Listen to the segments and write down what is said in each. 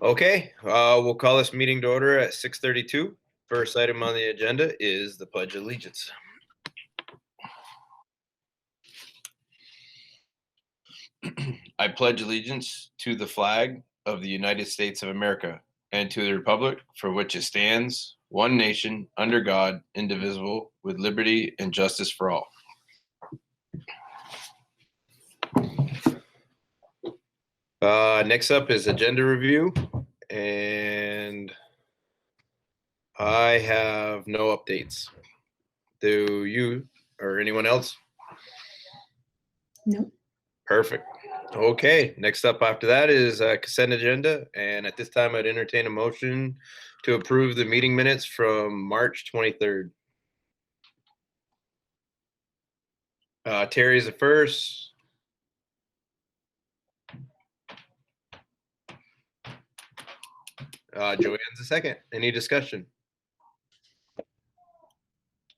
Okay, we'll call this meeting to order at 6:32. First item on the agenda is the Pledge of Allegiance. I pledge allegiance to the flag of the United States of America and to the republic for which it stands, one nation, under God, indivisible, with liberty and justice for all. Next up is agenda review, and I have no updates. Do you or anyone else? No. Perfect. Okay, next up after that is consent agenda, and at this time I'd entertain a motion to approve the meeting minutes from March 23rd. Terry is the first. Joanne's the second. Any discussion?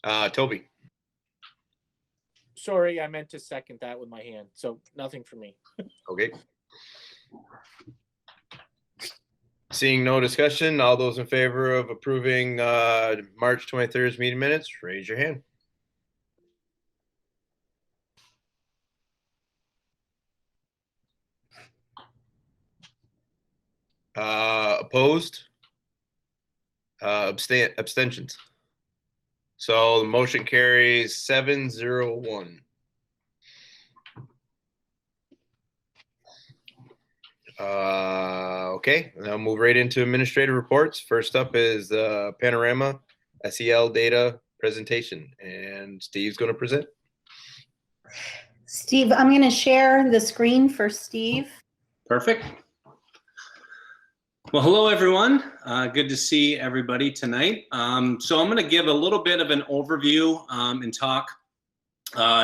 Toby. Sorry, I meant to second that with my hand, so nothing for me. Okay. Seeing no discussion, all those in favor of approving March 23rd's meeting minutes, raise your hand. Opposed? Abstentions. So the motion carries 7-0-1. Okay, I'll move right into administrative reports. First up is the Panorama SEL data presentation, and Steve's going to present. Steve, I'm going to share the screen for Steve. Perfect. Well, hello, everyone. Good to see everybody tonight. So I'm going to give a little bit of an overview and talk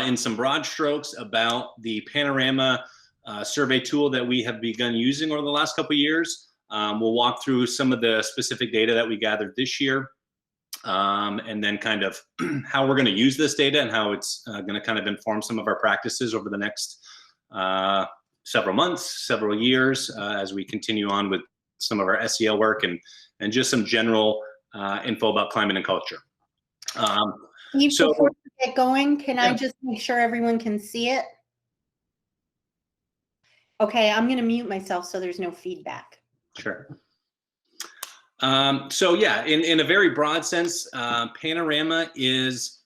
in some broad strokes about the Panorama survey tool that we have begun using over the last couple of years. We'll walk through some of the specific data that we gathered this year, and then kind of how we're going to use this data and how it's going to kind of inform some of our practices over the next several months, several years, as we continue on with some of our SEL work and just some general info about climate and culture. Before we get going, can I just make sure everyone can see it? Okay, I'm going to mute myself so there's no feedback. Sure. So yeah, in a very broad sense, Panorama is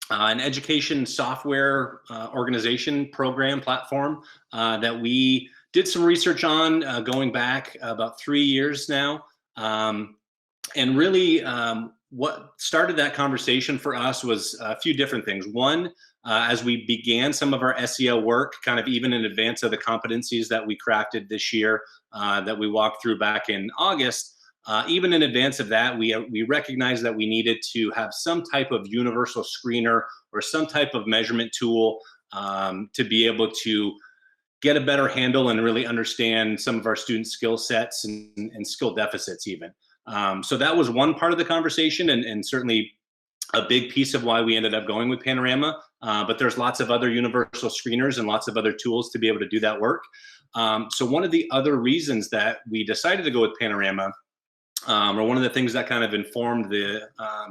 an education software organization program platform that we did some research on going back about 3 years now. And really what started that conversation for us was a few different things. One, as we began some of our SEL work, kind of even in advance of the competencies that we crafted this year, that we walked through back in August, even in advance of that, we recognized that we needed to have some type of universal screener or some type of measurement tool to be able to get a better handle and really understand some of our students' skill sets and skill deficits even. So that was one part of the conversation and certainly a big piece of why we ended up going with Panorama. But there's lots of other universal screeners and lots of other tools to be able to do that work. So one of the other reasons that we decided to go with Panorama, or one of the things that kind of informed the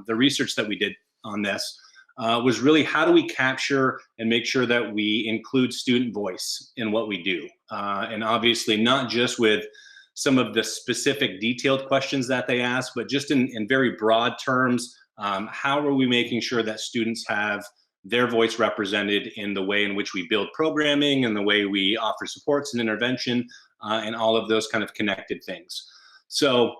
research that we did on this, was really how do we capture and make sure that we include student voice in what we do. And obviously not just with some of the specific detailed questions that they ask, but just in very broad terms, how are we making sure that students have their voice represented in the way in which we build programming and the way we offer supports and intervention and all of those kind of connected things. So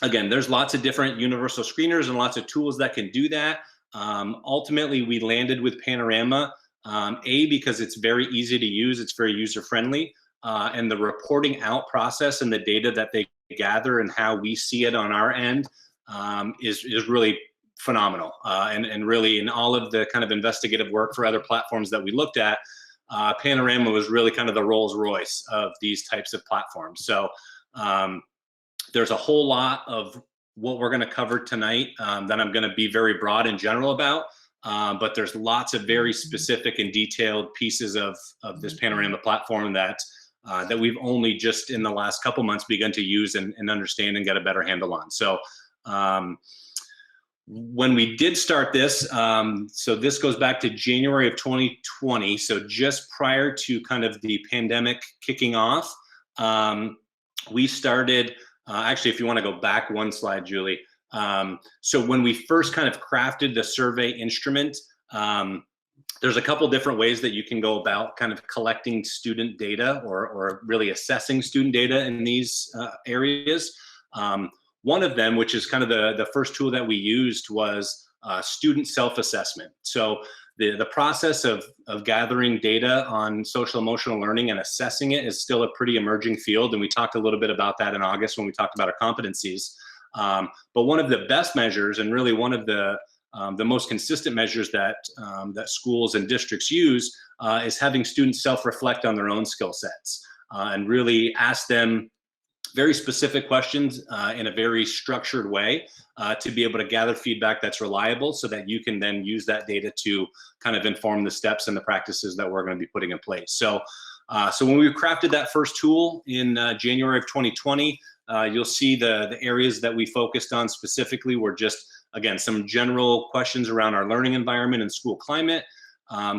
again, there's lots of different universal screeners and lots of tools that can do that. Ultimately, we landed with Panorama, because it's very easy to use, it's very user-friendly, and the reporting out process and the data that they gather and how we see it on our end is really phenomenal. And really in all of the kind of investigative work for other platforms that we looked at, Panorama was really kind of the Rolls Royce of these types of platforms. So there's a whole lot of what we're going to cover tonight that I'm going to be very broad and general about, but there's lots of very specific and detailed pieces of this Panorama platform that that we've only just in the last couple months begun to use and understand and get a better handle on. So when we did start this, so this goes back to January of 2020, so just prior to kind of the pandemic kicking off, we started, actually, if you want to go back one slide, Julie. So when we first kind of crafted the survey instrument, there's a couple different ways that you can go about kind of collecting student data or really assessing student data in these areas. One of them, which is kind of the first tool that we used, was student self-assessment. So the process of gathering data on social emotional learning and assessing it is still a pretty emerging field, and we talked a little bit about that in August when we talked about our competencies. But one of the best measures, and really one of the most consistent measures that that schools and districts use, is having students self-reflect on their own skill sets and really ask them very specific questions in a very structured way to be able to gather feedback that's reliable, so that you can then use that data to kind of inform the steps and the practices that we're going to be putting in place. So, so when we crafted that first tool in January of 2020, you'll see the areas that we focused on specifically were just, again, some general questions around our learning environment and school climate,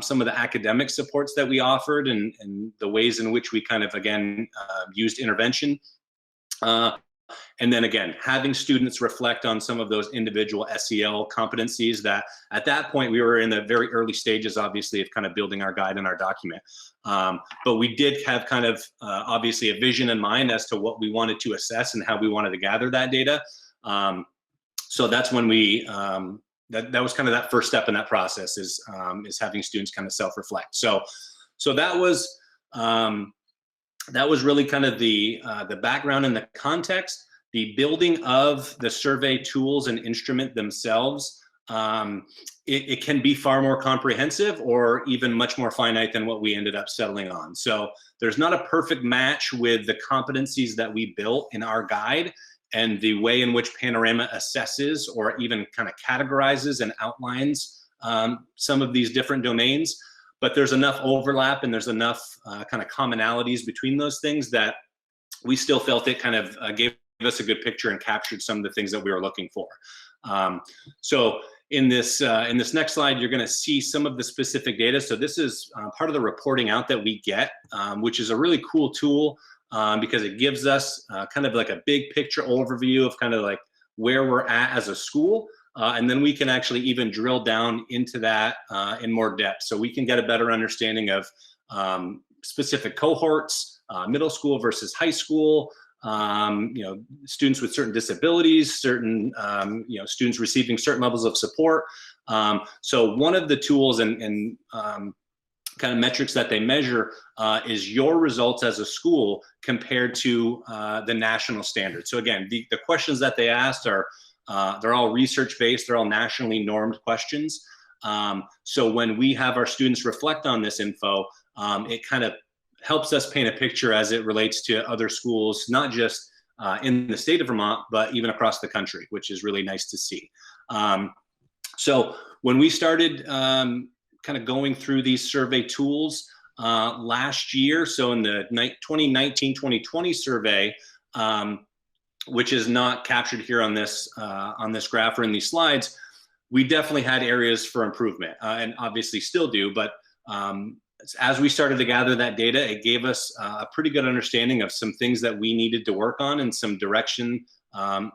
some of the academic supports that we offered, and the ways in which we kind of, again, used intervention. And then again, having students reflect on some of those individual SEL competencies that at that point we were in the very early stages, obviously, of kind of building our guide and our document. But we did have kind of obviously a vision in mind as to what we wanted to assess and how we wanted to gather that data. So that's when we, that was kind of that first step in that process, is having students kind of self-reflect. So that was really kind of the background and the context. The building of the survey tools and instrument themselves, it can be far more comprehensive or even much more finite than what we ended up settling on. So there's not a perfect match with the competencies that we built in our guide and the way in which Panorama assesses or even kind of categorizes and outlines some of these different domains. But there's enough overlap and there's enough kind of commonalities between those things that we still felt it kind of gave us a good picture and captured some of the things that we were looking for. So in this next slide, you're going to see some of the specific data. So this is part of the reporting out that we get, which is a really cool tool because it gives us kind of like a big picture overview of kind of like where we're at as a school. And then we can actually even drill down into that in more depth. So we can get a better understanding of specific cohorts, middle school versus high school, you know, students with certain disabilities, certain, you know, students receiving certain levels of support. So one of the tools and kind of metrics that they measure is your results as a school compared to the national standard. So again, the questions that they asked are, they're all research-based, they're all nationally normed questions. So when we have our students reflect on this info, it kind of helps us paint a picture as it relates to other schools, not just in the state of Vermont, but even across the country, which is really nice to see. So when we started kind of going through these survey tools last year, so in the 2019-2020 survey, which is not captured here on this graph or in these slides, we definitely had areas for improvement, and obviously still do. But as we started to gather that data, it gave us a pretty good understanding of some things that we needed to work on and some direction of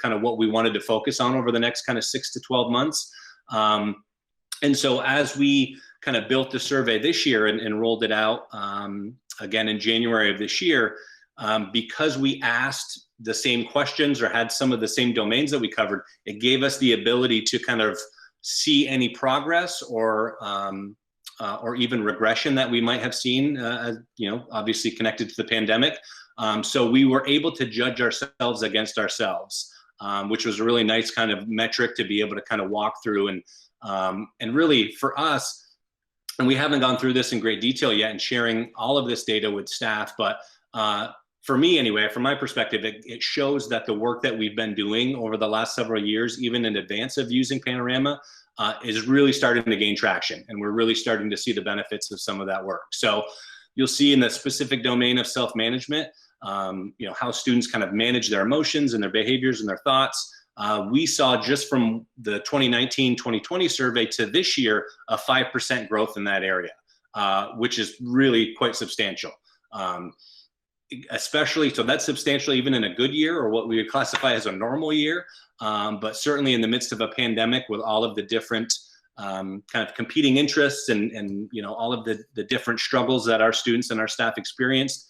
kind of what we wanted to focus on over the next kind of 6 to 12 months. And so as we kind of built the survey this year and rolled it out again in January of this year, because we asked the same questions or had some of the same domains that we covered, it gave us the ability to kind of see any progress or even regression that we might have seen, you know, obviously connected to the pandemic. So we were able to judge ourselves against ourselves, which was a really nice kind of metric to be able to kind of walk through. And really for us, and we haven't gone through this in great detail yet and sharing all of this data with staff, but for me anyway, from my perspective, it shows that the work that we've been doing over the last several years, even in advance of using Panorama, is really starting to gain traction, and we're really starting to see the benefits of some of that work. So you'll see in the specific domain of self-management, how students kind of manage their emotions and their behaviors and their thoughts. We saw just from the 2019-2020 survey to this year, a 5% growth in that area, which is really quite substantial. Especially, so that's substantial even in a good year, or what we would classify as a normal year. But certainly in the midst of a pandemic with all of the different kind of competing interests and all of the different struggles that our students and our staff experienced,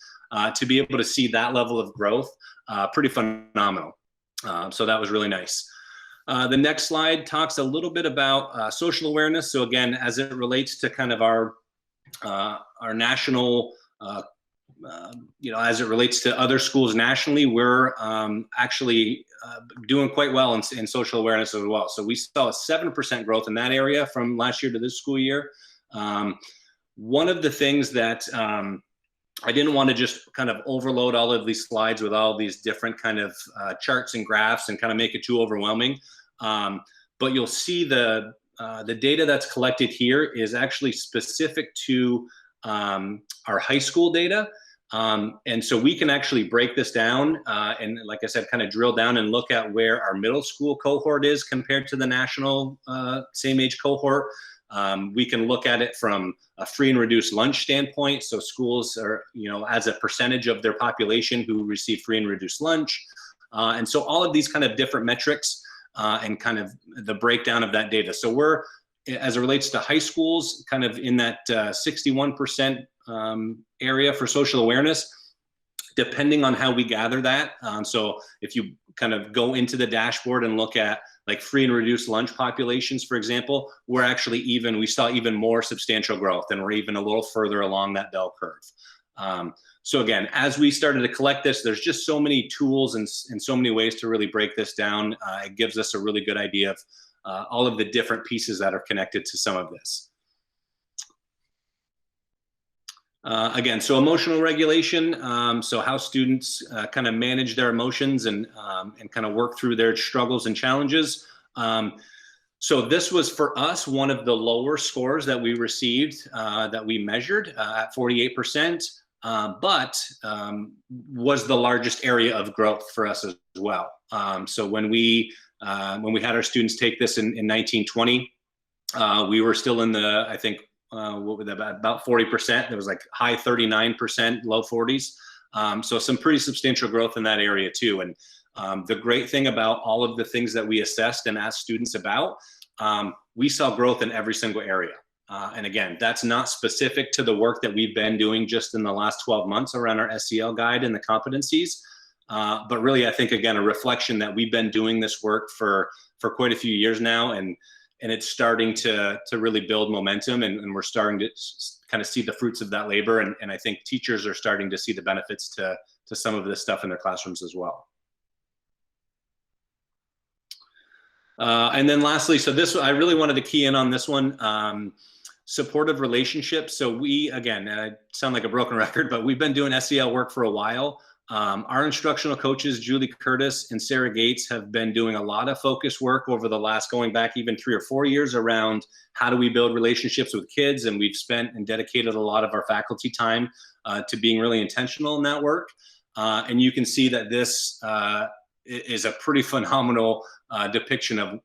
to be able to see that level of growth, pretty phenomenal. So that was really nice. The next slide talks a little bit about social awareness. So again, as it relates to kind of our national, as it relates to other schools nationally, we're actually doing quite well in social awareness as well. So we saw a 7% growth in that area from last year to this school year. One of the things that I didn't want to just kind of overload all of these slides with all these different kind of charts and graphs and kind of make it too overwhelming. But you'll see the data that's collected here is actually specific to our high school data. And so we can actually break this down and, like I said, kind of drill down and look at where our middle school cohort is compared to the national same age cohort. We can look at it from a free and reduced lunch standpoint. So schools are, as a percentage of their population who receive free and reduced lunch. And so all of these kind of different metrics and kind of the breakdown of that data. So we're, as it relates to high schools, kind of in that 61% area for social awareness, depending on how we gather that. So if you kind of go into the dashboard and look at like free and reduced lunch populations, for example, we're actually we saw even more substantial growth, and we're even a little further along that bell curve. So again, as we started to collect this, there's just so many tools and so many ways to really break this down. It gives us a really good idea of all of the different pieces that are connected to some of this. Again, so emotional regulation, so how students kind of manage their emotions and kind of work through their struggles and challenges. So this was for us one of the lower scores that we received, that we measured at 48%, but was the largest area of growth for us as well. So when we had our students take this in 1920, we were still in the, I think, what was that, about 40%. There was like high 39%, low 40s. So some pretty substantial growth in that area too. And the great thing about all of the things that we assessed and asked students about, we saw growth in every single area. And again, that's not specific to the work that we've been doing just in the last 12 months around our SEL guide and the competencies. But really, I think, again, a reflection that we've been doing this work for quite a few years now, and it's starting to really build momentum, and we're starting to kind of see the fruits of that labor. And I think teachers are starting to see the benefits to some of this stuff in their classrooms as well. And then lastly, so this, I really wanted to key in on this one, supportive relationships. So we, again, I sound like a broken record, but we've been doing SEL work for a while. Our instructional coaches, Julie Curtis and Sarah Gates, have been doing a lot of focus work over the last, going back even 3 or 4 years, around how do we build relationships with kids. And we've spent and dedicated a lot of our faculty time to being really intentional in that work. And you can see that this is a pretty phenomenal depiction of,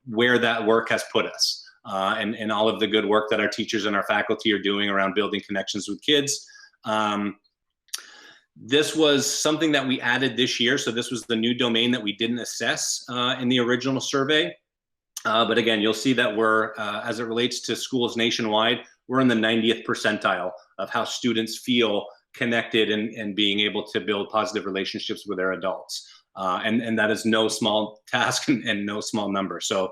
where that work has put us, and all of the good work that our teachers and our faculty are doing around building connections with kids. This was something that we added this year. So this was the new domain that we didn't assess in the original survey. But again, you'll see that we're, as it relates to schools nationwide, we're in the 90th percentile of how students feel connected and being able to build positive relationships with their adults. And that is no small task and no small number. So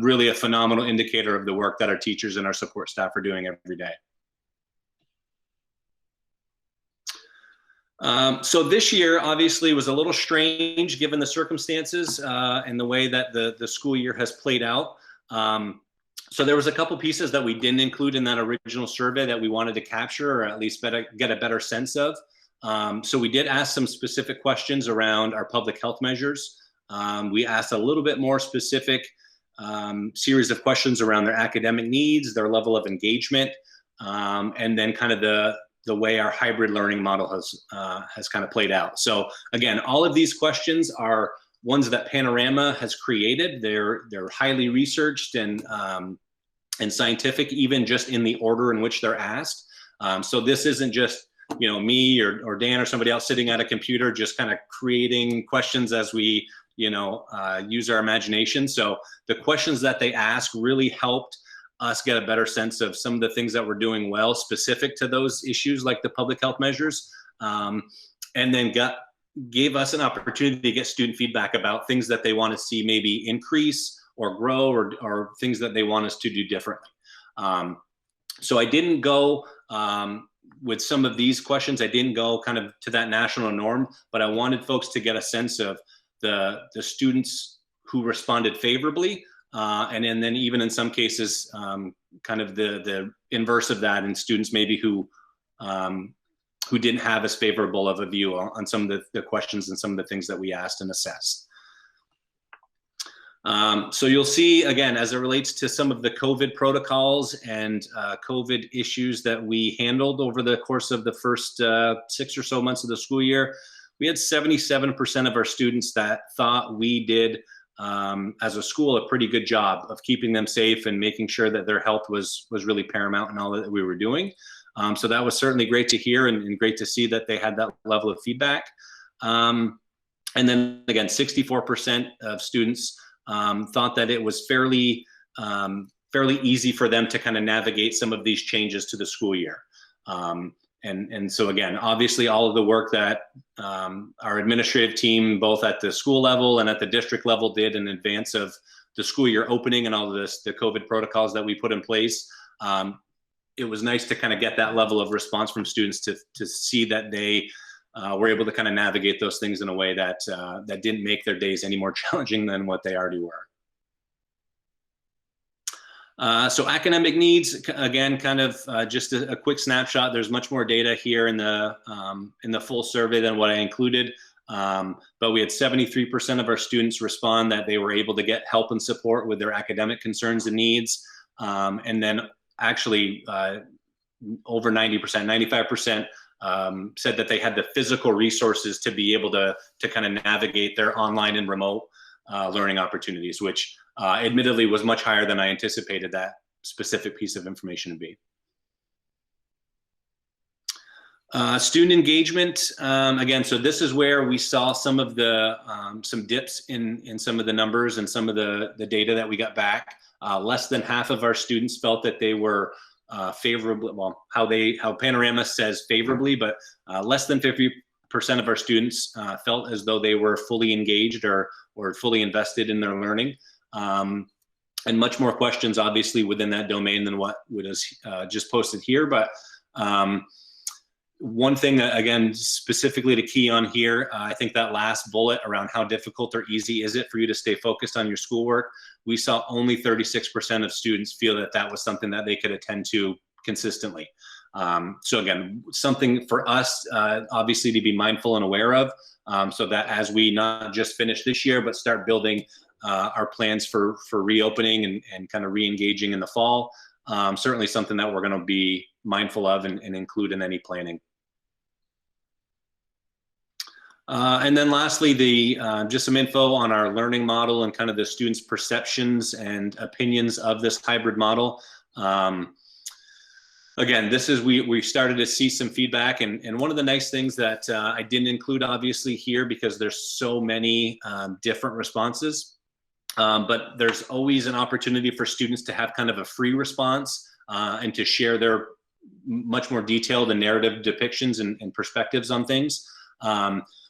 really a phenomenal indicator of the work that our teachers and our support staff are doing every day. So this year obviously was a little strange given the circumstances and the way that the school year has played out. So there was a couple pieces that we didn't include in that original survey that we wanted to capture, or at least get a better sense of. So we did ask some specific questions around our public health measures. We asked a little bit more specific series of questions around their academic needs, their level of engagement, and then kind of the way our hybrid learning model has kind of played out. So again, all of these questions are ones that Panorama has created. They're highly researched and scientific, even just in the order in which they're asked. So this isn't just, you know, me or Dan or somebody else sitting at a computer just kind of creating questions as we, you know, use our imagination. So the questions that they ask really helped us get a better sense of some of the things that we're doing well specific to those issues, like the public health measures, and then gave us an opportunity to get student feedback about things that they want to see maybe increase or grow, or things that they want us to do differently. So I didn't go with some of these questions, I didn't go kind of to that national norm, but I wanted folks to get a sense of the students who responded favorably, and then even in some cases, kind of the inverse of that, and students maybe who didn't have as favorable of a view on some of the questions and some of the things that we asked and assessed. So you'll see, again, as it relates to some of the COVID protocols and COVID issues that we handled over the course of the first 6 or so months of the school year, we had 77% of our students that thought we did, as a school, a pretty good job of keeping them safe and making sure that their health was really paramount in all that we were doing. So that was certainly great to hear and great to see that they had that level of feedback. And then again, 64% of students thought that it was fairly easy for them to kind of navigate some of these changes to the school year. And so again, obviously all of the work that our administrative team, both at the school level and at the district level, did in advance of the school year opening and all of this, the COVID protocols that we put in place, it was nice to kind of get that level of response from students to see that they were able to kind of navigate those things in a way that that didn't make their days any more challenging than what they already were. So academic needs, again, kind of just a quick snapshot. There's much more data here in the full survey than what I included, but we had 73% of our students respond that they were able to get help and support with their academic concerns and needs, and then actually over 90%, 95% said that they had the physical resources to be able to kind of navigate their online and remote learning opportunities, which admittedly was much higher than I anticipated that specific piece of information to be. Student engagement, again, so this is where we saw some of the some dips in some of the numbers and some of the data that we got back. Less than half of our students felt that they were favorably, well, how Panorama says favorably, but less than 50% of our students felt as though they were fully engaged or fully invested in their learning. And much more questions, obviously, within that domain than what was just posted here. But one thing, again, specifically to key on here, I think that last bullet around how difficult or easy is it for you to stay focused on your schoolwork, we saw only 36% of students feel that that was something that they could attend to consistently. So again, something for us, obviously, to be mindful and aware of, so that as we not just finish this year, but start building our plans for reopening and kind of re-engaging in the fall, certainly something that we're going to be mindful of and include in any planning. And then lastly, just some info on our learning model and kind of the students' perceptions and opinions of this hybrid model. Again, this is, we started to see some feedback, and one of the nice things that I didn't include obviously here because there's so many different responses, but there's always an opportunity for students to have kind of a free response and to share their much more detailed and narrative depictions and perspectives on things.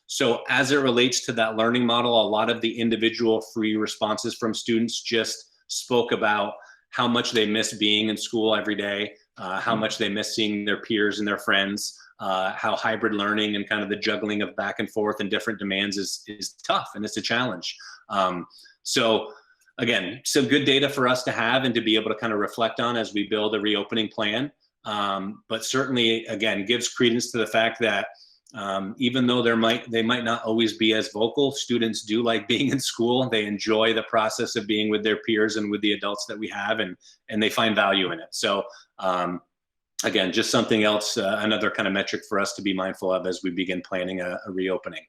So as it relates to that learning model, a lot of the individual free responses from students just spoke about how much they miss being in school every day, how much they miss seeing their peers and their friends, how hybrid learning and kind of the juggling of back and forth and different demands is tough and it's a challenge. So again, some good data for us to have and to be able to kind of reflect on as we build a reopening plan. But certainly, again, gives credence to the fact that even though they might not always be as vocal, students do like being in school. They enjoy the process of being with their peers and with the adults that we have, and they find value in it. So again, just something else, another kind of metric for us to be mindful of as we begin planning a reopening.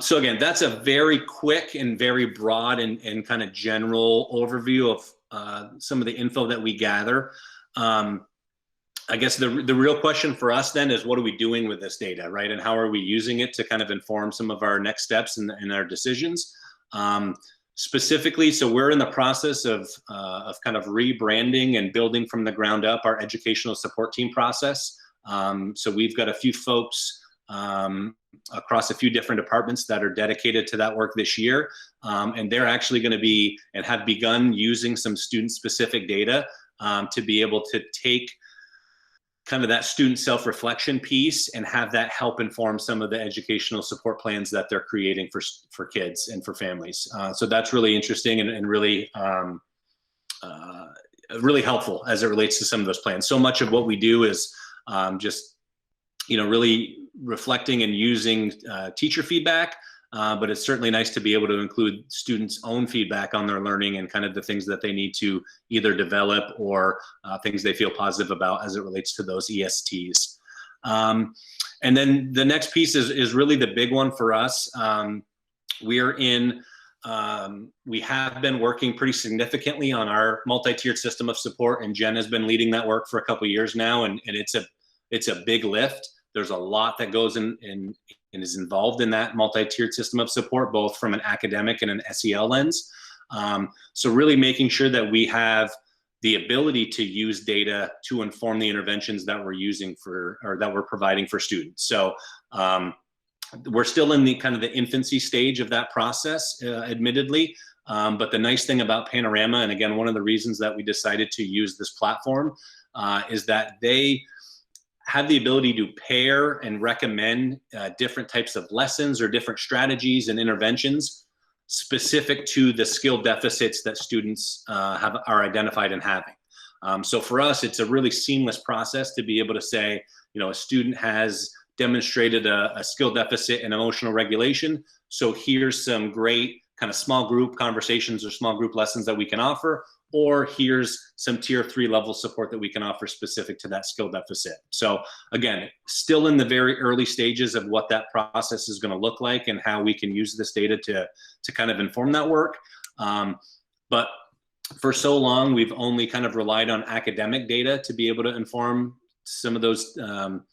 So again, that's a very quick and very broad and kind of general overview of some of the info that we gather. I guess the real question for us then is, what are we doing with this data, right? And how are we using it to kind of inform some of our next steps in our decisions? Specifically, so we're in the process of kind of rebranding and building from the ground up our educational support team process. So we've got a few folks across a few different departments that are dedicated to that work this year. And they're actually going to be and have begun using some student-specific data to be able to take kind of that student self-reflection piece and have that help inform some of the educational support plans that they're creating for kids and for families. So that's really interesting and really really helpful as it relates to some of those plans. So much of what we do is just, really reflecting and using teacher feedback, but it's certainly nice to be able to include students' own feedback on their learning and kind of the things that they need to either develop or things they feel positive about as it relates to those ESTs. And then the next piece is really the big one for us. We have been working pretty significantly on our multi-tiered system of support, and Jen has been leading that work for a couple of years now, and it's a big lift. There's a lot that goes in and is involved in that multi-tiered system of support, both from an academic and an SEL lens. So really making sure that we have the ability to use data to inform the interventions that we're using that we're providing for students. So we're still in the kind of the infancy stage of that process, admittedly. But the nice thing about Panorama, and again, one of the reasons that we decided to use this platform, is that they have the ability to pair and recommend different types of lessons or different strategies and interventions specific to the skill deficits that students are identified in having. So for us, it's a really seamless process to be able to say, a student has demonstrated a skill deficit in emotional regulation. So here's some great kind of small group conversations or small group lessons that we can offer, or here's some tier 3 level support that we can offer specific to that skill deficit. So again, still in the very early stages of what that process is going to look like and how we can use this data to kind of inform that work. But for so long, we've only kind of relied on academic data to be able to inform some of those, some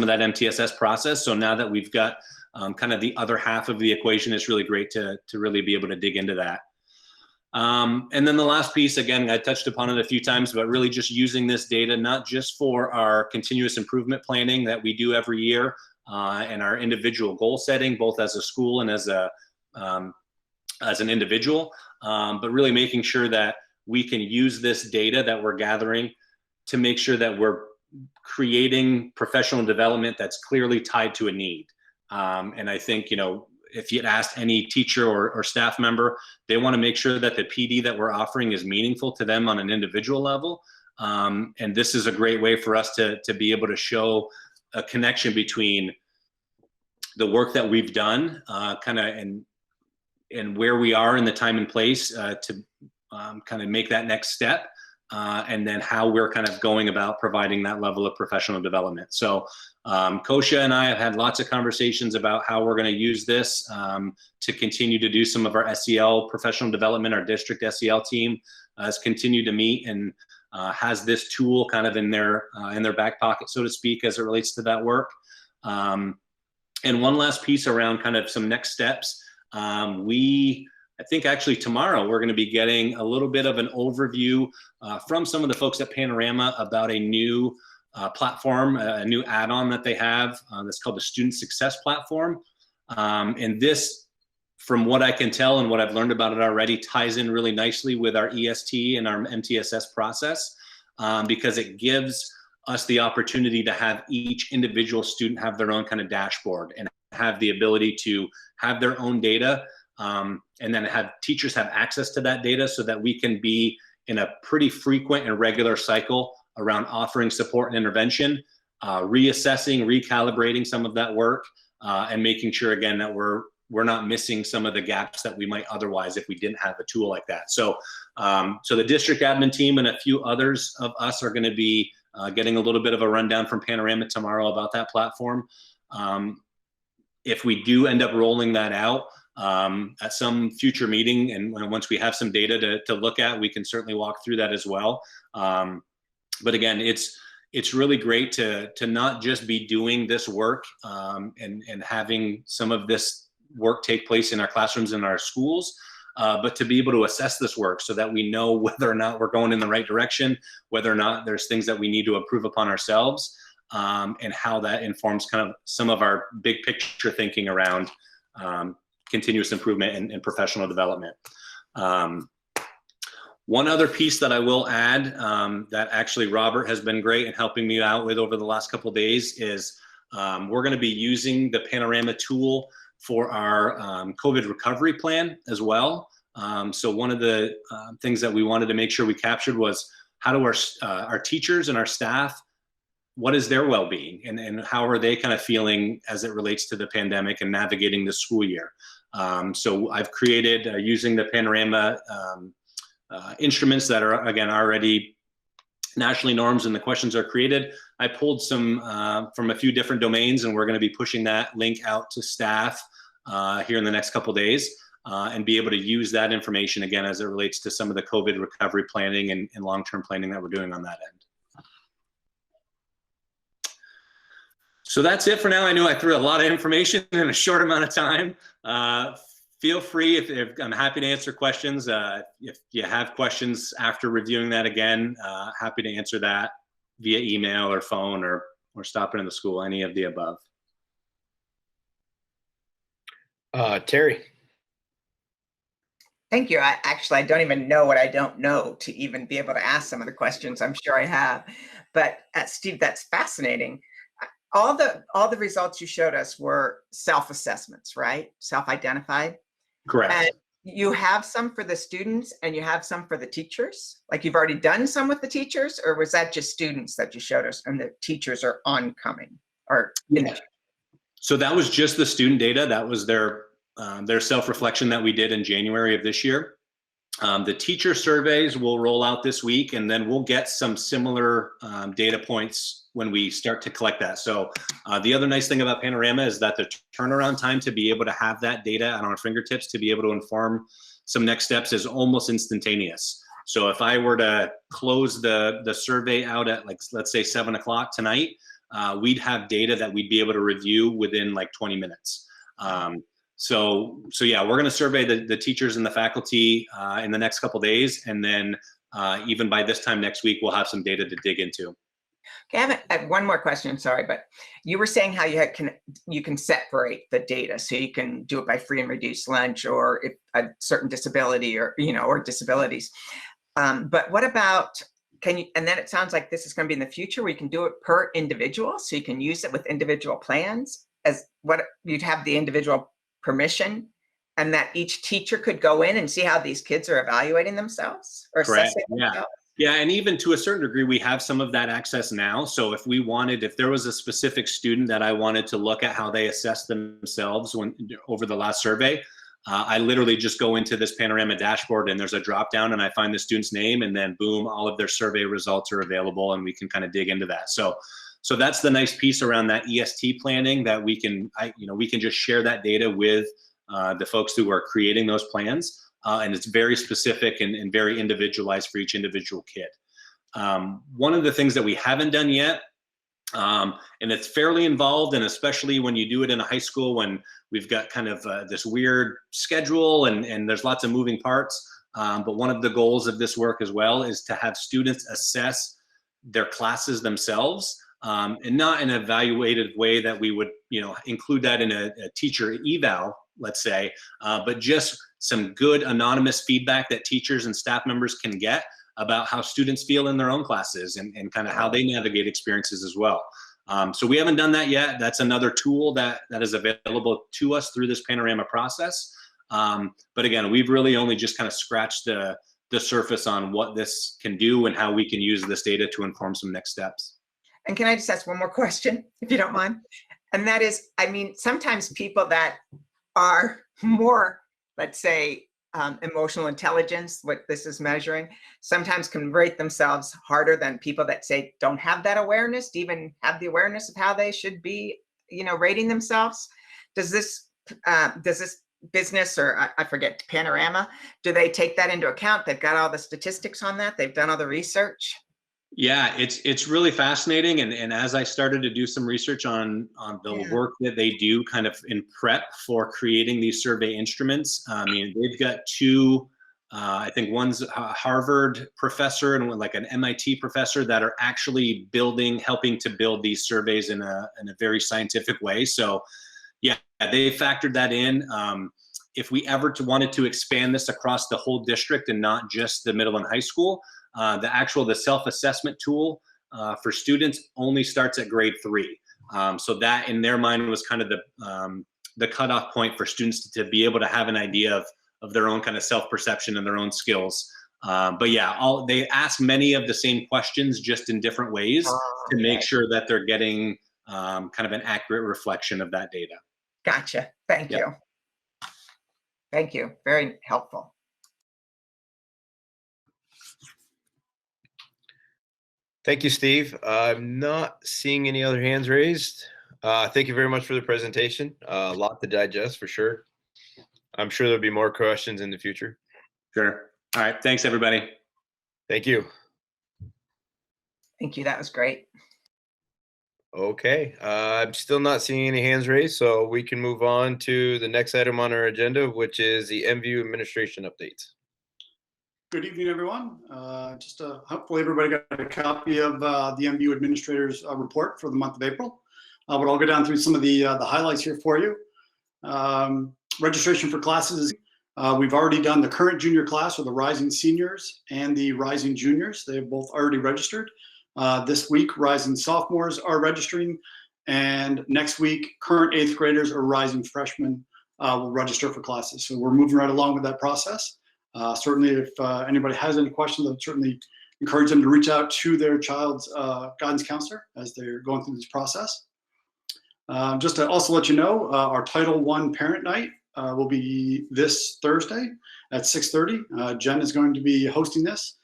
of that MTSS process. So now that we've got kind of the other half of the equation, it's really great to really be able to dig into that. And then the last piece, again, I touched upon it a few times, but really just using this data, not just for our continuous improvement planning that we do every year, and our individual goal setting, both as a school and as an individual, but really making sure that we can use this data that we're gathering to make sure that we're creating professional development that's clearly tied to a need. And I think, if you had asked any teacher or staff member, they want to make sure that the PD that we're offering is meaningful to them on an individual level. And this is a great way for us to be able to show a connection between the work that we've done kind of and where we are in the time and place to kind of make that next step. And then how we're kind of going about providing that level of professional development. So Kosha and I have had lots of conversations about how we're going to use this to continue to do some of our SEL professional development. Our district SEL team has continued to meet and has this tool kind of in their back pocket, so to speak, as it relates to that work. And one last piece around kind of some next steps. I think actually tomorrow we're going to be getting a little bit of an overview from some of the folks at Panorama about a new platform, a new add-on that they have that's called the Student Success Platform. And this, from what I can tell and what I've learned about it already, ties in really nicely with our EST and our MTSS process because it gives us the opportunity to have each individual student have their own kind of dashboard and have the ability to have their own data. And then have teachers have access to that data so that we can be in a pretty frequent and regular cycle around offering support and intervention, reassessing, recalibrating some of that work, and making sure, again, that we're we're not missing some of the gaps that we might otherwise if we didn't have a tool like that. So, so the district admin team and a few others of us are going to be getting a little bit of a rundown from Panorama tomorrow about that platform. If we do end up rolling that out at some future meeting, and once we have some data to look at, we can certainly walk through that as well. But again, it's really great to not just be doing this work and having some of this work take place in our classrooms and our schools, but to be able to assess this work so that we know whether or not we're going in the right direction, whether or not there's things that we need to improve upon ourselves, and how that informs kind of some of our big picture thinking around continuous improvement and professional development. One other piece that I will add that actually Robert has been great in helping me out with over the last couple of days is we're going to be using the Panorama tool for our COVID recovery plan as well. So one of the things that we wanted to make sure we captured was how do our teachers and our staff, what is their well-being, and how are they kind of feeling as it relates to the pandemic and navigating the school year. So I've created using the Panorama instruments that are, again, already nationally norms and the questions are created. I pulled some from a few different domains, and we're going to be pushing that link out to staff here in the next couple of days and be able to use that information again as it relates to some of the COVID recovery planning and long-term planning that we're doing on that end. So that's it for now. I know I threw a lot of information in a short amount of time. Feel free, if I'm happy to answer questions. If you have questions after reviewing that again, happy to answer that via email or phone or stopping in the school, any of the above. Terry. Thank you. I don't even know what I don't know to even be able to ask some of the questions I'm sure I have. But Steve, that's fascinating. All the results you showed us were self-assessments, right? Self-identified. Correct. And you have some for the students and you have some for the teachers? Like you've already done some with the teachers, or was that just students that you showed us and the teachers are oncoming or? Yeah. So that was just the student data. That was their self-reflection that we did in January of this year. The teacher surveys will roll out this week, and then we'll get some similar data points when we start to collect that. So the other nice thing about Panorama is that the turnaround time to be able to have that data on our fingertips to be able to inform some next steps is almost instantaneous. So if I were to close the survey out at, like, let's say 7 o'clock tonight, we'd have data that we'd be able to review within like 20 minutes. So yeah, we're going to survey the teachers and the faculty in the next couple of days, and then even by this time next week, we'll have some data to dig into. Okay, I have one more question. Sorry, but you were saying how you can separate the data, so you can do it by free and reduced lunch, or if a certain disability, or or disabilities. But what about can you? And then it sounds like this is going to be in the future where you can do it per individual, so you can use it with individual plans. As what you'd have the individual permission, and that each teacher could go in and see how these kids are evaluating themselves or assessing themselves. Yeah, and even to a certain degree, we have some of that access now. So if there was a specific student that I wanted to look at how they assessed themselves over the last survey, I literally just go into this Panorama dashboard, and there's a drop down, and I find the student's name, and then boom, all of their survey results are available, and we can kind of dig into that. So that's the nice piece around that EST planning, that we can just share that data with the folks who are creating those plans. And it's very specific and very individualized for each individual kid. One of the things that we haven't done yet, and it's fairly involved, and especially when you do it in a high school when we've got kind of this weird schedule and there's lots of moving parts. But one of the goals of this work as well is to have students assess their classes themselves, and not in an evaluated way that we would include that in a teacher eval, let's say, but just some good anonymous feedback that teachers and staff members can get about how students feel in their own classes and kind of how they navigate experiences as well. So we haven't done that yet. That's another tool that is available to us through this Panorama process. But again, we've really only just kind of scratched the surface on what this can do and how we can use this data to inform some next steps. And can I just ask one more question, if you don't mind? And that is, I mean, sometimes people that are more, let's say, emotional intelligence, what this is measuring, sometimes can rate themselves harder than people that say don't have that awareness, to even have the awareness of how they should be, rating themselves. Does this business, or I forget, Panorama, do they take that into account? They've got all the statistics on that. They've done all the research. Yeah, it's really fascinating. And as I started to do some research on the work that they do kind of in prep for creating these survey instruments, I mean, they've got two, I think one's a Harvard professor and like an MIT professor that are actually helping to build these surveys in a very scientific way. So yeah, they factored that in. If we ever wanted to expand this across the whole district and not just the middle and high school, the self-assessment tool for students only starts at grade 3. So that in their mind was kind of the cutoff point for students to be able to have an idea of their own kind of self-perception and their own skills. But yeah, they ask many of the same questions, just in different ways to make sure that they're getting kind of an accurate reflection of that data. Gotcha. Thank you. Thank you. Very helpful. Thank you, Steve. I'm not seeing any other hands raised. Thank you very much for the presentation. A lot to digest for sure. I'm sure there'll be more questions in the future. Sure. All right. Thanks, everybody. Thank you. Thank you. That was great. Okay. I'm still not seeing any hands raised, so we can move on to the next item on our agenda, which is the MVU administration updates. Good evening, everyone. Hopefully everybody got a copy of the MVU Administrator's report for the month of April. But I'll go down through some of the highlights here for you. Registration for classes. We've already done the current junior class, or the rising seniors and the rising juniors. They've both already registered. This week, rising sophomores are registering. And next week, current 8th graders or rising freshmen will register for classes. So we're moving right along with that process. Certainly, if anybody has any questions, I'd certainly encourage them to reach out to their child's guidance counselor as they're going through this process. Just to also let you know, our Title I Parent Night will be this Thursday at 6:30. Jen is going to be hosting this.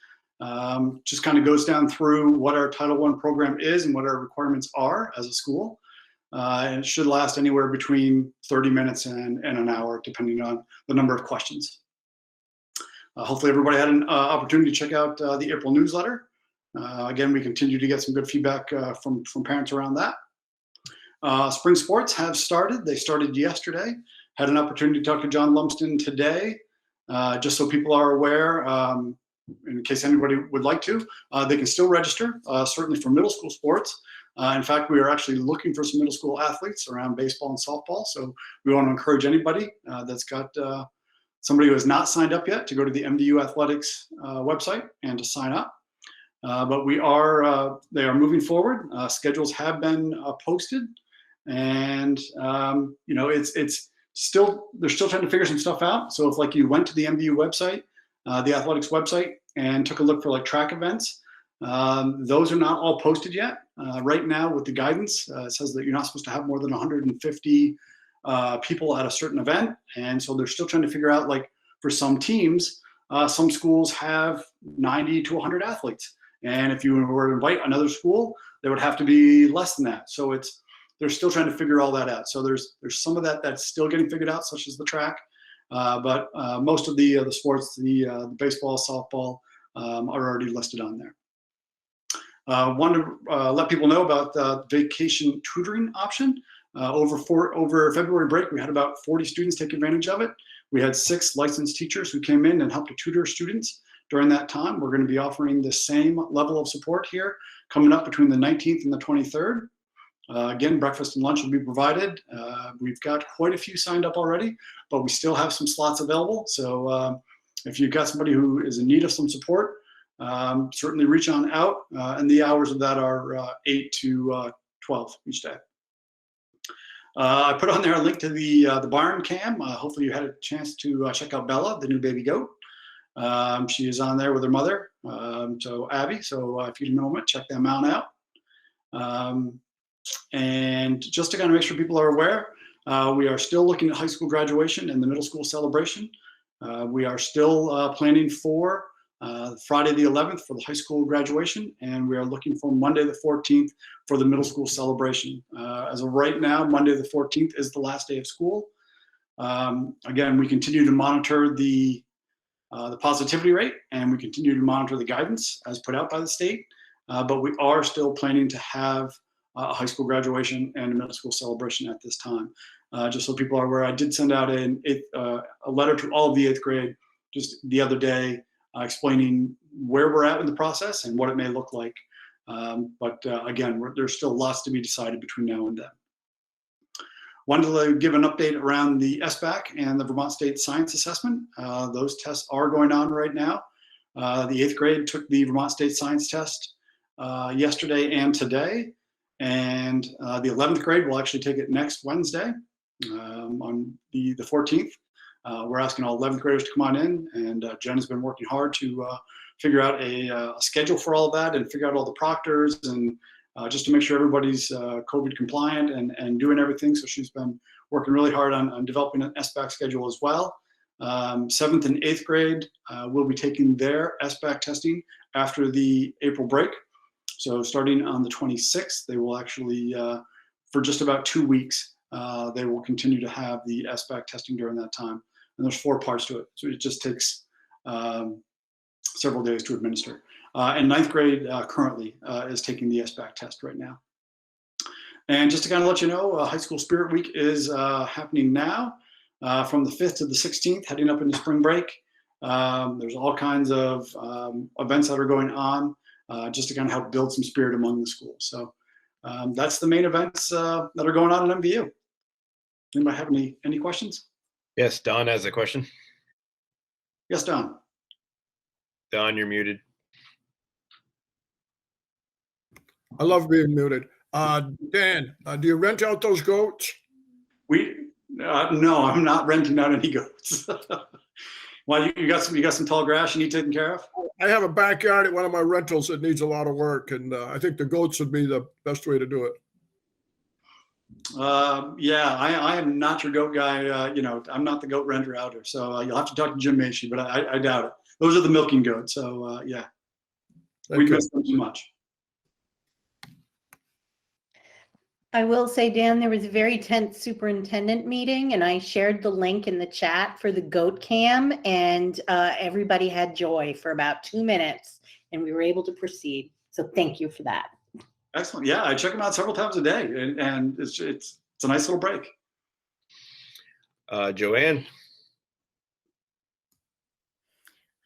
Just kind of goes down through what our Title I program is and what our requirements are as a school. And it should last anywhere between 30 minutes and an hour, depending on the number of questions. Hopefully everybody had an opportunity to check out the April newsletter. Again, we continue to get some good feedback from parents around that. Spring sports have started. They started yesterday. Had an opportunity to talk to John Lumsden today, just so people are aware, in case anybody would like to. They can still register, certainly for middle school sports. In fact, we are actually looking for some middle school athletes around baseball and softball. So we want to encourage anybody that's got somebody who has not signed up yet to go to the MVU Athletics website and to sign up. But they are moving forward. Schedules have been posted, and it's still, they're still trying to figure some stuff out. So if like you went to the MVU website, the athletics website, and took a look for like track events, those are not all posted yet. Right now with the guidance, it says that you're not supposed to have more than 150 people at a certain event. And so they're still trying to figure out, like for some teams, some schools have 90 to 100 athletes. And if you were to invite another school, there would have to be less than that. So they're still trying to figure all that out. So there's some of that that's still getting figured out, such as the track. But most of the sports, the baseball, softball, are already listed on there. Want to let people know about the vacation tutoring option. Over February break, we had about 40 students take advantage of it. We had 6 licensed teachers who came in and helped to tutor students during that time. We're going to be offering the same level of support here coming up between the 19th and the 23rd. Again, breakfast and lunch will be provided. We've got quite a few signed up already, but we still have some slots available. So if you've got somebody who is in need of some support, certainly reach on out. And the hours of that are 8 to 12 each day. I put on there a link to the barn cam. Hopefully you had a chance to check out Bella, the new baby goat. She is on there with her mother, so Abby. So if you get a moment, check them out. And just to kind of make sure people are aware, We are still looking at high school graduation and the middle school celebration. We are still planning for Friday the 11th for the high school graduation, and we are looking for Monday the 14th for the middle school celebration. As of right now, Monday the 14th is the last day of school. Again, we continue to monitor the positivity rate, and we continue to monitor the guidance as put out by the state, but we are still planning to have a high school graduation and a middle school celebration at this time. Just so people are aware, I did send out a letter to all of the 8th grade just the other day explaining where we're at in the process and what it may look like. Again, there's still lots to be decided between now and then. Wanted to give an update around the SBAC and the Vermont State Science Assessment. Those tests are going on right now. The 8th grade took the Vermont State Science Test yesterday and today, and the 11th grade will actually take it next Wednesday on the 14th. We're asking all 11th graders to come on in, and Jen has been working hard to figure out a schedule for all of that and figure out all the proctors and just to make sure everybody's COVID compliant and doing everything. So she's been working really hard on developing an SBAC schedule as well. 7th and 8th grade will be taking their SBAC testing after the April break. So starting on the 26th, they will actually, for just about 2 weeks, they will continue to have the SBAC testing during that time. And there's 4 parts to it. So it just takes several days to administer. And 9th grade currently is taking the SBAC test right now. And just to kind of let you know, High School Spirit Week is happening now from the 5th to the 16th, heading up into spring break. There's all kinds of events that are going on just to kind of help build some spirit among the schools. So that's the main events that are going on in MVU. Anybody have any questions? Yes, Don has a question. Yes, Don. Don, you're muted. I love being muted. Dan, do you rent out those goats? No, I'm not renting out any goats. Well, you got some tall grass you need taken care of? I have a backyard at one of my rentals that needs a lot of work, and I think the goats would be the best way to do it. Yeah, I am not your goat guy. I'm not the goat renter out here, so you'll have to talk to Jim Macy, but I doubt it. Those are the milking goats, so yeah, we miss them too much. I will say, Dan, there was a very tense superintendent meeting, and I shared the link in the chat for the goat cam, and everybody had joy for about 2 minutes, and we were able to proceed. So thank you for that. Excellent. Yeah, I check them out several times a day, and it's a nice little break. Joanne.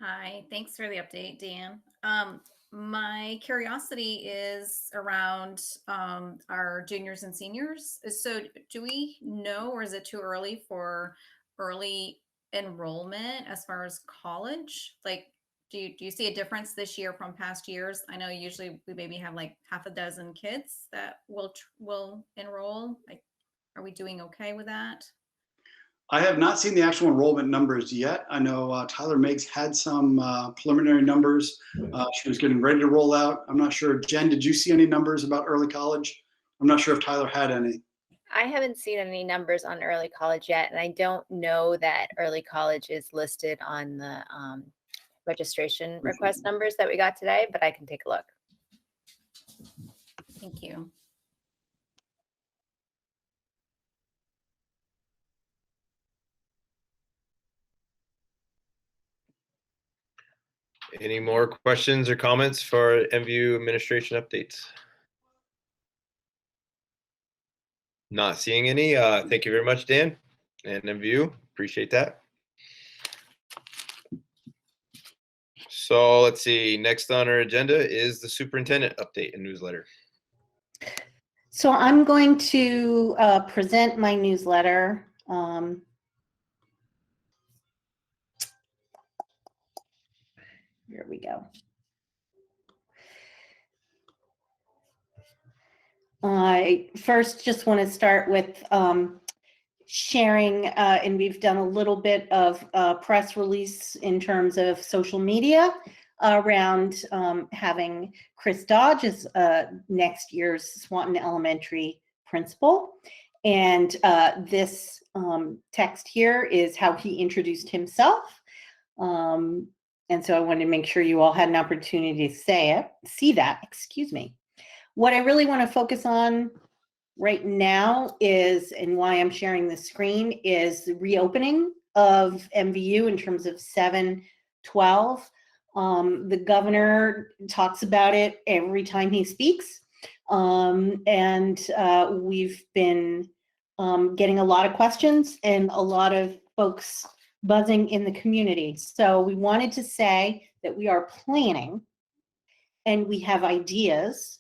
Hi, thanks for the update, Dan. My curiosity is around our juniors and seniors. So do we know, or is it too early for early enrollment as far as college? Like, do you see a difference this year from past years? I know usually we maybe have like half a dozen kids that will enroll. Like, are we doing okay with that? I have not seen the actual enrollment numbers yet. I know Tyler Meigs had some preliminary numbers. She was getting ready to roll out. I'm not sure. Jen, did you see any numbers about early college? I'm not sure if Tyler had any. I haven't seen any numbers on early college yet, and I don't know that early college is listed on the registration request numbers that we got today, but I can take a look. Thank you. Any more questions or comments for MVU administration updates? Not seeing any. Thank you very much, Dan and MVU. Appreciate that. So let's see. Next on our agenda is the superintendent update and newsletter. So I'm going to present my newsletter. Here we go. I first just want to start with sharing, and we've done a little bit of press release in terms of social media around having Chris Dodge as next year's Swanton Elementary principal. And this text here is how he introduced himself. And so I wanted to make sure you all had an opportunity to see that, excuse me. What I really want to focus on right now is, and why I'm sharing the screen, is the reopening of MVU in terms of 7-12. The governor talks about it every time he speaks. And we've been getting a lot of questions and a lot of folks buzzing in the community. So we wanted to say that we are planning and we have ideas,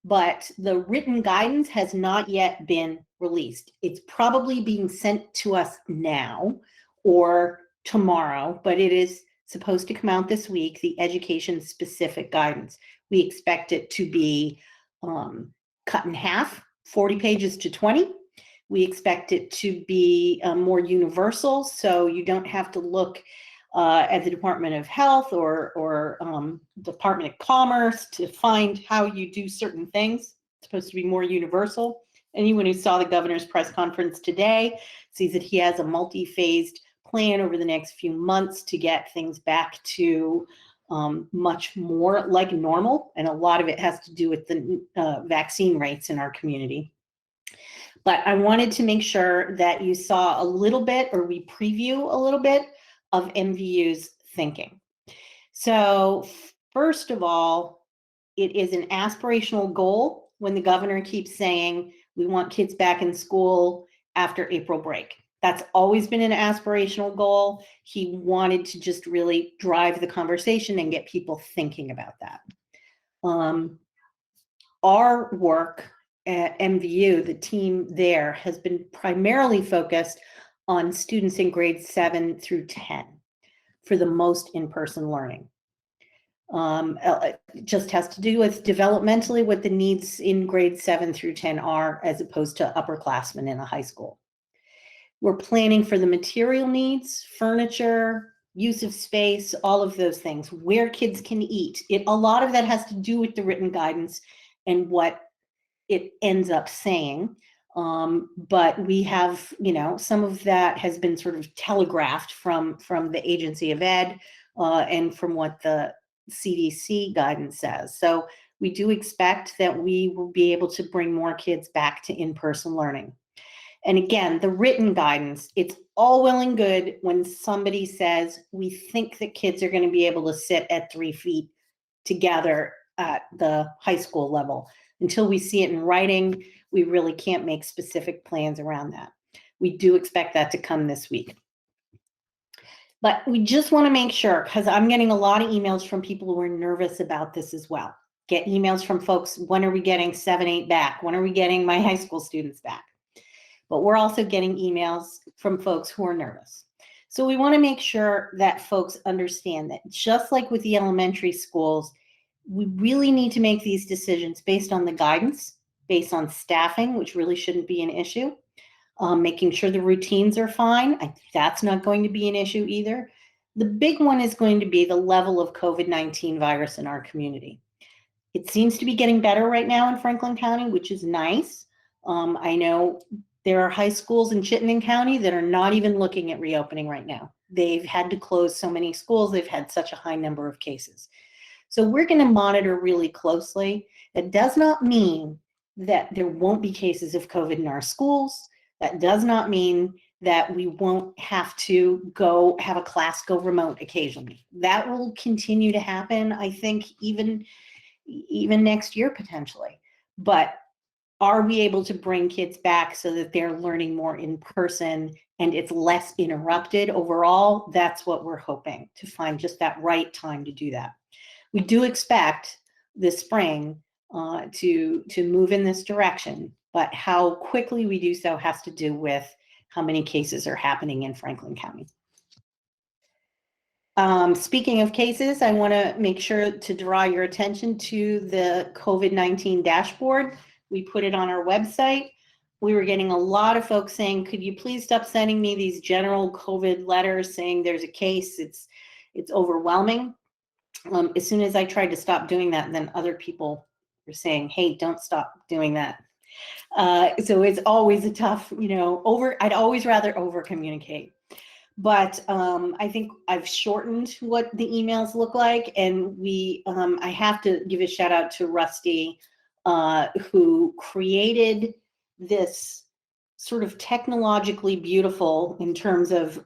but the written guidance has not yet been released. It's probably being sent to us now or tomorrow, but it is supposed to come out this week, the education specific guidance. We expect it to be cut in half, 40 pages to 20. We expect it to be more universal, so you don't have to look at the Department of Health or Department of Commerce to find how you do certain things. It's supposed to be more universal. Anyone who saw the governor's press conference today sees that he has a multi-phased plan over the next few months to get things back to much more like normal, and a lot of it has to do with the vaccine rates in our community. But I wanted to make sure that you saw a little bit, or we preview a little bit of MVU's thinking. So first of all, it is an aspirational goal when the governor keeps saying we want kids back in school after April break. That's always been an aspirational goal. He wanted to just really drive the conversation and get people thinking about that. Our work at MVU, the team there, has been primarily focused on students in grades 7 through 10 for the most in-person learning. It just has to do with developmentally what the needs in grades 7 through 10 are, as opposed to upperclassmen in a high school. We're planning for the material needs, furniture, use of space, all of those things, where kids can eat. A lot of that has to do with the written guidance and what it ends up saying. But we have, some of that has been sort of telegraphed from the Agency of Ed and from what the CDC guidance says. So we do expect that we will be able to bring more kids back to in-person learning. And again, the written guidance, it's all well and good when somebody says, we think that kids are going to be able to sit at 3 feet together at the high school level. Until we see it in writing, we really can't make specific plans around that. We do expect that to come this week. But we just want to make sure, because I'm getting a lot of emails from people who are nervous about this as well. Get emails from folks, when are we getting 7-8 back? When are we getting my high school students back? But we're also getting emails from folks who are nervous. So we want to make sure that folks understand that just like with the elementary schools, we really need to make these decisions based on the guidance, based on staffing, which really shouldn't be an issue. Making sure the routines are fine. That's not going to be an issue either. The big one is going to be the level of COVID-19 virus in our community. It seems to be getting better right now in Franklin County, which is nice. I know there are high schools in Chittenden County that are not even looking at reopening right now. They've had to close so many schools. They've had such a high number of cases. So we're going to monitor really closely. That does not mean that there won't be cases of COVID in our schools. That does not mean that we won't have to go have a class go remote occasionally. That will continue to happen, I think, even next year potentially. But are we able to bring kids back so that they're learning more in person and it's less interrupted overall? That's what we're hoping, to find just that right time to do that. We do expect this spring to move in this direction, but how quickly we do so has to do with how many cases are happening in Franklin County. Speaking of cases, I want to make sure to draw your attention to the COVID-19 dashboard. We put it on our website. We were getting a lot of folks saying, could you please stop sending me these general COVID letters saying there's a case, it's overwhelming. As soon as I tried to stop doing that, then other people were saying, hey, don't stop doing that. So it's always a tough, I'd always rather over communicate. But I think I've shortened what the emails look like, and I have to give a shout out to Rusty, who created this sort of technologically beautiful, in terms of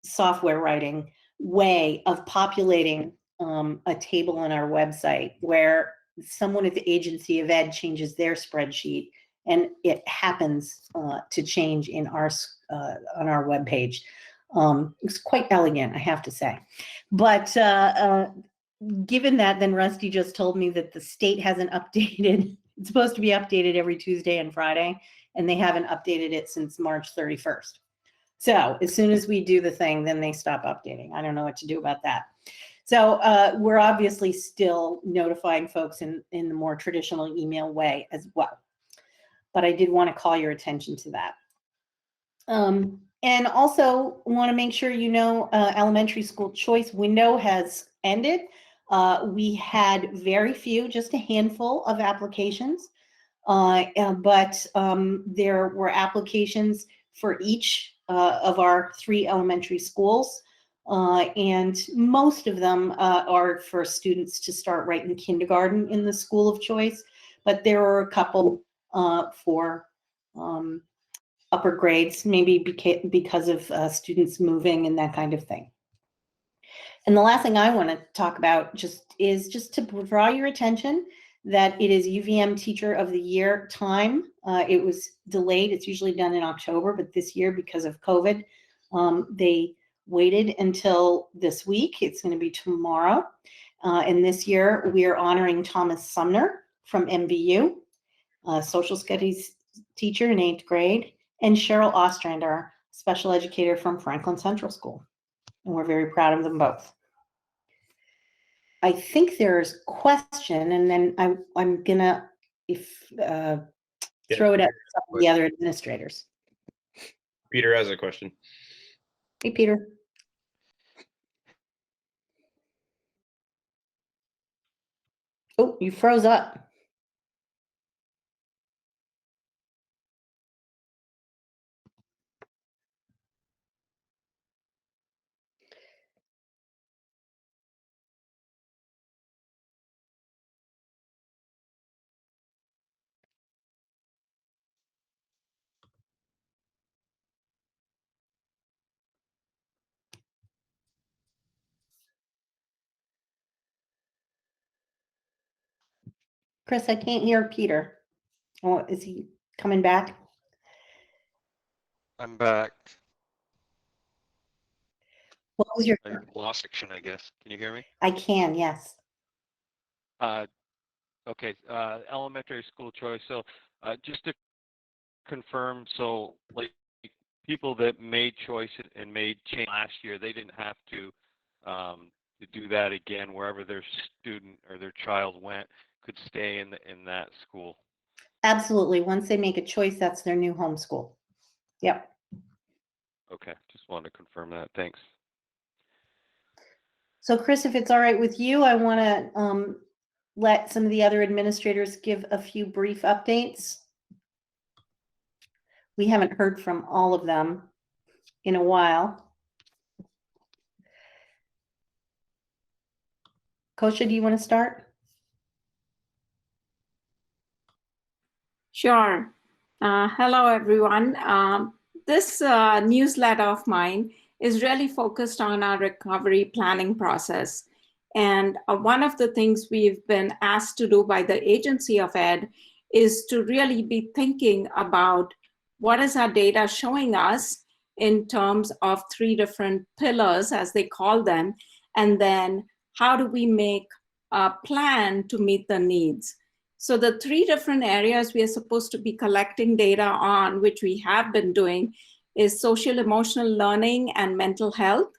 software writing, way of populating a table on our website where someone at the Agency of Ed changes their spreadsheet, and it happens to change in on our webpage. It's quite elegant, I have to say. But given that, then Rusty just told me that the state hasn't updated. It's supposed to be updated every Tuesday and Friday, and they haven't updated it since March 31st. So as soon as we do the thing, then they stop updating. I don't know what to do about that. So we're obviously still notifying folks in the more traditional email way as well. But I did want to call your attention to that. And also want to make sure elementary school choice window has ended. We had very few, just a handful of applications, but there were applications for each of our 3 elementary schools, and most of them are for students to start right in kindergarten in the school of choice, but there were a couple for upper grades, maybe because of students moving and that kind of thing. And the last thing I want to talk about is to draw your attention that it is UVM Teacher of the Year time. It was delayed. It's usually done in October, but this year, because of COVID, they waited until this week. It's going to be tomorrow. And this year, we are honoring Thomas Sumner from MVU, social studies teacher in 8th grade, and Cheryl Ostrander, special educator from Franklin Central School. And we're very proud of them both. I think there's a question, and then I'm gonna throw it at some of the other administrators. Peter has a question. Hey, Peter. Oh, you froze up. Chris, I can't hear Peter. Oh, is he coming back? I'm back. What was your? I lost section, I guess. Can you hear me? I can, yes. Okay. Elementary school choice. So just to confirm, so like people that made choice and made change last year, they didn't have to do that again. Wherever their student or their child went, could stay in that school. Absolutely. Once they make a choice, that's their new homeschool. Yep. Okay. Just wanted to confirm that. Thanks. So Chris, if it's all right with you, I want to let some of the other administrators give a few brief updates. We haven't heard from all of them in a while. Kosha, do you want to start? Sure. Hello, everyone. This newsletter of mine is really focused on our recovery planning process. And one of the things we've been asked to do by the Agency of Ed is to really be thinking about what is our data showing us in terms of 3 different pillars, as they call them, and then how do we make a plan to meet the needs. So the 3 different areas we are supposed to be collecting data on, which we have been doing, is social emotional learning and mental health.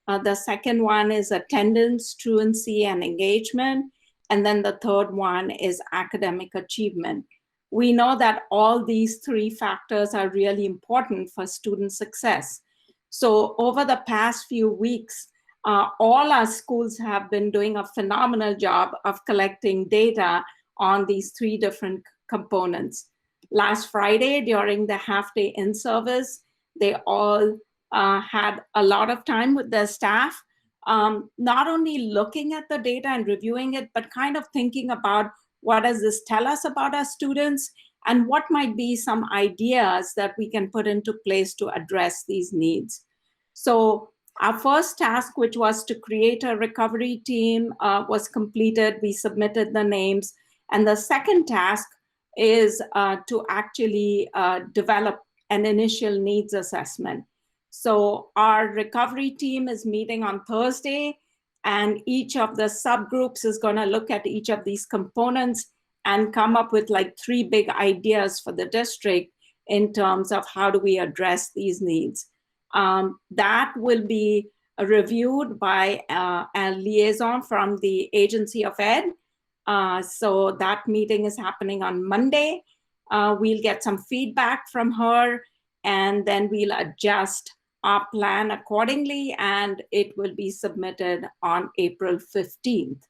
The second one is attendance, truancy, and engagement. And then the third one is academic achievement. We know that all these 3 factors are really important for student success. So over the past few weeks, all our schools have been doing a phenomenal job of collecting data on these 3 different components. Last Friday, during the half-day in-service, they all had a lot of time with their staff, not only looking at the data and reviewing it, but kind of thinking about what does this tell us about our students and what might be some ideas that we can put into place to address these needs. So our first task, which was to create a recovery team, was completed. We submitted the names. And the second task is to actually develop an initial needs assessment. So our recovery team is meeting on Thursday, and each of the subgroups is going to look at each of these components and come up with like 3 big ideas for the district in terms of how do we address these needs. That will be reviewed by a liaison from the Agency of Ed. So that meeting is happening on Monday. We'll get some feedback from her, and then we'll adjust our plan accordingly, and it will be submitted on April 15th.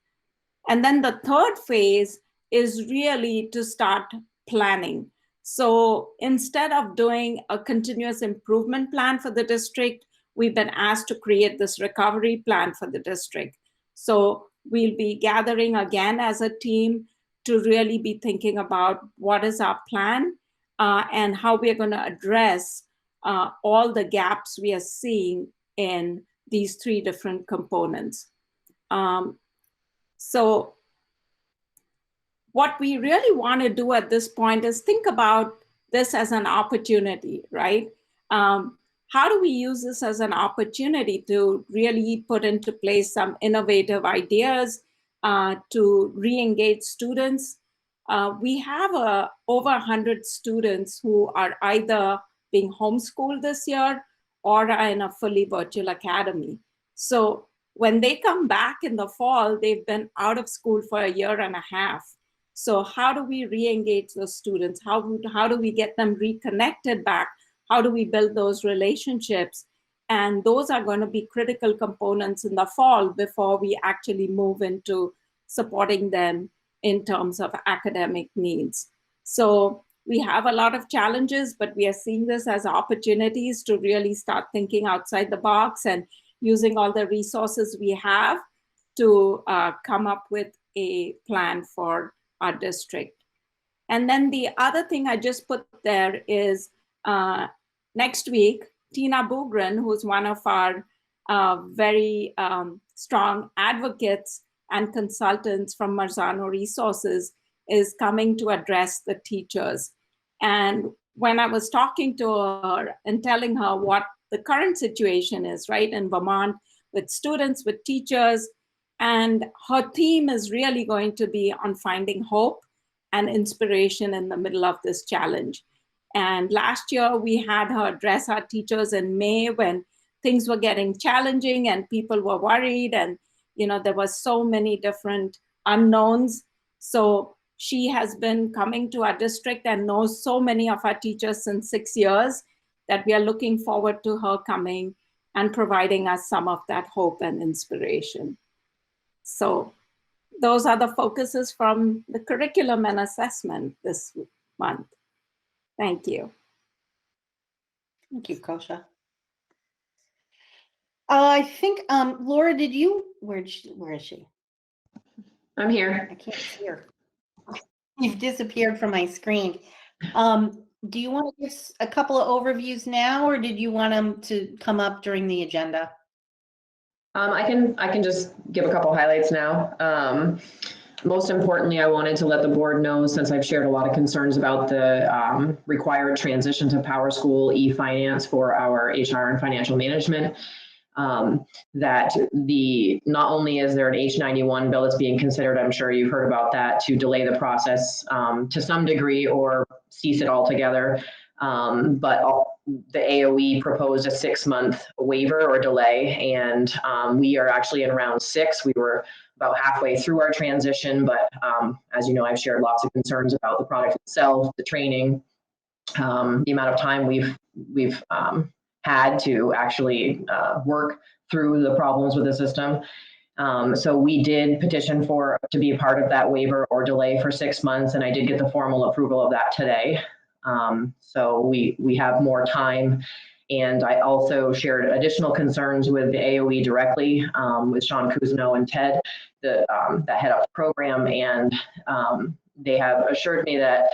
And then the third phase is really to start planning. So instead of doing a continuous improvement plan for the district, we've been asked to create this recovery plan for the district. So we'll be gathering again as a team to really be thinking about what is our plan and how we're going to address all the gaps we are seeing in these 3 different components. So what we really want to do at this point is think about this as an opportunity, right? How do we use this as an opportunity to really put into place some innovative ideas to re-engage students? We have over 100 students who are either being homeschooled this year or are in a fully virtual academy. So when they come back in the fall, they've been out of school for a year and a half. So how do we re-engage those students? How do we get them reconnected back? How do we build those relationships? And those are going to be critical components in the fall before we actually move into supporting them in terms of academic needs. So we have a lot of challenges, but we are seeing this as opportunities to really start thinking outside the box and using all the resources we have to come up with a plan for our district. And then the other thing I just put there is next week, Tina Bugren, who's one of our very strong advocates and consultants from Marzano Resources, is coming to address the teachers. And when I was talking to her and telling her what the current situation is, right, in Vermont with students, with teachers, and her theme is really going to be on finding hope and inspiration in the middle of this challenge. And last year we had her address our teachers in May when things were getting challenging and people were worried, and there was so many different unknowns. So she has been coming to our district and knows so many of our teachers since 6 years that we are looking forward to her coming and providing us some of that hope and inspiration. So those are the focuses from the curriculum and assessment this month. Thank you. Thank you, Kosha. I think, Laura, where is she? I'm here. I can't see her. You've disappeared from my screen. Do you want to give a couple of overviews now, or did you want them to come up during the agenda? I can just give a couple highlights now. Most importantly, I wanted to let the board know, since I've shared a lot of concerns about the required transition to PowerSchool e-finance for our HR and financial management, that not only is there an H91 bill that's being considered, I'm sure you've heard about that, to delay the process to some degree or cease it altogether, but the AOE proposed a 6-month waiver or delay, and we are actually in round 6. We were about halfway through our transition, but as you know, I've shared lots of concerns about the product itself, the training, the amount of time we've had to actually work through the problems with the system. So we did petition to be a part of that waiver or delay for 6 months, and I did get the formal approval of that today. So we have more time. And I also shared additional concerns with the AOE directly, with Sean Cousineau and Ted, the head of the program, and they have assured me that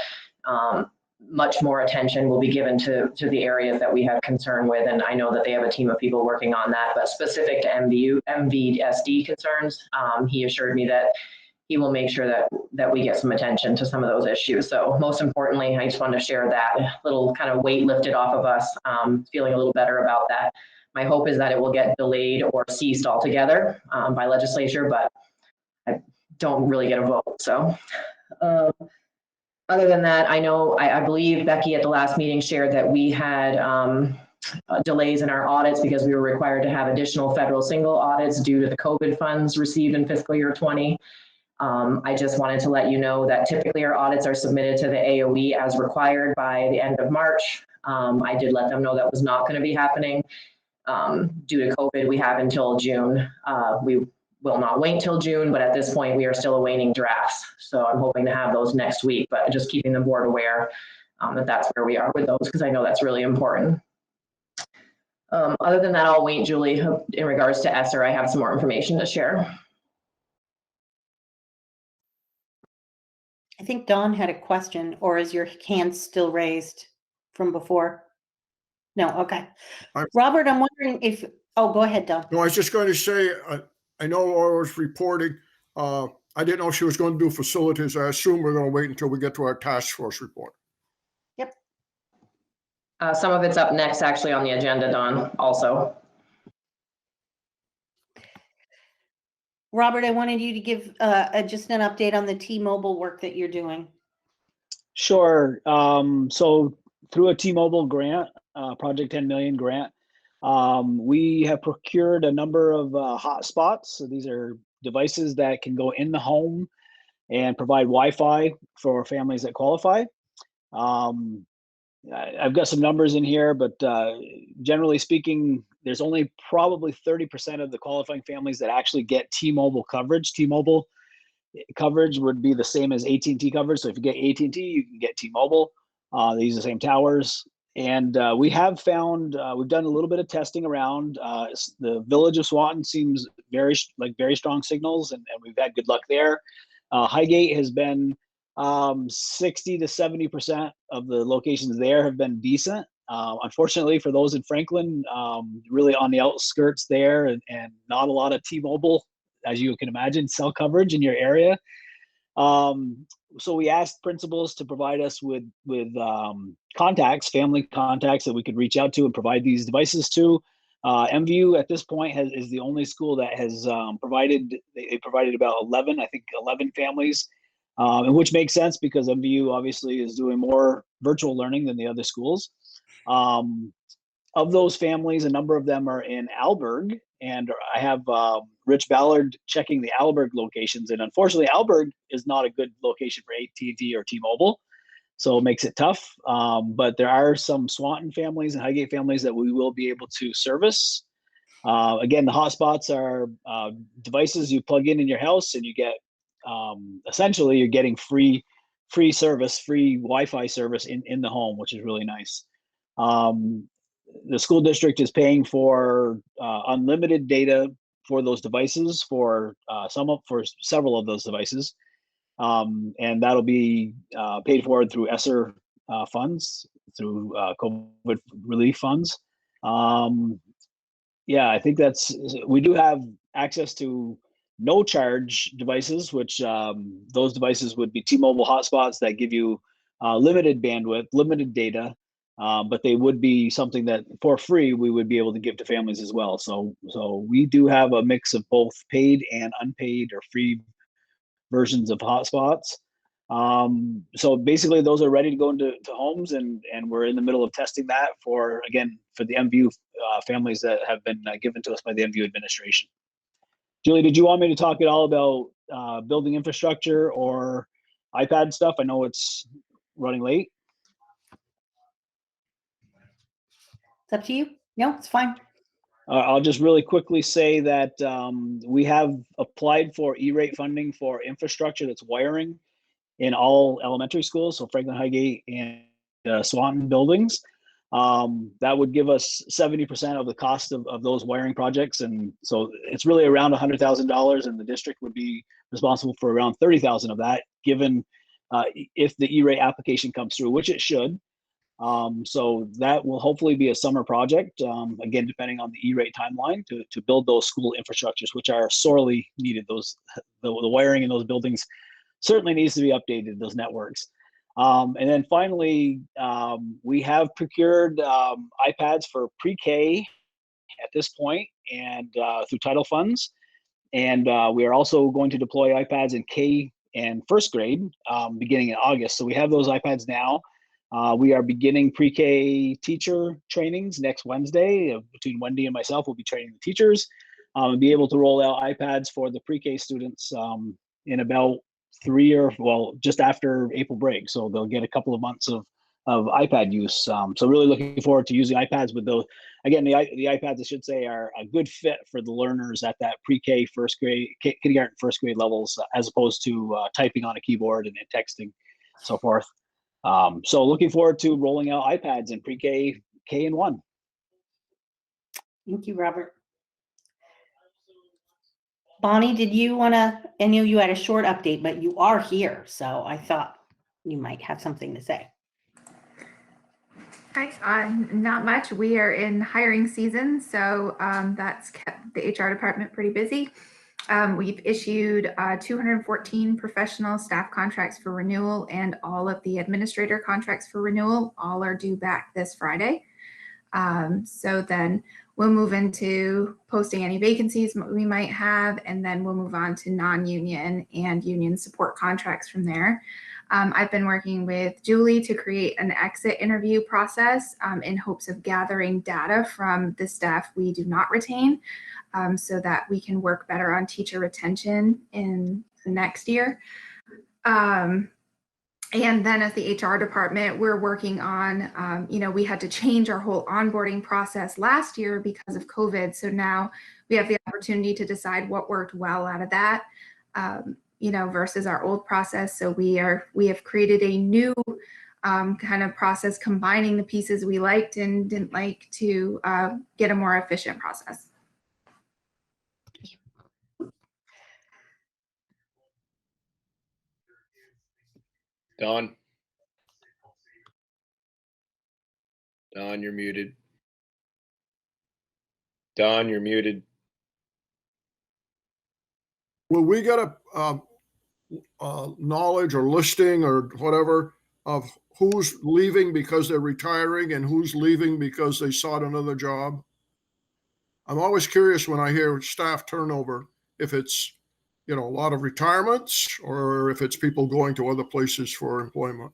much more attention will be given to the areas that we have concern with. And I know that they have a team of people working on that, but specific to MVSD concerns, he assured me that he will make sure that we get some attention to some of those issues. So most importantly, I just wanted to share that little kind of weight lifted off of us, feeling a little better about that. My hope is that it will get delayed or ceased altogether by legislature, but I don't really get a vote. So other than that, I believe Becky at the last meeting shared that we had delays in our audits because we were required to have additional federal single audits due to the COVID funds received in fiscal year 20. I just wanted to let you know that typically our audits are submitted to the AOE as required by the end of March. I did let them know that was not going to be happening. Due to COVID, we have until June. We will not wait till June, but at this point we are still awaiting drafts. So I'm hoping to have those next week, but just keeping the board aware that that's where we are with those, because I know that's really important. Other than that, I'll wait, Julie. In regards to ESSER, I have some more information to share. I think Dawn had a question, or is your hand still raised from before? No, okay. Robert, I'm wondering if, oh, go ahead, Dawn. No, I was just going to say, I know Laura was reporting. I didn't know she was going to do facilities. I assume we're going to wait until we get to our task force report. Yep. Some of it's up next, actually, on the agenda, Dawn, also. Robert, I wanted you to give just an update on the T-Mobile work that you're doing. Sure. So through a T-Mobile grant, Project 10 Million grant, we have procured a number of hotspots. So these are devices that can go in the home and provide Wi-Fi for families that qualify. I've got some numbers in here, but generally speaking, there's only probably 30% of the qualifying families that actually get T-Mobile coverage. T-Mobile coverage would be the same as AT&T coverage. So if you get AT&T, you can get T-Mobile. They use the same towers. And we have found, we've done a little bit of testing around. The village of Swanton seems very strong signals, and we've had good luck there. Highgate has been 60 to 70% of the locations there have been decent. Unfortunately, for those in Franklin, really on the outskirts there, and not a lot of T-Mobile, as you can imagine, cell coverage in your area. So we asked principals to provide us with contacts, family contacts that we could reach out to and provide these devices to. MVU at this point is the only school that has provided. They provided about 11 families, and which makes sense because MVU obviously is doing more virtual learning than the other schools. Of those families, a number of them are in Alberg, and I have Rich Ballard checking the Alberg locations. And unfortunately, Alberg is not a good location for AT&T or T-Mobile, so it makes it tough. But there are some Swanton families and Highgate families that we will be able to service. Again, the hotspots are devices you plug in your house, and you get essentially you're getting free service, free Wi-Fi service in the home, which is really nice. The school district is paying for unlimited data for those devices for several of those devices, and that'll be paid for through ESSER funds, through COVID relief funds. Yeah, I think we do have access to no charge devices, which those devices would be T-Mobile hotspots that give you limited bandwidth, limited data. But they would be something that for free we would be able to give to families as well. So we do have a mix of both paid and unpaid or free versions of hotspots. So basically those are ready to go into homes, and we're in the middle of testing that for the MVU families that have been given to us by the MVU administration. Julie, did you want me to talk at all about building infrastructure or iPad stuff? I know it's running late. It's up to you. No, it's fine. I'll just really quickly say that we have applied for E-rate funding for infrastructure that's wiring in all elementary schools, so Franklin, Highgate, and Swanton buildings. That would give us 70% of the cost of those wiring projects, and so it's really around $100,000, and the district would be responsible for around $30,000 of that, given if the E-rate application comes through, which it should. So that will hopefully be a summer project, again, depending on the E-rate timeline to build those school infrastructures, which are sorely needed. The wiring in those buildings certainly needs to be updated, those networks. And then finally, we have procured iPads for pre-K at this point and through title funds. And we are also going to deploy iPads in K and first grade beginning in August. So we have those iPads now. We are beginning pre-K teacher trainings next Wednesday. Between Wendy and myself, we'll be training the teachers and be able to roll out iPads for the pre-K students in about just after April break. So they'll get a couple of months of iPad use. So really looking forward to using iPads with those. Again, the iPads, I should say, are a good fit for the learners at that pre-K, first grade, kindergarten, first grade levels, as opposed to typing on a keyboard and texting, so forth. So looking forward to rolling out iPads in pre-K, K and 1. Thank you, Robert. Bonnie, did you want to, I knew you had a short update, but you are here, so I thought you might have something to say. Hi, not much. We are in hiring season, so that's kept the HR department pretty busy. We've issued 214 professional staff contracts for renewal, and all of the administrator contracts for renewal all are due back this Friday. So then we'll move into posting any vacancies we might have, and then we'll move on to non-union and union support contracts from there. I've been working with Julie to create an exit interview process in hopes of gathering data from the staff we do not retain, so that we can work better on teacher retention in the next year. And then as the HR department, we're working on, we had to change our whole onboarding process last year because of COVID. So now we have the opportunity to decide what worked well out of that, versus our old process. So we have created a new kind of process combining the pieces we liked and didn't like to get a more efficient process. Dawn, you're muted. Dawn, you're muted. Will we get a knowledge or listing or whatever of who's leaving because they're retiring and who's leaving because they sought another job? I'm always curious when I hear staff turnover, if it's, a lot of retirements or if it's people going to other places for employment.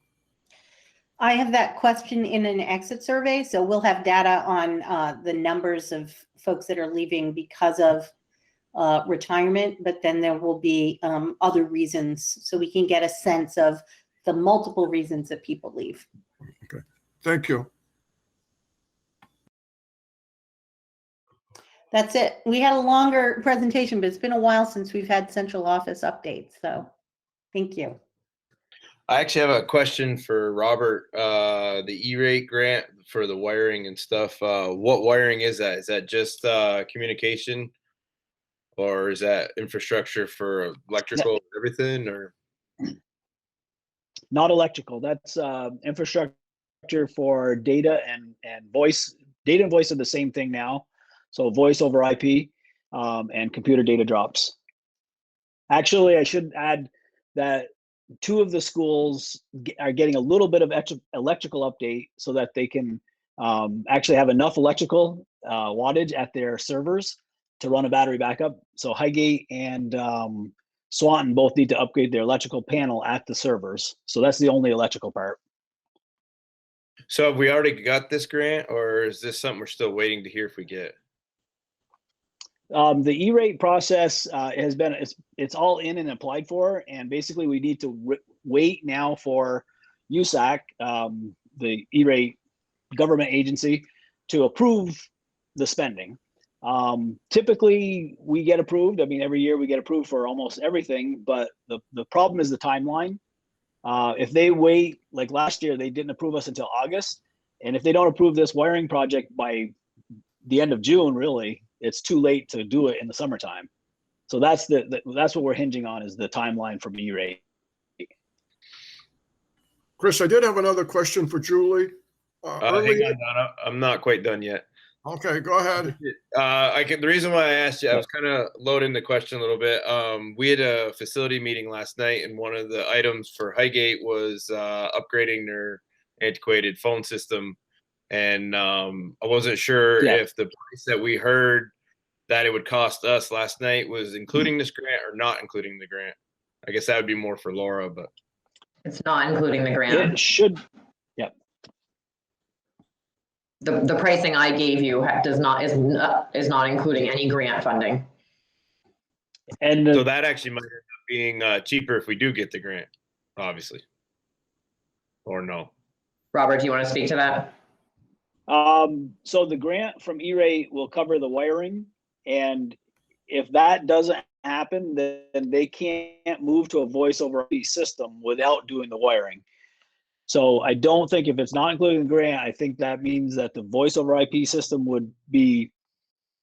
I have that question in an exit survey, so we'll have data on the numbers of folks that are leaving because of retirement, but then there will be other reasons, so we can get a sense of the multiple reasons that people leave. Okay, thank you. That's it. We had a longer presentation, but it's been a while since we've had central office updates, so thank you. I actually have a question for Robert. The E-rate grant for the wiring and stuff. What wiring is that? Is that just communication, or is that infrastructure for electrical and everything? Or Not electrical. That's infrastructure for data and voice. Data and voice are the same thing now. So voice over IP and computer data drops. Actually, I should add that 2 of the schools are getting a little bit of electrical update so that they can actually have enough electrical wattage at their servers to run a battery backup. So Highgate and Swanton both need to upgrade their electrical panel at the servers. So that's the only electrical part. so have we already got this grant, or is this something we're still waiting to hear if we get? The E-rate process has been, it's all in and applied for, and basically we need to wait now for USAC, the E-rate government agency, to approve the spending. Typically, we get approved. I mean, every year we get approved for almost everything, but the problem is the timeline. If they wait, like last year, they didn't approve us until August. And if they don't approve this wiring project by the end of June, really, it's too late to do it in the summertime. So that's that's what we're hinging on, is the timeline from E-rate. Chris, I did have another question for Julie. Hang on, Donna. I'm not quite done yet. Okay, go ahead. The reason why I asked you, I was kind of loading the question a little bit. We had a facility meeting last night, and one of the items for Highgate was upgrading their antiquated phone system. And I wasn't sure if the price that we heard that it would cost us last night was including this grant or not including the grant. I guess that would be more for Laura, but It's not including the grant. It should. Yep. The pricing I gave you is not including any grant funding. And so that actually might end up being cheaper if we do get the grant, obviously, or no. Robert, do you want to speak to that? So the grant from E-rate will cover the wiring, and if that doesn't happen, then they can't move to a voice over IP system without doing the wiring. So I don't think, if it's not including the grant, I think that means that the voice over IP system would be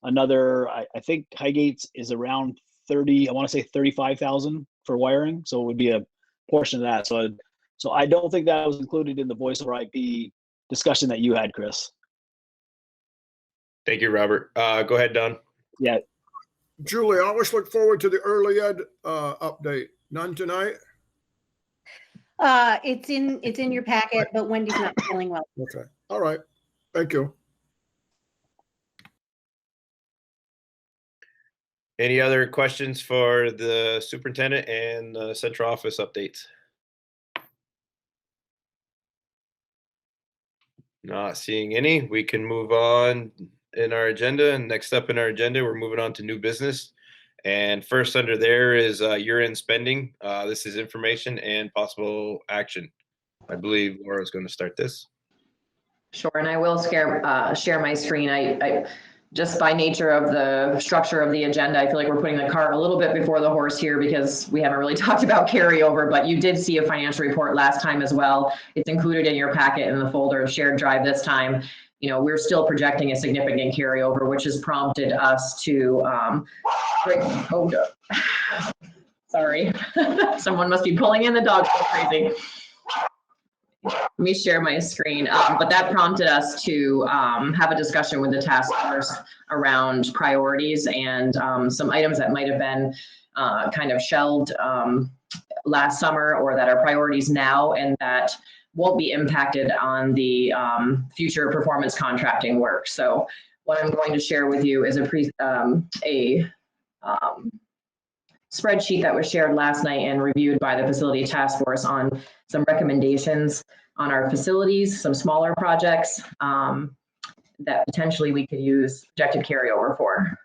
another, I think Highgate's is around 30, I want to say 35,000 for wiring. So it would be a portion of that. So I don't think that was included in the voice over IP discussion that you had, Chris. Thank you, Robert. Go ahead, Don. Yeah. Julie, I always look forward to the early ed update. None tonight? It's in your packet, but Wendy's not feeling well. Okay. All right. Thank you. Any other questions for the superintendent and the central office updates? Not seeing any. We can move on in our agenda. And next up in our agenda, we're moving on to new business. And first under there is year-end spending. This is information and possible action. I believe Laura's going to start this. Sure, and I will share my screen. I just by nature of the structure of the agenda, I feel like we're putting the cart a little bit before the horse here because we haven't really talked about carryover, but you did see a financial report last time as well. It's included in your packet in the folder of shared drive this time. You know, we're still projecting a significant carryover, which has prompted us to sorry, someone must be pulling in the dog like crazy. Let me share my screen, but that prompted us to have a discussion with the task force around priorities and some items that might have been kind of shelved last summer or that are priorities now and that won't be impacted on the future performance contracting work. So what I'm going to share with you is a spreadsheet that was shared last night and reviewed by the facility task force on some recommendations on our facilities, some smaller projects that potentially we could use projected carryover for.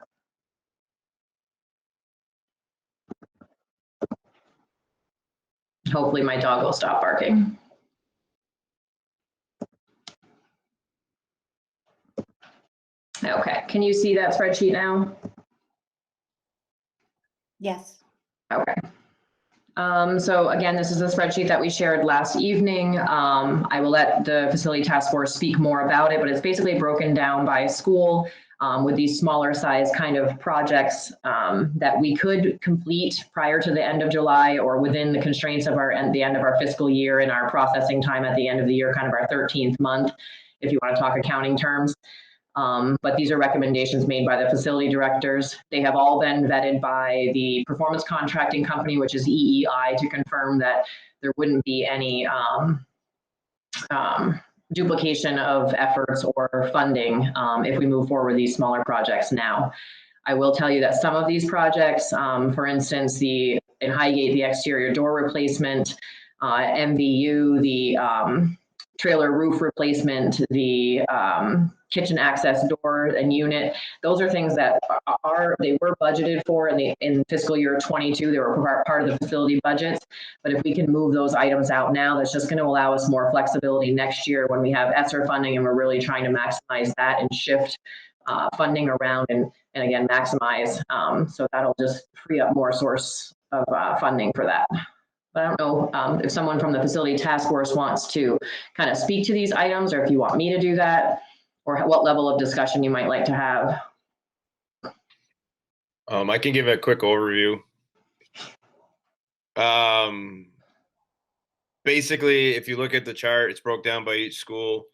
Hopefully my dog will stop barking. Okay, can you see that spreadsheet now? Yes. Okay. So again, this is a spreadsheet that we shared last evening. I will let the facility task force speak more about it, but it's basically broken down by school with these smaller size kind of projects that we could complete prior to the end of July or within the constraints of the end of our fiscal year and our processing time at the end of the year, kind of our 13th month, if you want to talk accounting terms. But these are recommendations made by the facility directors. They have all been vetted by the performance contracting company, which is EEI, to confirm that there wouldn't be any duplication of efforts or funding if we move forward with these smaller projects now. I will tell you that some of these projects, for instance, in Highgate, the exterior door replacement, MVU, the trailer roof replacement, the kitchen access door and unit. Those are things that they were budgeted for in fiscal year 22. They were part of the facility budgets. But if we can move those items out now, that's just going to allow us more flexibility next year when we have ESSER funding and we're really trying to maximize that and shift funding around and again, maximize. So that'll just free up more source of funding for that. But I don't know if someone from the facility task force wants to kind of speak to these items, or if you want me to do that, or what level of discussion you might like to have. I can give a quick overview. Basically, if you look at the chart, it's broke down by each school.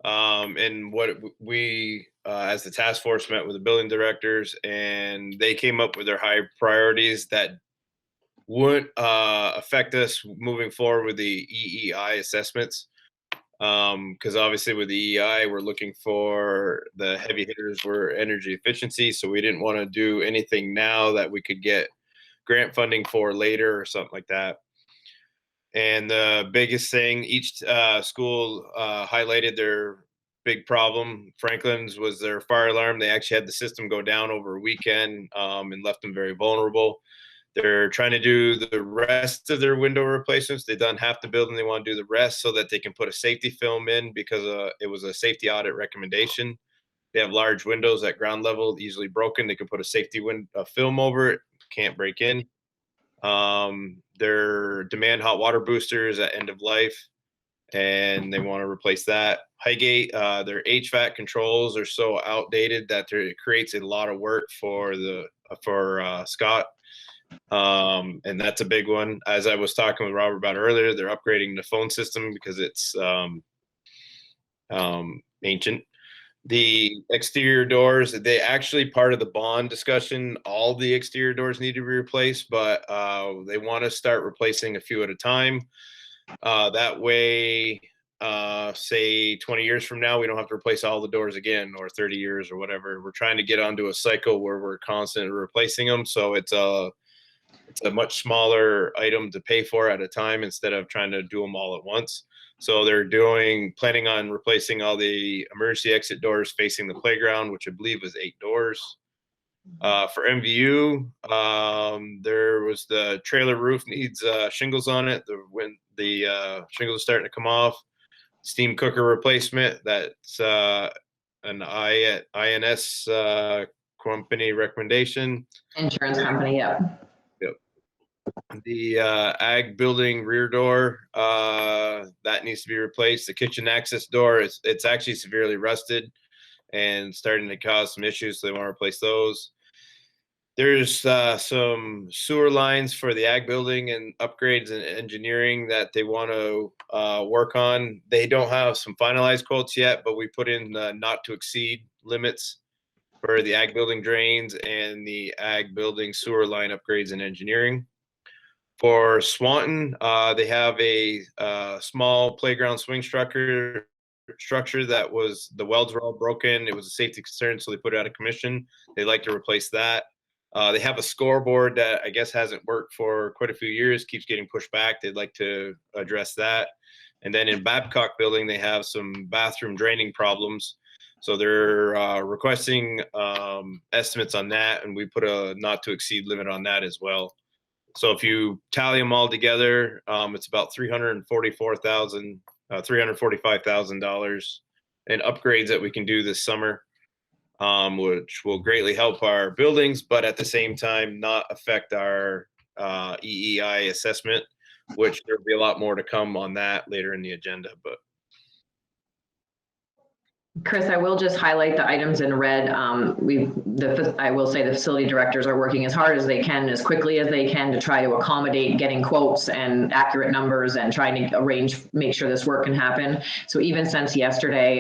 And what we, as the task force, met with the building directors, and they came up with their high priorities that would affect us moving forward with the EEI assessments. Because obviously with the EEI, we're looking for the heavy hitters were energy efficiency. So we didn't want to do anything now that we could get grant funding for later or something like that. And the biggest thing, each school highlighted their big problem. Franklin's was their fire alarm. They actually had the system go down over a weekend and left them very vulnerable. They're trying to do the rest of their window replacements. They've done half the building. They want to do the rest so that they can put a safety film in because it was a safety audit recommendation. They have large windows at ground level, easily broken. They can put a safety film over it, can't break in. Their demand hot water boosters at end of life, and they want to replace that. Highgate, their HVAC controls are so outdated that it creates a lot of work for Scott. And that's a big one. As I was talking with Robert about earlier, they're upgrading the phone system because it's ancient. The exterior doors, they actually part of the bond discussion, all the exterior doors need to be replaced, but they want to start replacing a few at a time. That way, say 20 years from now, we don't have to replace all the doors again, or 30 years or whatever. We're trying to get onto a cycle where we're constantly replacing them. So it's a much smaller item to pay for at a time instead of trying to do them all at once. So they're planning on replacing all the emergency exit doors facing the playground, which I believe is 8 doors. For MVU, there was the trailer roof needs shingles on it. When the shingles are starting to come off. Steam cooker replacement, that's an INS company recommendation. Insurance company, yeah. The ag building rear door, that needs to be replaced. The kitchen access door, it's actually severely rusted and starting to cause some issues, so they want to replace those. There's some sewer lines for the ag building and upgrades and engineering that they want to work on. They don't have some finalized quotes yet, but we put in not to exceed limits for the ag building drains and the ag building sewer line upgrades and engineering. For Swanton, they have a small playground swing structure that was, the welds were all broken. It was a safety concern, so they put it out of commission. They'd like to replace that. They have a scoreboard that I guess hasn't worked for quite a few years, keeps getting pushed back. They'd like to address that. And then in Babcock building, they have some bathroom draining problems. So they're requesting estimates on that, and we put a not to exceed limit on that as well. So if you tally them all together, it's about $345,000 in upgrades that we can do this summer, which will greatly help our buildings, but at the same time not affect our EEI assessment, which there'll be a lot more to come on that later in the agenda. But Chris, I will just highlight the items in red. I will say the facility directors are working as hard as they can, as quickly as they can, to try to accommodate getting quotes and accurate numbers and trying to make sure this work can happen. So even since yesterday,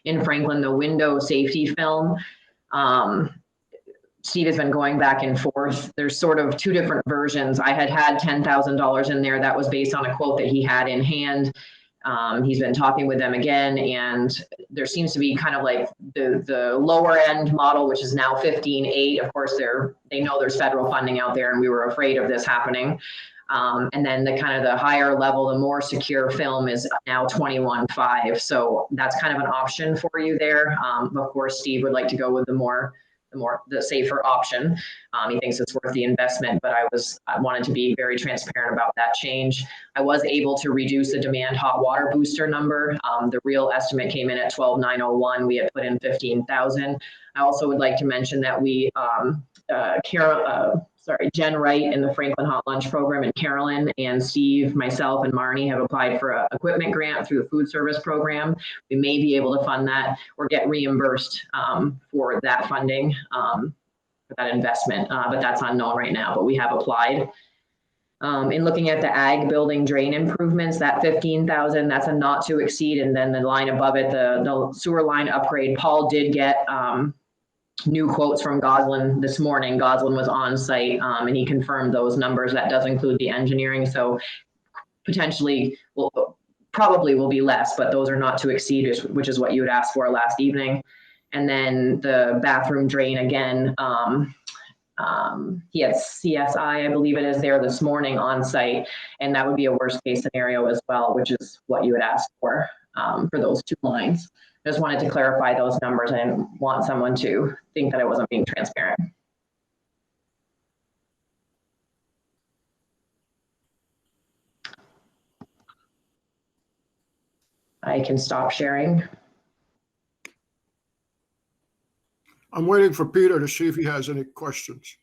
in Franklin, the window safety film, Steve has been going back and forth. There's sort of 2 different versions. I had $10,000 in there. That was based on a quote that he had in hand. He's been talking with them again, and there seems to be kind of like the lower end model, which is now 15.8. Of course, they know there's federal funding out there, and we were afraid of this happening. And then the kind of the higher level, the more secure film is now 21.5. So that's kind of an option for you there. Of course, Steve would like to go with the the safer option. He thinks it's worth the investment, but I wanted to be very transparent about that change. I was able to reduce the demand hot water booster number. The real estimate came in at 12,901. We had put in 15,000. I also would like to mention that we, Jen Wright in the Franklin Hot Lunch Program, and Carolyn and Steve, myself, and Marnie have applied for an equipment grant through the food service program. We may be able to fund that or get reimbursed for that funding, for that investment, but that's unknown right now, but we have applied. In looking at the ag building drain improvements, that 15,000, that's a not to exceed. And then the line above it, the sewer line upgrade, Paul did get new quotes from Goslin this morning. Goslin was on site and he confirmed those numbers. That does include the engineering. So potentially probably will be less, but those are not to exceed, which is what you had asked for last evening. And then the bathroom drain again, he had CSI, I believe it is, there this morning on site, and that would be a worst case scenario as well, which is what you had asked for those two lines. Just wanted to clarify those numbers. I didn't want someone to think that I wasn't being transparent. I can stop sharing. I'm waiting for Peter to see if he has any questions.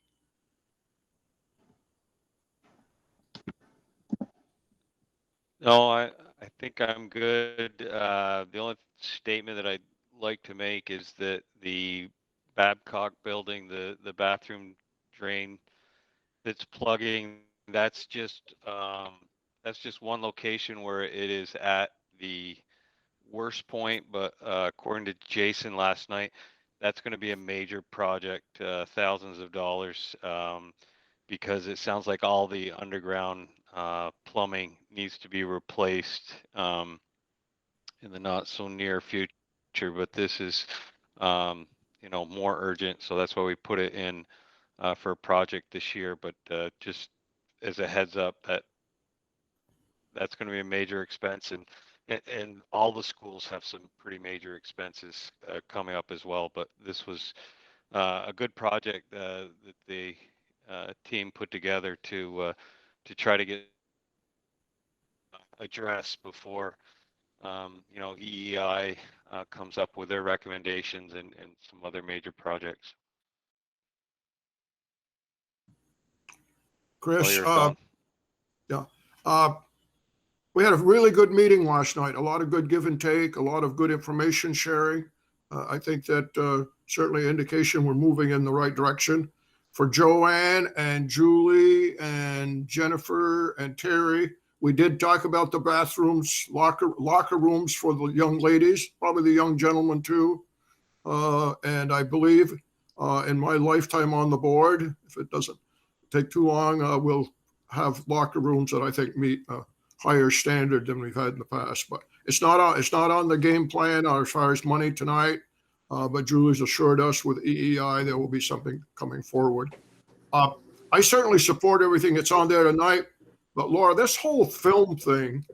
No, I think I'm good. The only statement that I'd like to make is that the Babcock building, the bathroom drain that's plugging, that's just one location where it is at the worst point. But according to Jason last night, that's going to be a major project, thousands of dollars, because it sounds like all the underground plumbing needs to be replaced in the not so near future. But this is, more urgent, so that's why we put it in for a project this year. But just as a heads up, that's going to be a major expense, and all the schools have some pretty major expenses coming up as well. But this was a good project that the team put together to try to get addressed before EEI comes up with their recommendations and some other major projects. Chris, Done. we had a really good meeting last night, a lot of good give and take, a lot of good information sharing. I think that certainly indication we're moving in the right direction. For Joanne and Julie and Jennifer and Terry, we did talk about the bathrooms, locker rooms for the young ladies, probably the young gentlemen too. And I believe in my lifetime on the board, if it doesn't take too long, we'll have locker rooms that I think meet a higher standard than we've had in the past. But it's not on the game plan as far as money tonight. But Julie's assured us with EEI there will be something coming forward. I certainly support everything that's on there tonight. But Laura, this whole film thing,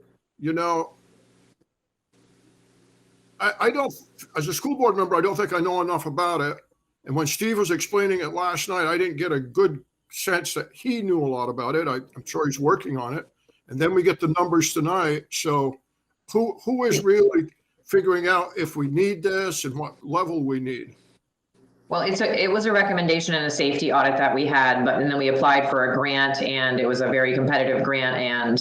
I don't, as a school board member, I don't think I know enough about it. And when Steve was explaining it last night, I didn't get a good sense that he knew a lot about it. I'm sure he's working on it. And then we get the numbers tonight. So who is really figuring out if we need this and what level we need? Well, it was a recommendation and a safety audit that we had, and then we applied for a grant, and it was a very competitive grant, and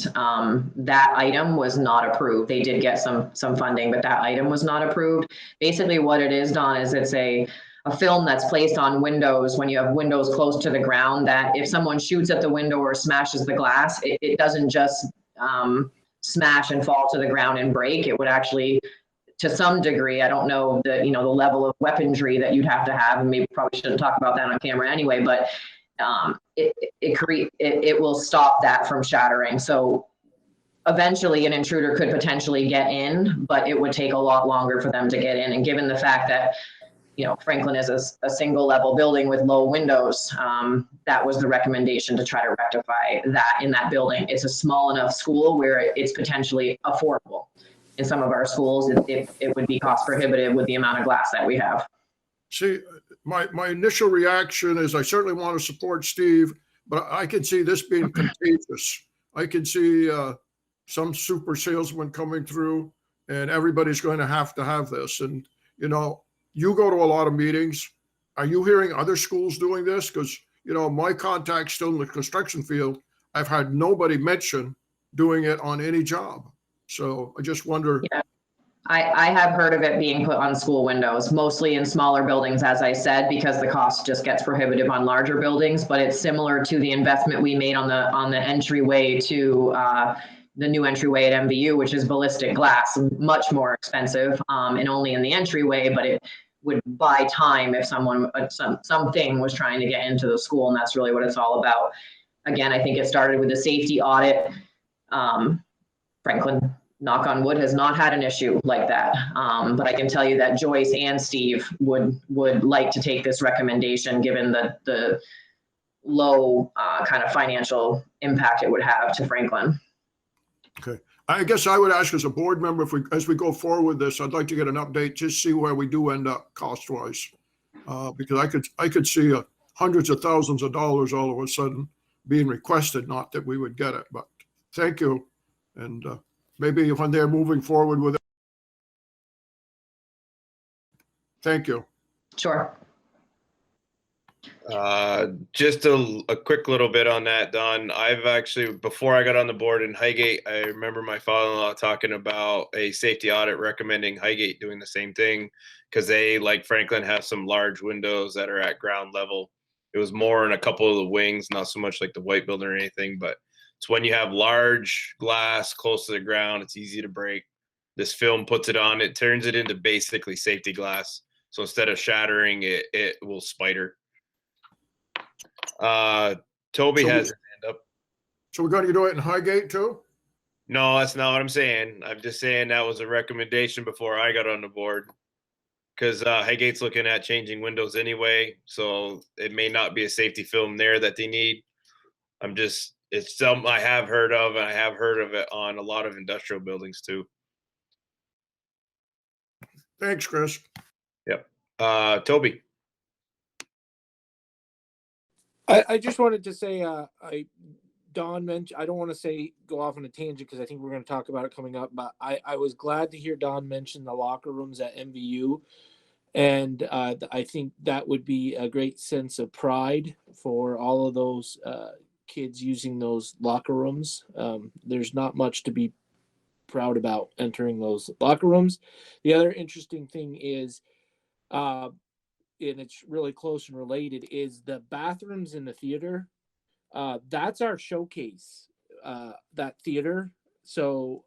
that item was not approved. They did get some funding, but that item was not approved. Basically what it is, Don, is it's a film that's placed on windows when you have windows close to the ground, that if someone shoots at the window or smashes the glass, it doesn't just smash and fall to the ground and break. It would actually, to some degree, I don't know the level of weaponry that you'd have to have, and maybe probably shouldn't talk about that on camera anyway, but it will stop that from shattering. So eventually an intruder could potentially get in, but it would take a lot longer for them to get in. And given the fact that Franklin is a single level building with low windows, that was the recommendation to try to rectify that in that building. It's a small enough school where it's potentially affordable. In some of our schools, it would be cost prohibitive with the amount of glass that we have. See, my initial reaction is I certainly want to support Steve, but I can see this being contagious. I can see some super salesman coming through, and everybody's going to have this. And, you know, you go to a lot of meetings. Are you hearing other schools doing this? Because, you know, my contacts still in the construction field, I've had nobody mention doing it on any job. So I just wonder. Yeah. I have heard of it being put on school windows, mostly in smaller buildings, as I said, because the cost just gets prohibitive on larger buildings. But it's similar to the investment we made on the entryway to the new entryway at MVU, which is ballistic glass, much more expensive and only in the entryway, but it would buy time if someone something was trying to get into the school, and that's really what it's all about. Again, I think it started with a safety audit. Franklin, knock on wood, has not had an issue like that. But I can tell you that Joyce and Steve would like to take this recommendation, given the low kind of financial impact it would have to Franklin. Okay. I guess I would ask as a board member, as we go forward with this, I'd like to get an update, just see where we do end up cost-wise. Because I could see hundreds of thousands of dollars all of a sudden being requested, not that we would get it, but thank you. And maybe when they're moving forward with it. Thank you. Sure. Just a quick little bit on that, Don. I've actually, before I got on the board in Highgate, I remember my father-in-law talking about a safety audit recommending Highgate doing the same thing, because they, like Franklin, have some large windows that are at ground level. It was more in a couple of the wings, not so much like the white building or anything, but it's when you have large glass close to the ground, it's easy to break. This film puts it on, it turns it into basically safety glass. So instead of shattering it, it will spider. Toby has his hand up. So we're going to do it in Highgate too? No, that's not what I'm saying. I'm just saying that was a recommendation before I got on the board, because Highgate's looking at changing windows anyway, so it may not be a safety film there that they need. It's something I have heard of, and I have heard of it on a lot of industrial buildings too. Thanks, Chris. Yep. Toby. I just wanted to say, Don mentioned, I don't want to say go off on a tangent because I think we're going to talk about it coming up, but I was glad to hear Don mention the locker rooms at MVU. And I think that would be a great sense of pride for all of those kids using those locker rooms. There's not much to be proud about entering those locker rooms. The other interesting thing is, and it's really close and related, is the bathrooms in the theater. That's our showcase, that theater. So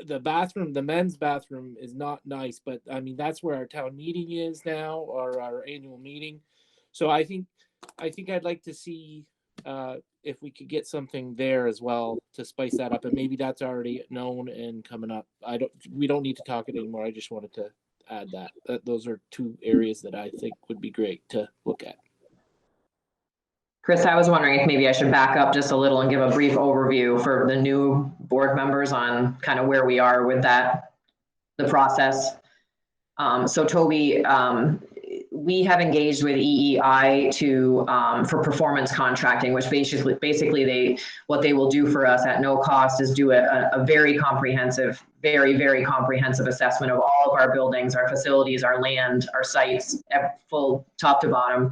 the bathroom, the men's bathroom is not nice, but I mean, that's where our town meeting is now, or our annual meeting. So I think I'd like to see if we could get something there as well to spice that up, and maybe that's already known and coming up. We don't need to talk it anymore. I just wanted to add that those are two areas that I think would be great to look at. Chris, I was wondering if maybe I should back up just a little and give a brief overview for the new board members on kind of where we are with the process. So Toby, we have engaged with EEI for performance contracting, which basically what they will do for us at no cost is do a very comprehensive, very comprehensive assessment of all of our buildings, our facilities, our land, our sites, full top to bottom.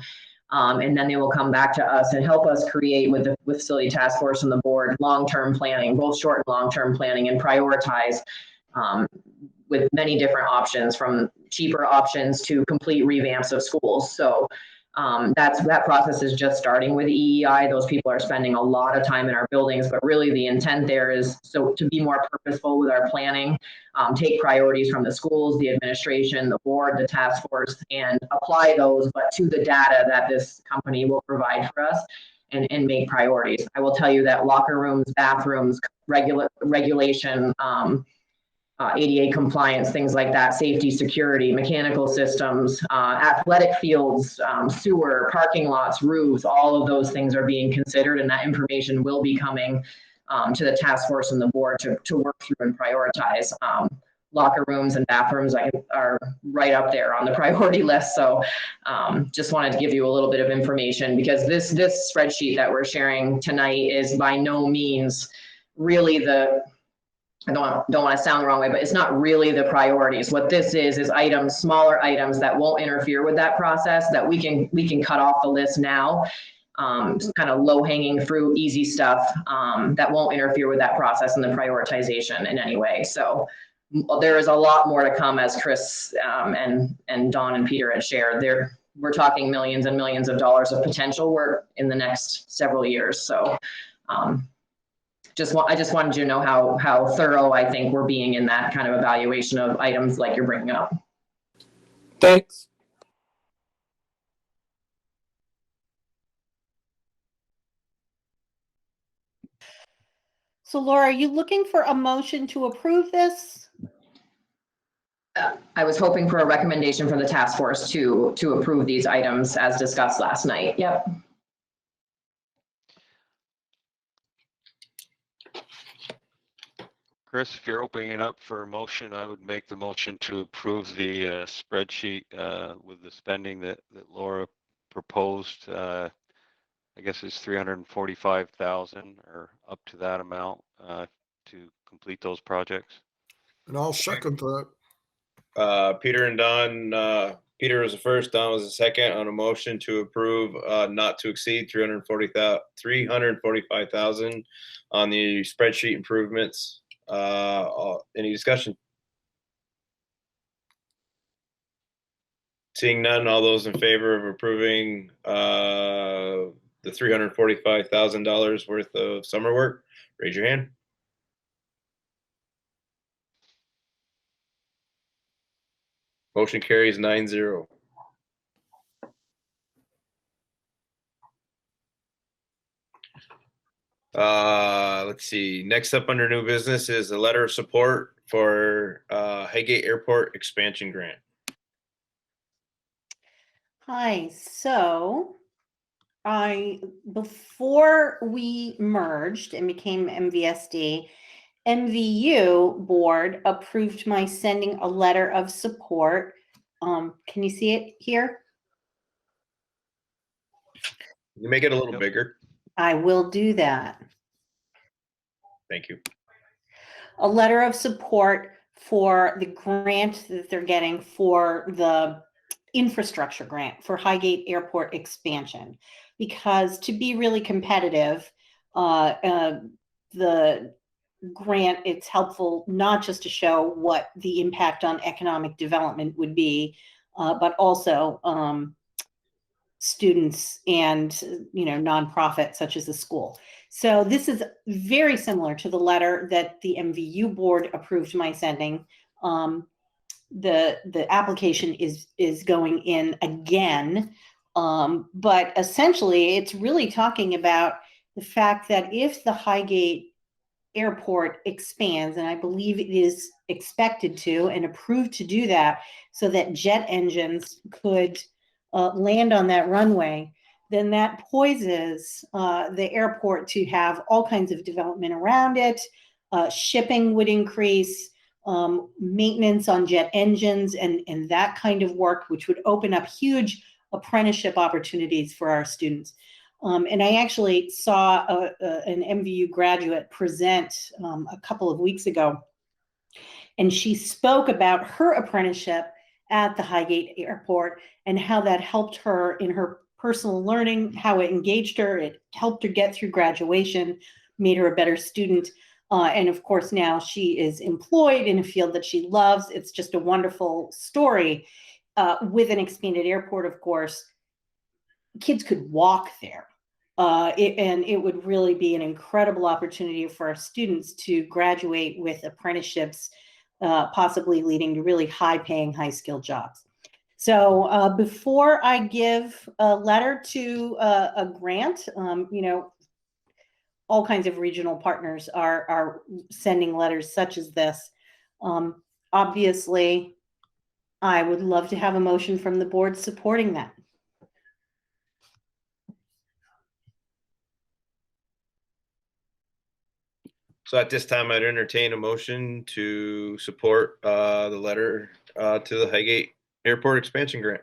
And then they will come back to us and help us create with the facility task force and the board long-term planning, both short and long-term planning, and prioritize with many different options, from cheaper options to complete revamps of schools. So that process is just starting with EEI. Those people are spending a lot of time in our buildings, but really the intent there is so to be more purposeful with our planning, take priorities from the schools, the administration, the board, the task force, and apply those, but to the data that this company will provide for us, and make priorities. I will tell you that locker rooms, bathrooms, regulation, ADA compliance, things like that, safety, security, mechanical systems, athletic fields, sewer, parking lots, roofs, all of those things are being considered, and that information will be coming to the task force and the board to work through and prioritize. locker rooms and bathrooms are right up there on the priority list. So just wanted to give you a little bit of information, because this spreadsheet that we're sharing tonight is by no means really I don't want to sound the wrong way, but it's not really the priorities. What this is items, smaller items that won't interfere with that process, that we can cut off the list now. Kind of low hanging fruit, easy stuff that won't interfere with that process and the prioritization in any way. So there is a lot more to come, as Chris and Dawn and Peter had shared. We're talking millions and millions of dollars of potential work in the next several years. So I just wanted you to know how thorough I think we're being in that kind of evaluation of items like you're bringing up. Thanks. So Laura, are you looking for a motion to approve this? I was hoping for a recommendation from the task force to approve these items as discussed last night. Yep. Chris, if you're opening it up for a motion, I would make the motion to approve the spreadsheet with the spending that Laura proposed. I guess it's 345,000 or up to that amount to complete those projects. And I'll second that. Peter and Don, Peter was the first, Don was the second on a motion to approve not to exceed 345,000 on the spreadsheet improvements. Any discussion? Seeing none, all those in favor of approving the $345,000 worth of summer work, raise your hand. Motion carries 9-0. Let's see. Next up under new business is a letter of support for Highgate Airport expansion grant. Hi, so before we merged and became MVSD, MVU board approved my sending a letter of support. Can you see it here? You make it a little bigger. I will do that. Thank you. A letter of support for the grant that they're getting for the infrastructure grant for Highgate Airport expansion. Because to be really competitive, the grant, it's helpful not just to show what the impact on economic development would be, but also students and nonprofits such as the school. So this is very similar to the letter that the MVU board approved my sending. The application is going in again, but essentially it's really talking about the fact that if the Highgate Airport expands, and I believe it is expected to and approved to do that, so that jet engines could land on that runway, then that poises the airport to have all kinds of development around it. Shipping would increase, maintenance on jet engines and that kind of work, which would open up huge apprenticeship opportunities for our students. And I actually saw an MVU graduate present a couple of weeks ago, and she spoke about her apprenticeship at the Highgate Airport and how that helped her in her personal learning, how it engaged her, it helped her get through graduation, made her a better student. And of course, now she is employed in a field that she loves. It's just a wonderful story. With an expanded airport, of course, kids could walk there. And it would really be an incredible opportunity for our students to graduate with apprenticeships, possibly leading to really high-paying, high-skilled jobs. So before I give a letter to a grant, all kinds of regional partners are sending letters such as this. Obviously, I would love to have a motion from the board supporting that. So at this time, I'd entertain a motion to support the letter to the Highgate Airport expansion grant.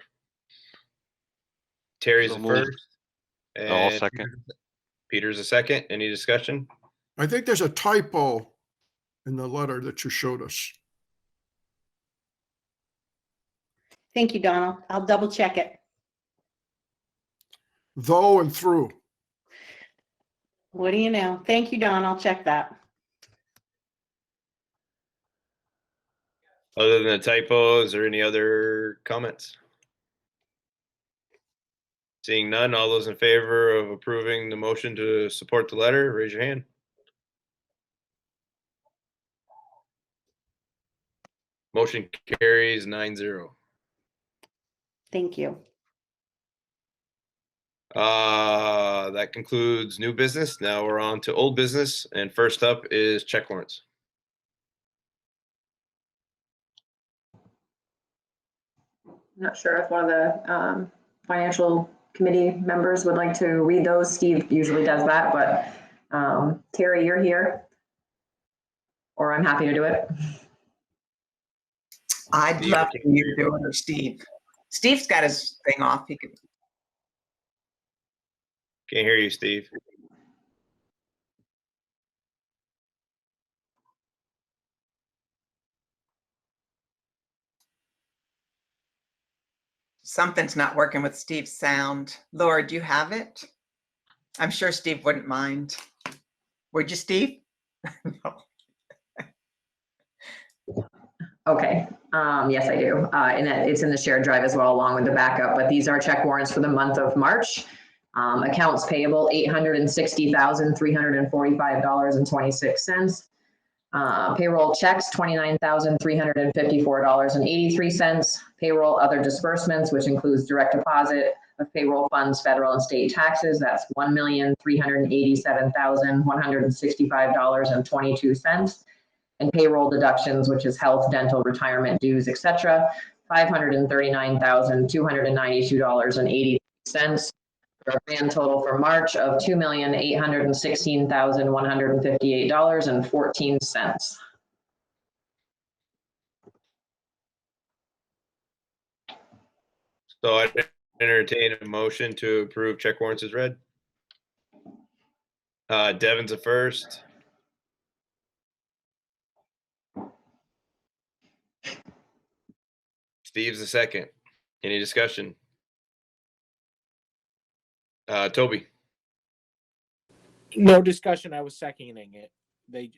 Terry's So the moved. first. I'll And second. Peter's the second. Any discussion? I think there's a typo in the letter that you showed us. Thank you, Donald. I'll double check it. Though and through. What do you know? Thank you, Don. I'll check that. Other than the typo, is there any other comments? Seeing none, all those in favor of approving the motion to support the letter, raise your hand. Motion carries 9-0. Thank you. That concludes new business. Now we're on to old business, and first up is check warrants. Not sure if one of the financial committee members would like to read those. Steve usually does that, but Terry, you're here. Or I'm happy to do it. I'd love for you to do it, or Steve. Steve's got his thing off. He could. Can't hear you, Steve. Something's not working with Steve's sound. Laura, do you have it? I'm sure Steve wouldn't mind. Would you, Steve? No. Okay, yes, I do. And it's in the shared drive as well, along with the backup, but these are check warrants for the month of March. Accounts payable, $860,345.26. Payroll checks, $29,354.83. Payroll other disbursements, which includes direct deposit of payroll funds, federal and state taxes, that's $1,387,165.22. And payroll deductions, which is health, dental, retirement dues, etc., $539,292.80. For a grand total for March of $2,816,158.14. So I entertain a motion to approve check warrants as read. Devin's the first. Steve's the second. Any discussion? Toby. No discussion. I was seconding it.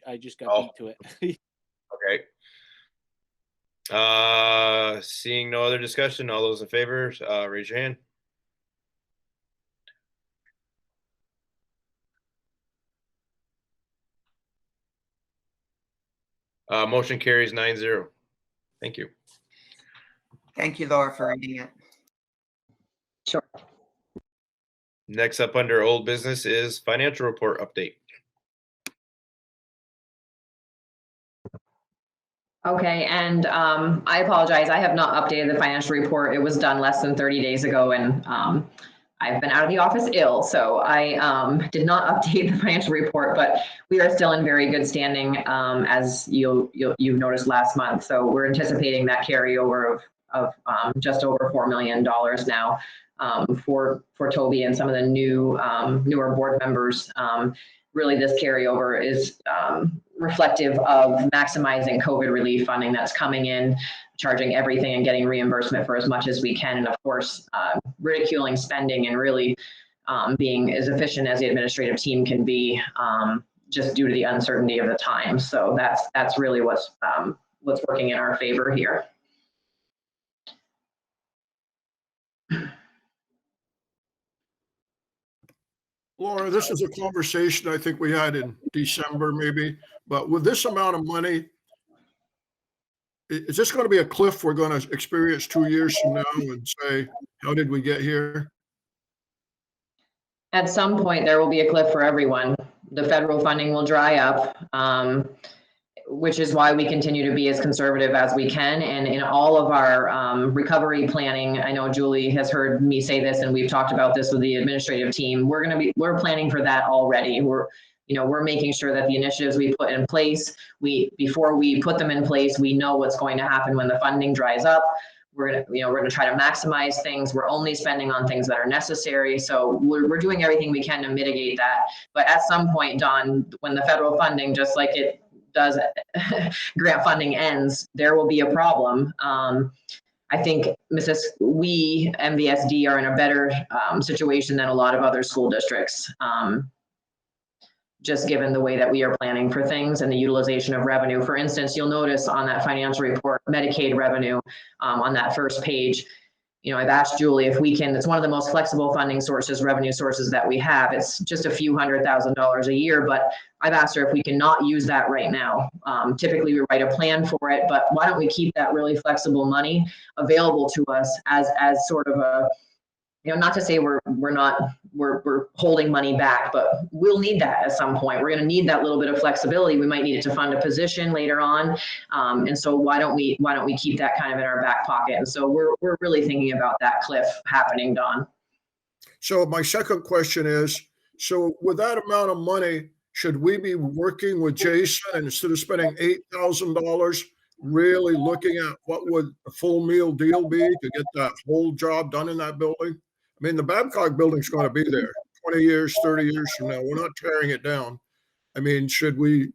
I just got beat to it. Okay. Seeing no other discussion, all those in favor, raise your hand. Motion carries 9-0. Thank you. Thank you, Laura, for reading it. Sure. Next up under old business is financial report update. Okay, and I apologize. I have not updated the financial report. It was done less than 30 days ago, and I've been out of the office ill, so I did not update the financial report, but we are still in very good standing, as you've noticed last month. So we're anticipating that carryover of just over $4 million now for Toby and some of the newer board members. Really, this carryover is reflective of maximizing COVID relief funding that's coming in, charging everything and getting reimbursement for as much as we can, and of course, ridiculing spending and really being as efficient as the administrative team can be, just due to the uncertainty of the time. So that's really what's working in our favor here. Laura, this is a conversation I think we had in December maybe, but with this amount of money, is this going to be a cliff we're going to experience 2 years from now and say, how did we get here? At some point, there will be a cliff for everyone. The federal funding will dry up, which is why we continue to be as conservative as we can. And in all of our recovery planning, I know Julie has heard me say this, and we've talked about this with the administrative team. We're planning for that already. we're making sure that the initiatives we put in place, before we put them in place, we know what's going to happen when the funding dries up. We're gonna try to maximize things. We're only spending on things that are necessary. So we're doing everything we can to mitigate that. But at some point, Don, when the federal funding, just like it does, grant funding ends, there will be a problem. I think we, MVSD, are in a better situation than a lot of other school districts, just given the way that we are planning for things and the utilization of revenue. For instance, you'll notice on that financial report, Medicaid revenue on that first page, I've asked Julie if we can, it's one of the most flexible funding sources, revenue sources that we have. It's just a few $100,000 a year, but I've asked her if we can not use that right now. Typically we write a plan for it, but why don't we keep that really flexible money available to us as sort of a, not to say we're holding money back, but we'll need that at some point. We're going to need that little bit of flexibility. We might need it to fund a position later on. And so why don't we keep that kind of in our back pocket? And so we're really thinking about that cliff happening, Don. So my second question is, so with that amount of money, should we be working with Jason and instead of spending $8,000, really looking at what would a full meal deal be to get that whole job done in that building? I mean, the Babcock building's going to be there 20 years, 30 years from now. We're not tearing it down. I mean, should we?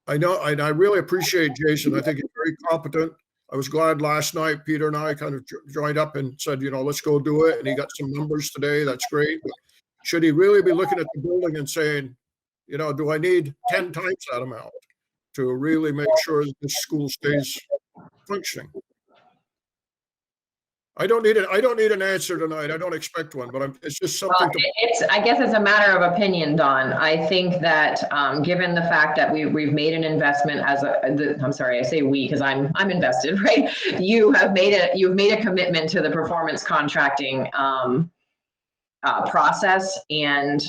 I know, and I really appreciate Jason. I think he's very competent. I was glad last night Peter and I kind of joined up and said, let's go do it. And he got some numbers today. That's great. But should he really be looking at the building and saying, do I need 10 times that amount to really make sure that this school stays functioning? I don't need an answer tonight. I don't expect one, but it's just something. I guess it's a matter of opinion, Don. I think that given the fact that we've made an investment I'm sorry, I say we because I'm invested, right? You've made a commitment to the performance contracting process, and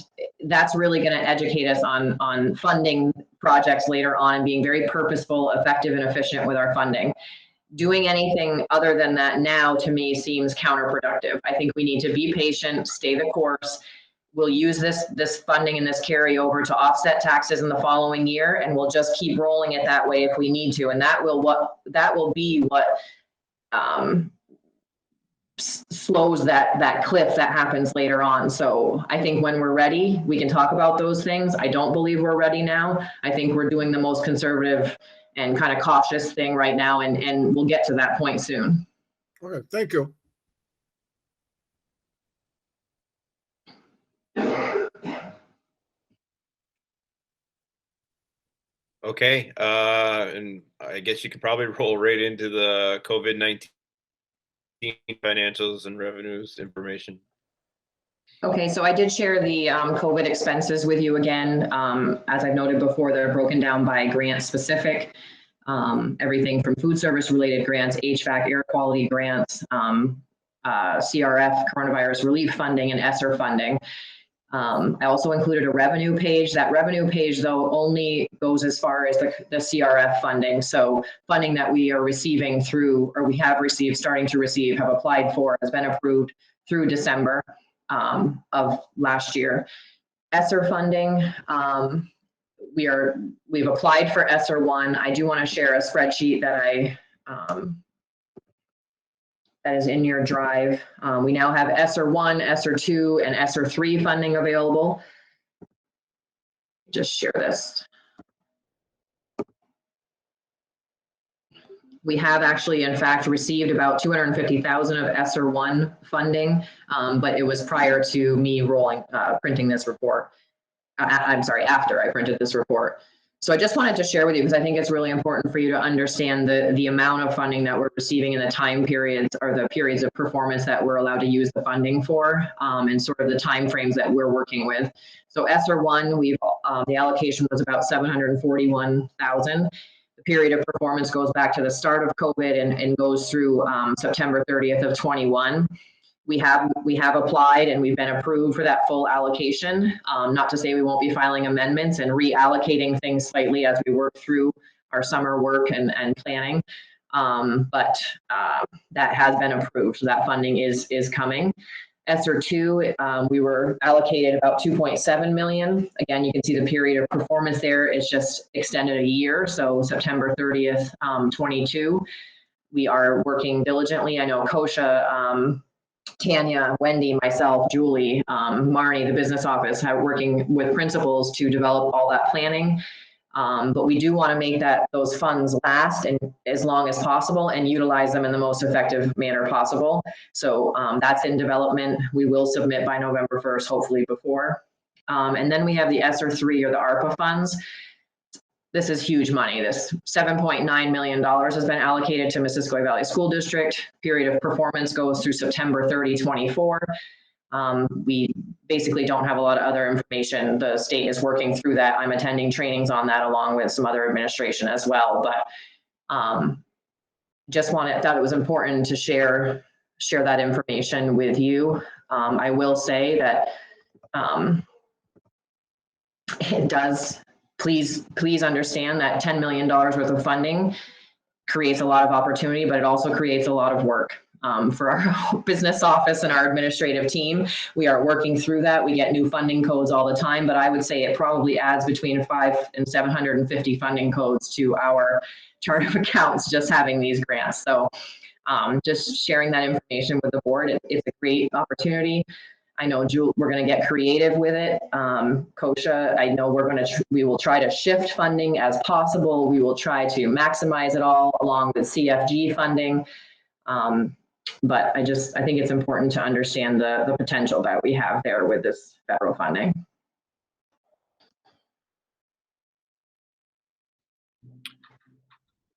that's really going to educate us on funding projects later on and being very purposeful, effective, and efficient with our funding. Doing anything other than that now, to me, seems counterproductive. I think we need to be patient, stay the course. We'll use this funding and this carryover to offset taxes in the following year, and we'll just keep rolling it that way if we need to. And that will be what slows that cliff that happens later on. So I think when we're ready, we can talk about those things. I don't believe we're ready now. I think we're doing the most conservative and kind of cautious thing right now, and we'll get to that point soon. Okay, thank you. Okay, and I guess you could probably roll right into the COVID-19 financials and revenues information. Okay, so I did share the COVID expenses with you again. As I've noted before, they're broken down by grant specific, everything from food service related grants, HVAC, air quality grants, CRF, coronavirus relief funding, and ESSER funding. I also included a revenue page. That revenue page, though, only goes as far as the CRF funding. So funding that we are receiving through, or we have received, starting to receive, have applied for, has been approved through December of last year. ESSER funding, we've applied for ESSER 1. I do want to share a spreadsheet that that is in your drive. We now have ESSER 1, ESSER 2, and ESSER 3 funding available. Just share this. We have actually, in fact, received about $250,000 of ESSER 1 funding, but it was prior to me printing this report. I'm sorry, after I printed this report. So I just wanted to share with you because I think it's really important for you to understand the amount of funding that we're receiving in the time periods or the periods of performance that we're allowed to use the funding for, and sort of the timeframes that we're working with. So ESSER 1, the allocation was about $741,000. The period of performance goes back to the start of COVID and goes through September 30th of 21. We have applied and we've been approved for that full allocation. Not to say we won't be filing amendments and reallocating things slightly as we work through our summer work and planning. But that has been approved. So that funding is coming. ESSER 2, we were allocated about 2.7 million. Again, you can see the period of performance there is just extended a year. So September 30th, 22. We are working diligently. I know Kosha, Tanya, Wendy, myself, Julie, Marnie, the business office, have working with principals to develop all that planning. But we do want to make those funds last and as long as possible and utilize them in the most effective manner possible. So that's in development. We will submit by November 1st, hopefully before. And then we have the ESSER 3 or the ARPA funds. This is huge money. This $7.9 million has been allocated to Missisquoi Valley School District. Period of performance goes through September 30, 24. We basically don't have a lot of other information. The state is working through that. I'm attending trainings on that along with some other administration as well. But thought it was important to share that information with you. I will say that it does. Please understand that $10 million worth of funding creates a lot of opportunity, but it also creates a lot of work. For our business office and our administrative team, we are working through that. We get new funding codes all the time, but I would say it probably adds between 500 and 750 funding codes to our chart of accounts just having these grants. So just sharing that information with the board, it's a great opportunity. I know we're going to get creative with it. Kosha, I know we will try to shift funding as possible. We will try to maximize it all along with CFG funding. But I think it's important to understand the potential that we have there with this federal funding.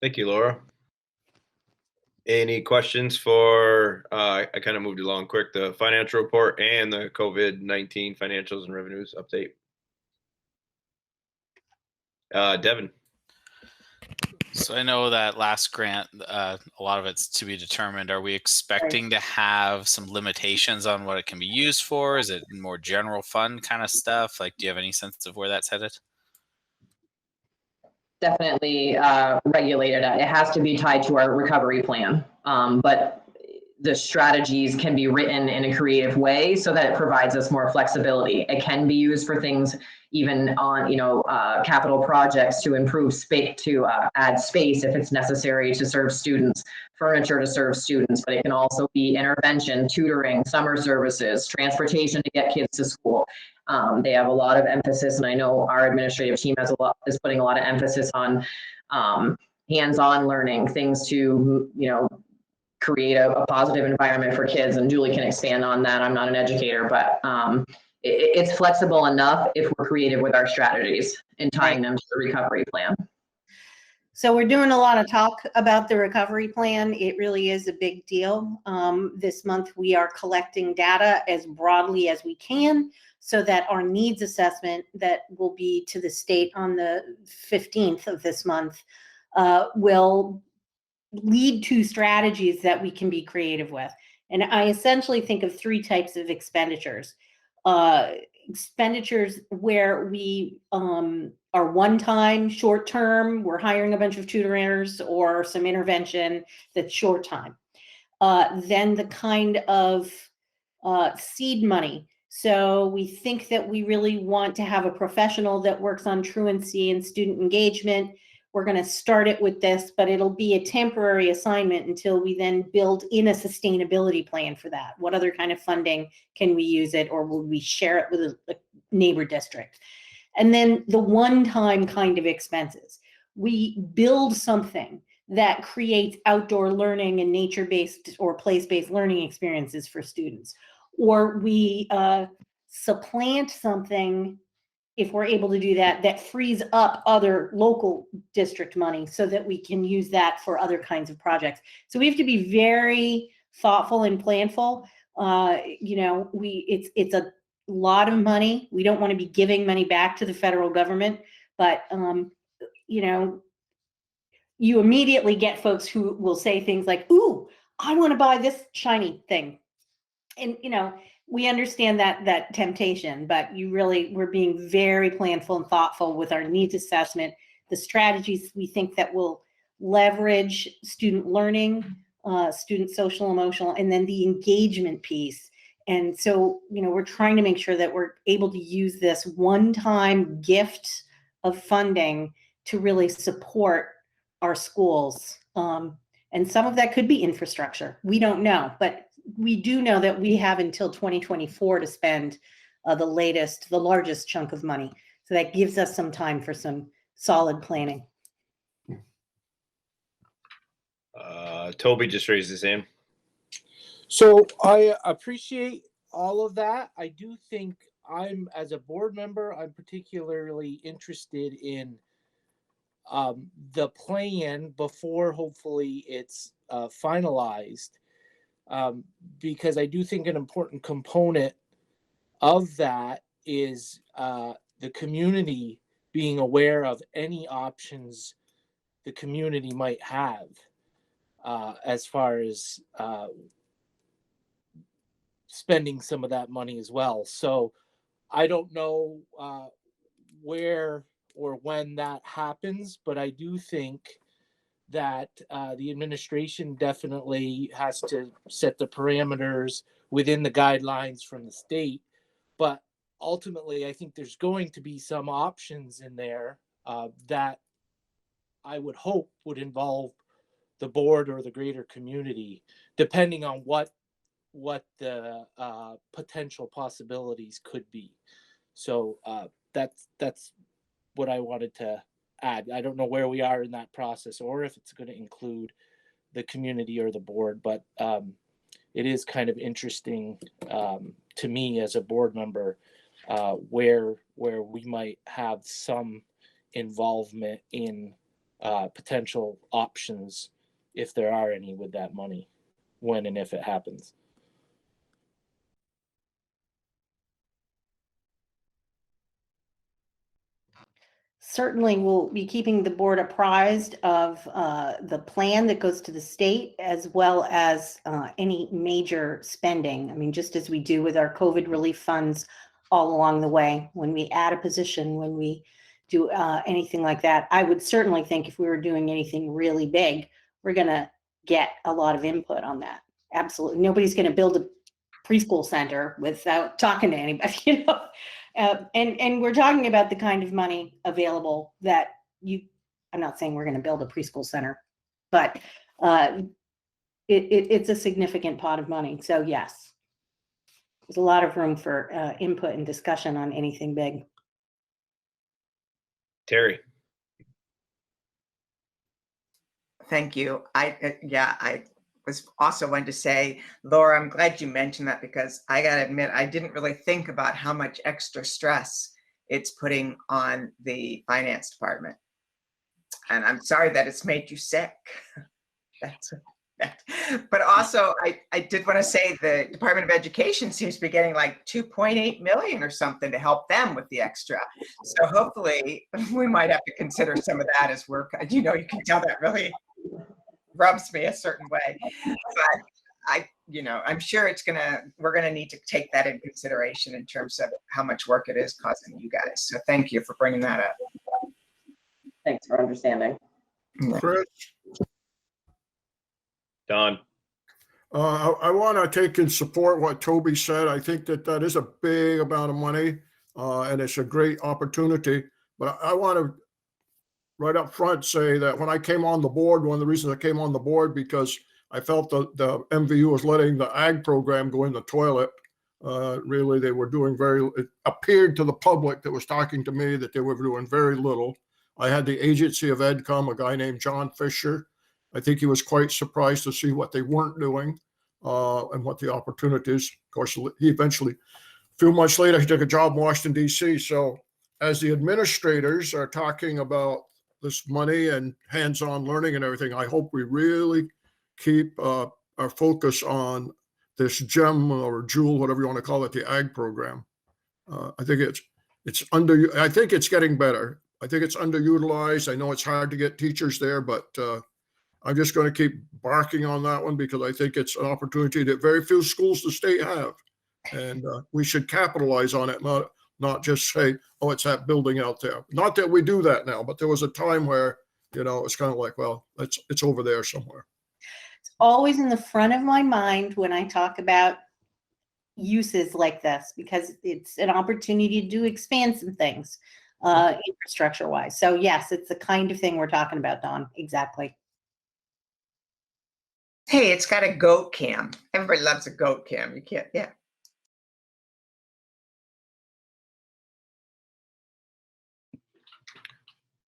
Thank you, Laura. Any questions for, I kind of moved along quick, the financial report and the COVID-19 financials and revenues update? Devin. So I know that last grant, a lot of it's to be determined. Are we expecting to have some limitations on what it can be used for? Is it more general fund kind of stuff? Like, do you have any sense of where that's headed? Definitely regulated. It has to be tied to our recovery plan. But the strategies can be written in a creative way so that it provides us more flexibility. It can be used for things even on, capital projects to improve space, to add space if it's necessary to serve students, furniture to serve students, but it can also be intervention, tutoring, summer services, transportation to get kids to school. They have a lot of emphasis, and I know our administrative team is putting a lot of emphasis on hands-on learning, things to, create a positive environment for kids. And Julie can expand on that. I'm not an educator, but it's flexible enough if we're creative with our strategies and tying them to the recovery plan. So we're doing a lot of talk about the recovery plan. It really is a big deal. This month we are collecting data as broadly as we can so that our needs assessment that will be to the state on the 15th of this month will lead to strategies that we can be creative with. And I essentially think of three types of expenditures. Expenditures where we are one-time, short-term, we're hiring a bunch of tutors or some intervention that's short-time. Then the kind of seed money. So we think that we really want to have a professional that works on truancy and student engagement. We're going to start it with this, but it'll be a temporary assignment until we then build in a sustainability plan for that. What other kind of funding can we use it, or will we share it with a neighbor district? And then the one-time kind of expenses. We build something that creates outdoor learning and nature-based or place-based learning experiences for students. Or we supplant something, if we're able to do that, that frees up other local district money so that we can use that for other kinds of projects. So we have to be very thoughtful and planful. It's a lot of money. We don't want to be giving money back to the federal government, but you immediately get folks who will say things like, "Ooh, I want to buy this shiny thing." And, we understand that temptation, but we're being very planful and thoughtful with our needs assessment, the strategies we think that will leverage student learning, student social emotional, and then the engagement piece. And so, we're trying to make sure that we're able to use this one-time gift of funding to really support our schools. And some of that could be infrastructure. We don't know, but we do know that we have until 2024 to spend the largest chunk of money. So that gives us some time for some solid planning. Toby just raised his hand. So I appreciate all of that. I do think as a board member, I'm particularly interested in the plan before hopefully it's finalized, because I do think an important component of that is the community being aware of any options the community might have as far as spending some of that money as well. So I don't know where or when that happens, but I do think that the administration definitely has to set the parameters within the guidelines from the state. But ultimately, I think there's going to be some options in there that I would hope would involve the board or the greater community, depending on what the potential possibilities could be. So that's what I wanted to add. I don't know where we are in that process or if it's going to include the community or the board, but it is kind of interesting to me as a board member where we might have some involvement in potential options, if there are any, with that money, when and if it happens. Certainly, we'll be keeping the board apprised of the plan that goes to the state, as well as any major spending. I mean, just as we do with our COVID relief funds all along the way, when we add a position, when we do anything like that. I would certainly think if we were doing anything really big, we're going to get a lot of input on that. Absolutely. Nobody's going to build a preschool center without talking to anybody, and we're talking about the kind of money available that I'm not saying we're going to build a preschool center, but it's a significant pot of money. So yes, there's a lot of room for input and discussion on anything big. Terry. Thank you. I was also wanted to say, Laura, I'm glad you mentioned that, because I got to admit, I didn't really think about how much extra stress it's putting on the finance department. And I'm sorry that it's made you sick. But also, I did want to say the Department of Education seems to be getting like 2.8 million or something to help them with the extra. So hopefully we might have to consider some of that as work. You can tell that really rubs me a certain way, but I'm sure we're gonna need to take that in consideration in terms of how much work it is causing you guys. So thank you for bringing that up. Thanks for understanding. Chris? Don. I want to take and support what Toby said. I think that is a big amount of money, and it's a great opportunity. But I want to right up front say that when I came on the board, one of the reasons I came on the board, because I felt the MVU was letting the ag program go in the toilet. Really, they were doing it appeared to the public that was talking to me that they were doing very little. I had the agency of ed come, a guy named John Fisher. I think he was quite surprised to see what they weren't doing and what the opportunities. Of course, he eventually, a few months later, he took a job in Washington, D.C. So as the administrators are talking about this money and hands-on learning and everything, I hope we really keep our focus on this gem or jewel, whatever you want to call it, the ag program. I think I think it's getting better. I think it's underutilized. I know it's hard to get teachers there, but I'm just going to keep barking on that one, because I think it's an opportunity that very few schools in the state have, and we should capitalize on it, not just say, oh, it's that building out there. Not that we do that now, but there was a time where, it's kind of like, well, it's over there somewhere. It's always in the front of my mind when I talk about uses like this, because it's an opportunity to expand some things infrastructure wise. So yes, it's the kind of thing we're talking about, Dawn. Exactly. Hey, it's got a goat cam. Everybody loves a goat cam. You can't, yeah.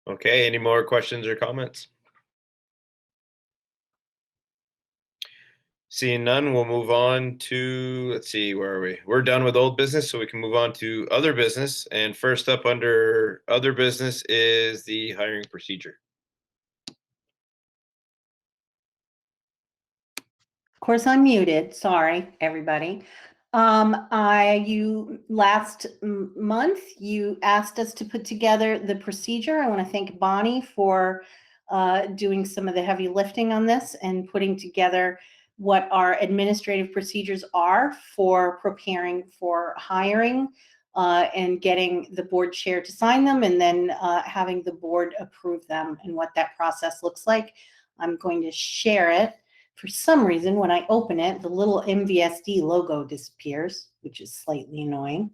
Okay, any more questions or comments? Seeing none, we'll move on to, let's see, where are we? We're done with old business, so we can move on to other business. And first up under other business is the hiring procedure. Of course, I'm muted. Sorry, everybody. You last month, you asked us to put together the procedure. I want to thank Bonnie for doing some of the heavy lifting on this and putting together what our administrative procedures are for preparing for hiring and getting the board chair to sign them, and then having the board approve them, and what that process looks like. I'm going to share it. For some reason, when I open it, the little MVSD logo disappears, which is slightly annoying.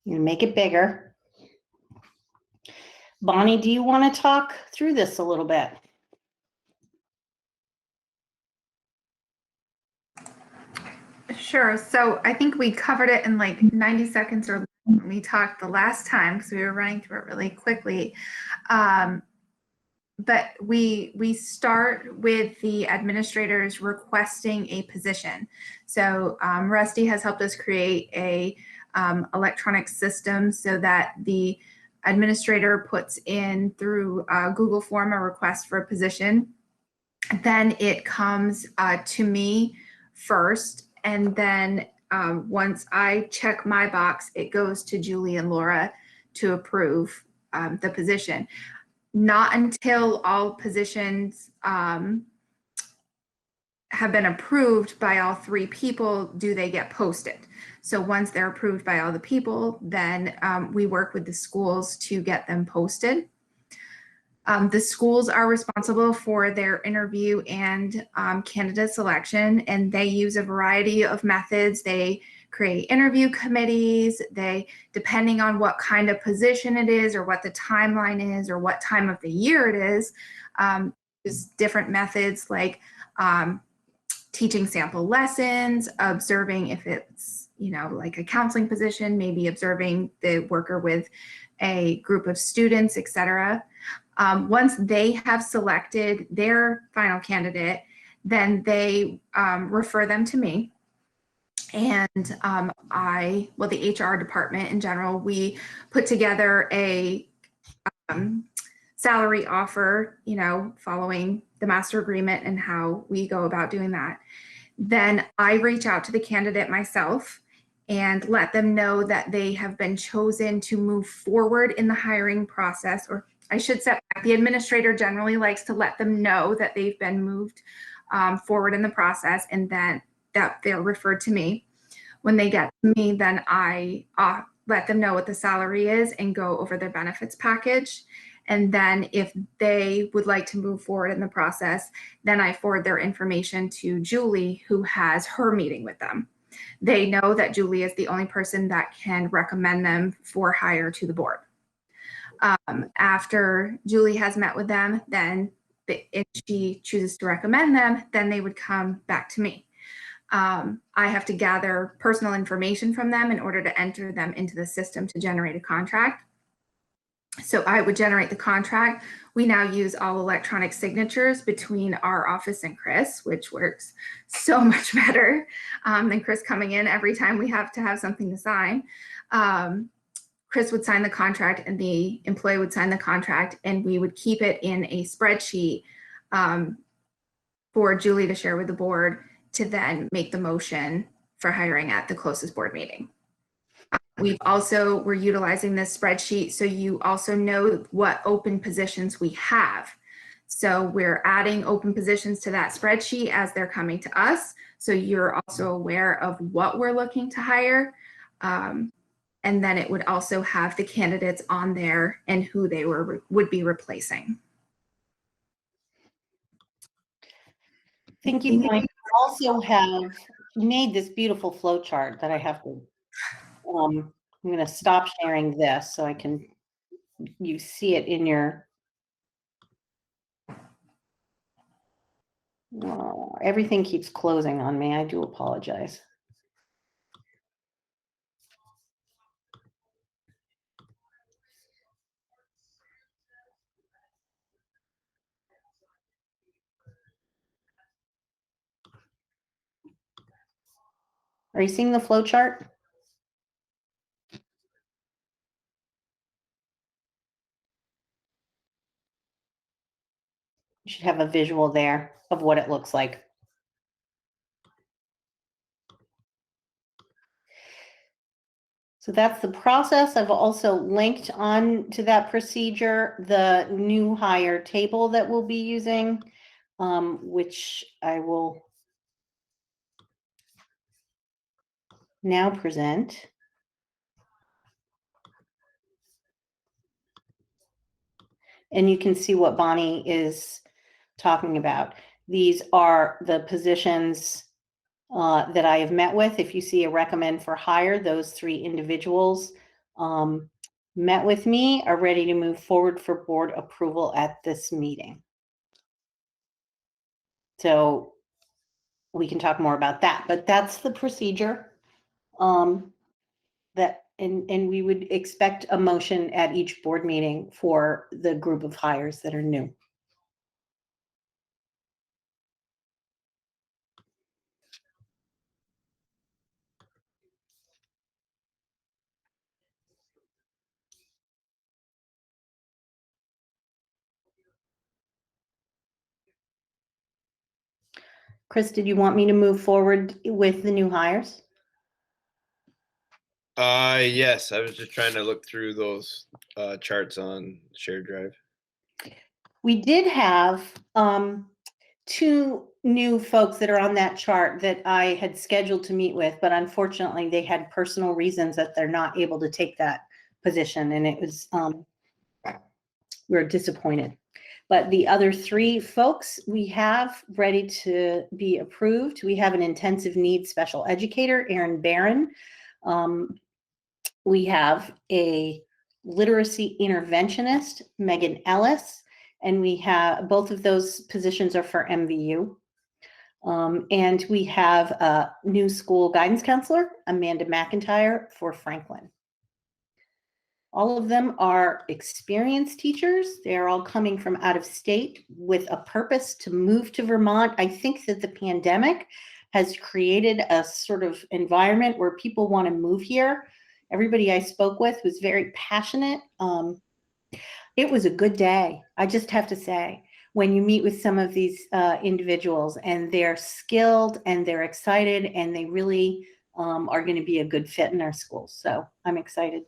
I'm gonna make it bigger. Bonnie, do you want to talk through this a little bit? Sure. So I think we covered it in like 90 seconds or when we talked the last time, because we were running through it really quickly. But we start with the administrators requesting a position. So Rusty has helped us create a electronic system so that the administrator puts in through Google form a request for a position. Then it comes to me first, and then once I check my box, it goes to Julie and Laura to approve the position. Not until all positions have been approved by all three people do they get posted. So once they're approved by all the people, then we work with the schools to get them posted. The schools are responsible for their interview and candidate selection, and they use a variety of methods. They create interview committees. They, depending on what kind of position it is or what the timeline is or what time of the year it is, there's different methods like teaching sample lessons, observing if it's, you know, like a counseling position, maybe observing the worker with a group of students, etc. Once they have selected their final candidate, then they refer them to me. And the HR department in general, we put together a salary offer, you know, following the master agreement and how we go about doing that. Then I reach out to the candidate myself and let them know that they have been chosen to move forward in the hiring process, or I should say the administrator generally likes to let them know that they've been moved forward in the process, and then that they're referred to me. When they get to me, then I let them know what the salary is and go over their benefits package. And then if they would like to move forward in the process, then I forward their information to Julie, who has her meeting with them. They know that Julie is the only person that can recommend them for hire to the board. After Julie has met with them, then if she chooses to recommend them, then they would come back to me. I have to gather personal information from them in order to enter them into the system to generate a contract. So I would generate the contract. We now use all electronic signatures between our office and Chris, which works so much better than Chris coming in every time we have to have something to sign. Chris would sign the contract and the employee would sign the contract, and we would keep it in a spreadsheet for Julie to share with the board to then make the motion for hiring at the closest board meeting. We're utilizing this spreadsheet so you also know what open positions we have. So we're adding open positions to that spreadsheet as they're coming to us. So you're also aware of what we're looking to hire. And then it would also have the candidates on there and who they would be replacing. Thank you. I also have made this beautiful flow chart that I have to, I'm going to stop sharing this so I can, you see it in your, everything keeps closing on me. I do apologize. Are you seeing the flow chart? You should have a visual there of what it looks like. So that's the process. I've also linked on to that procedure the new hire table that we'll be using, which I will now present. And you can see what Bonnie is talking about. These are the positions that I have met with. If you see a recommend for hire, those 3 individuals met with me, are ready to move forward for board approval at this meeting. So we can talk more about that, but that's the procedure that, and we would expect a motion at each board meeting for the group of hires that are new. Chris, did you want me to move forward with the new hires? Yes, I was just trying to look through those charts on shared drive. We did have 2 new folks that are on that chart that I had scheduled to meet with, but unfortunately they had personal reasons that they're not able to take that position, and it was we're disappointed. But the other 3 folks we have ready to be approved. We have an intensive needs special educator, Erin Barron. We have a literacy interventionist, Megan Ellis, and we have both of those positions are for MVU. And we have a new school guidance counselor, Amanda McIntyre, for Franklin. All of them are experienced teachers. They're all coming from out of state with a purpose to move to Vermont. I think that the pandemic has created a sort of environment where people want to move here. Everybody I spoke with was very passionate. It was a good day, I just have to say, when you meet with some of these individuals, and they're skilled and they're excited and they really are going to be a good fit in our schools. So I'm excited.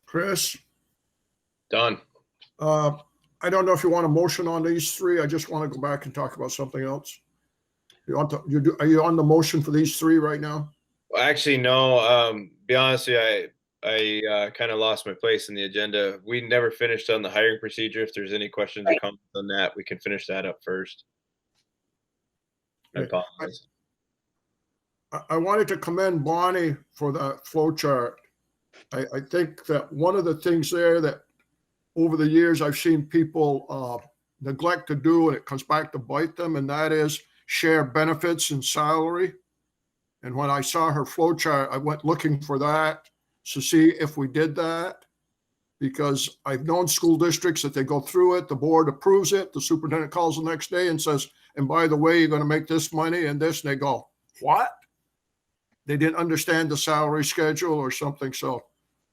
Chris? Done. I don't know if you want a motion on these 3. I just want to go back and talk about something else. You want to, are you on the motion for these 3 right now? Well, actually, no. Be honest with you, I kind of lost my place in the agenda. We never finished on the hiring procedure. If there's any questions or comments on that, we can finish that up first. I apologize. I wanted to commend Bonnie for the flow chart. I think that one of the things there that over the years I've seen people neglect to do, and it comes back to bite them, and that is share benefits and salary. And when I saw her flow chart, I went looking for that to see if we did that, because I've known school districts that they go through it, the board approves it, the superintendent calls the next day and says, and by the way, you're going to make this money and this, and they go, what? They didn't understand the salary schedule or something. So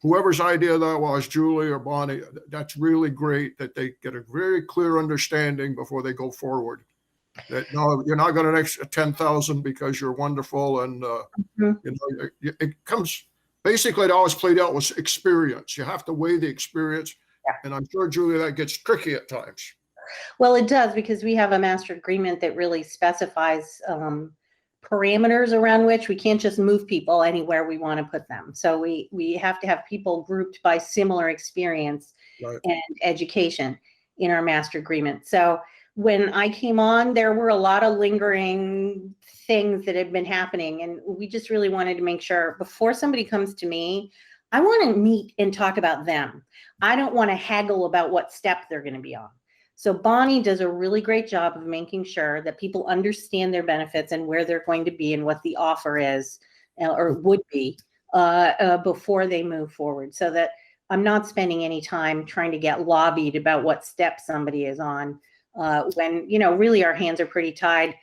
whoever's idea that was, Julie or Bonnie, that's really great that they get a very clear understanding before they go forward. That no, you're not going to extra 10,000 because you're wonderful, and you know, it comes basically. It always played out with experience. You have to weigh the experience, and I'm sure, Julie, that gets tricky at times. Well, it does, because we have a master agreement that really specifies parameters around which we can't just move people anywhere we want to put them. So we have to have people grouped by similar experience and education in our master agreement. So when I came on, there were a lot of lingering things that had been happening, and we just really wanted to make sure before somebody comes to me, I want to meet and talk about them. I don't want to haggle about what step they're going to be on. So Bonnie does a really great job of making sure that people understand their benefits and where they're going to be and what the offer is or would be before they move forward, so that I'm not spending any time trying to get lobbied about what step somebody is on when, you know, really our hands are pretty tied.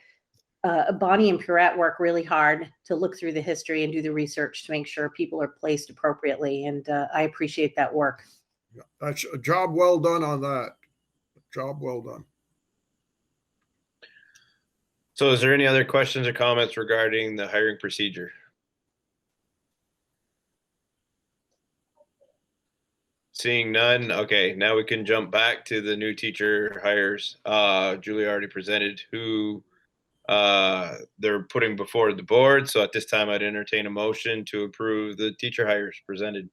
Bonnie and Pierrette work really hard to look through the history and do the research to make sure people are placed appropriately. And I appreciate that work. Yeah, that's a job well done on that. Job well done. So is there any other questions or comments regarding the hiring procedure? Seeing none, okay, now we can jump back to the new teacher hires. Julie already presented who they're putting before the board. So at this time, I'd entertain a motion to approve the teacher hires presented.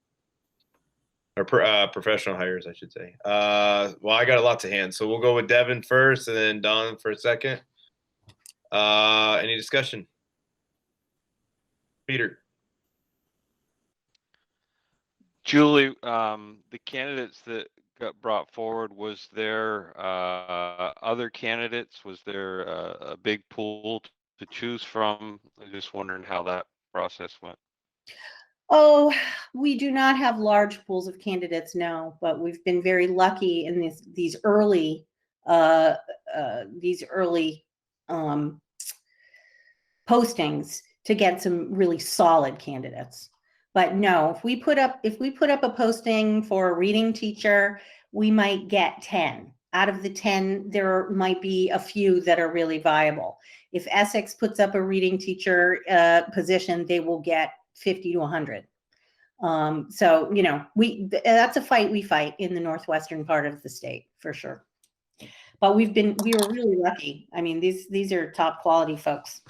Or professional hires, I should say. Well, I got lots of hands, so we'll go with Devin first and then Don for a second. Any discussion? Peter. Julie, the candidates that got brought forward, was there other candidates? Was there a big pool to choose from? I'm just wondering how that process went. Oh, we do not have large pools of candidates, no, but we've been very lucky in these early postings to get some really solid candidates. But no, if we put up a posting for a reading teacher, we might get 10. Out of the 10, there might be a few that are really viable. If Essex puts up a reading teacher position, they will get 50 to 100. So, you know, that's a fight we fight in the northwestern part of the state for sure. But we were really lucky. I mean, these are top quality folks.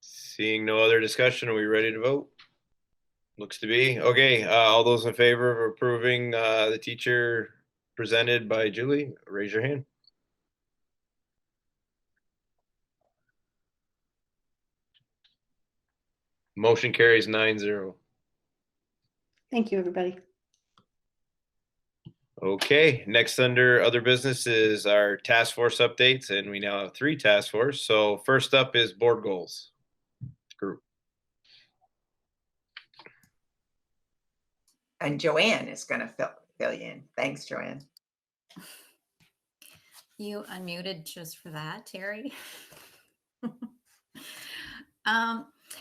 Seeing no other discussion, are we ready to vote? Looks to be. Okay, all those in favor of approving the teacher presented by Julie, raise your hand. Motion carries 9-0. Thank you, everybody. Okay, next under other business is our task force updates, and we now have 3 task force. So first up is board goals group. And Joanne is going to fill you in. Thanks, Joanne. You unmuted just for that, Terry.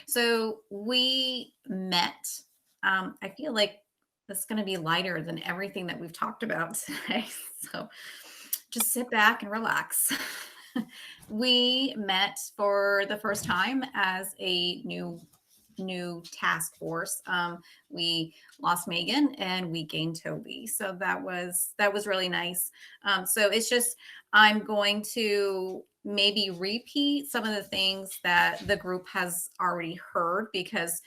So we met. I feel like it's going to be lighter than everything that we've talked about today. So just sit back and relax. We met for the first time as a new task force. We lost Megan and we gained Toby. So that was really nice. So it's just, I'm going to maybe repeat some of the things that the group has already heard, because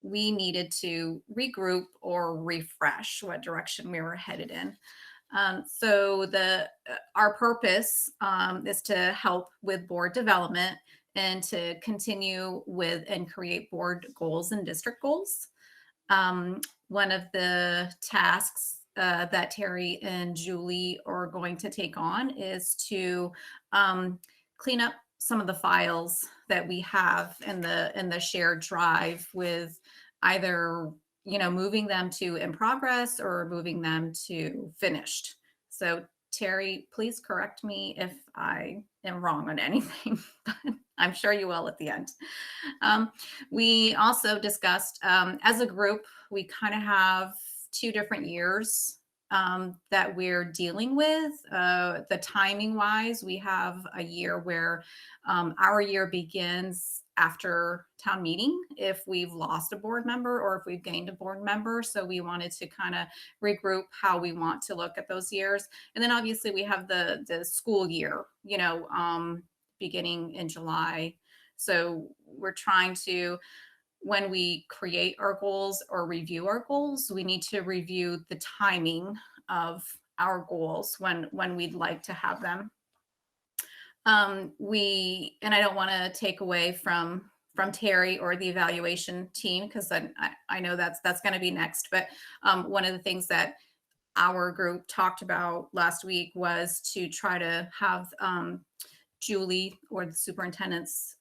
we needed to regroup or refresh what direction we were headed in. So our purpose is to help with board development and to continue with and create board goals and district goals. One of the tasks that Terry and Julie are going to take on is to clean up some of the files that we have in the shared drive, with either moving them to in progress or moving them to finished. So Terry, please correct me if I am wrong on anything, but I'm sure you will at the end. We also discussed, as a group, we kind of have 2 different years that we're dealing with. The timing wise, we have a year where our year begins after town meeting if we've lost a board member or if we've gained a board member. So we wanted to kind of regroup how we want to look at those years. And then obviously we have the school year, beginning in July. So we're trying to, when we create our goals or review our goals, we need to review the timing of our goals when we'd like to have them. And I don't want to take away from Terry or the evaluation team, because I know that's going to be next. But one of the things that our group talked about last week was to try to have Julie or the superintendent's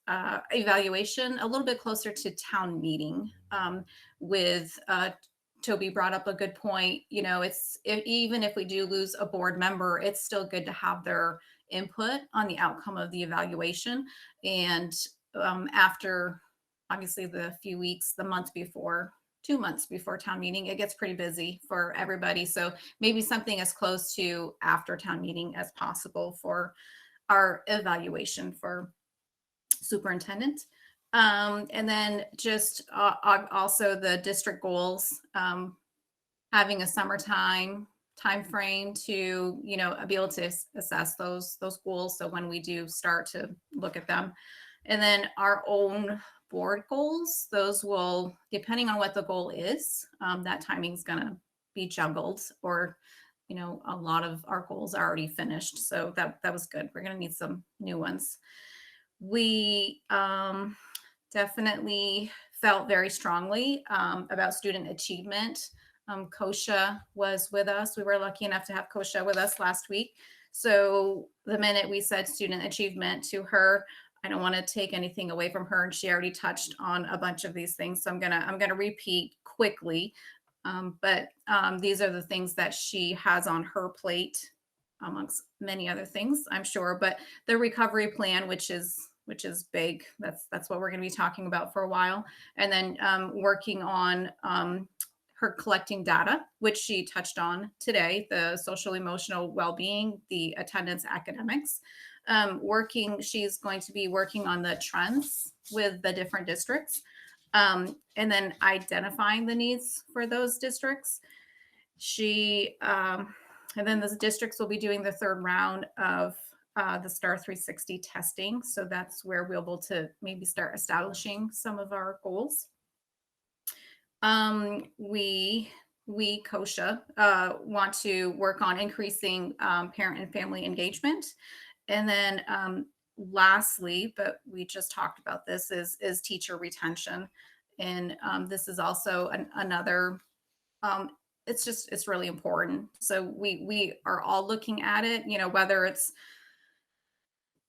evaluation a little bit closer to town meeting. With Toby brought up a good point. Even if we do lose a board member, it's still good to have their input on the outcome of the evaluation. And after obviously the few weeks, the month before, 2 months before town meeting, it gets pretty busy for everybody. So maybe something as close to after town meeting as possible for our evaluation for superintendent. And then just also the district goals, having a summertime time frame to be able to assess those goals. So when we do start to look at them, and then our own board goals, those will, depending on what the goal is, that timing is going to be juggled, or a lot of our goals are already finished. So that was good. We're going to need some new ones. We definitely felt very strongly about student achievement. Kosha was with us. We were lucky enough to have Kosha with us last week. So the minute we said student achievement to her, I don't want to take anything away from her, and she already touched on a bunch of these things. So I'm gonna repeat quickly. But these are the things that she has on her plate, amongst many other things, I'm sure. But the recovery plan, which is big, that's what we're going to be talking about for a while. And then working on her collecting data, which she touched on today, the social emotional well-being, the attendance, academics. She's going to be working on the trends with the different districts. And then identifying the needs for those districts. And then the districts will be doing the third round of the STAR 360 testing. So that's where we'll be able to maybe start establishing some of our goals. We Kosha want to work on increasing parent and family engagement. And then lastly, but we just talked about this, is teacher retention. And this is also another, it's really important. So we are all looking at it, whether it's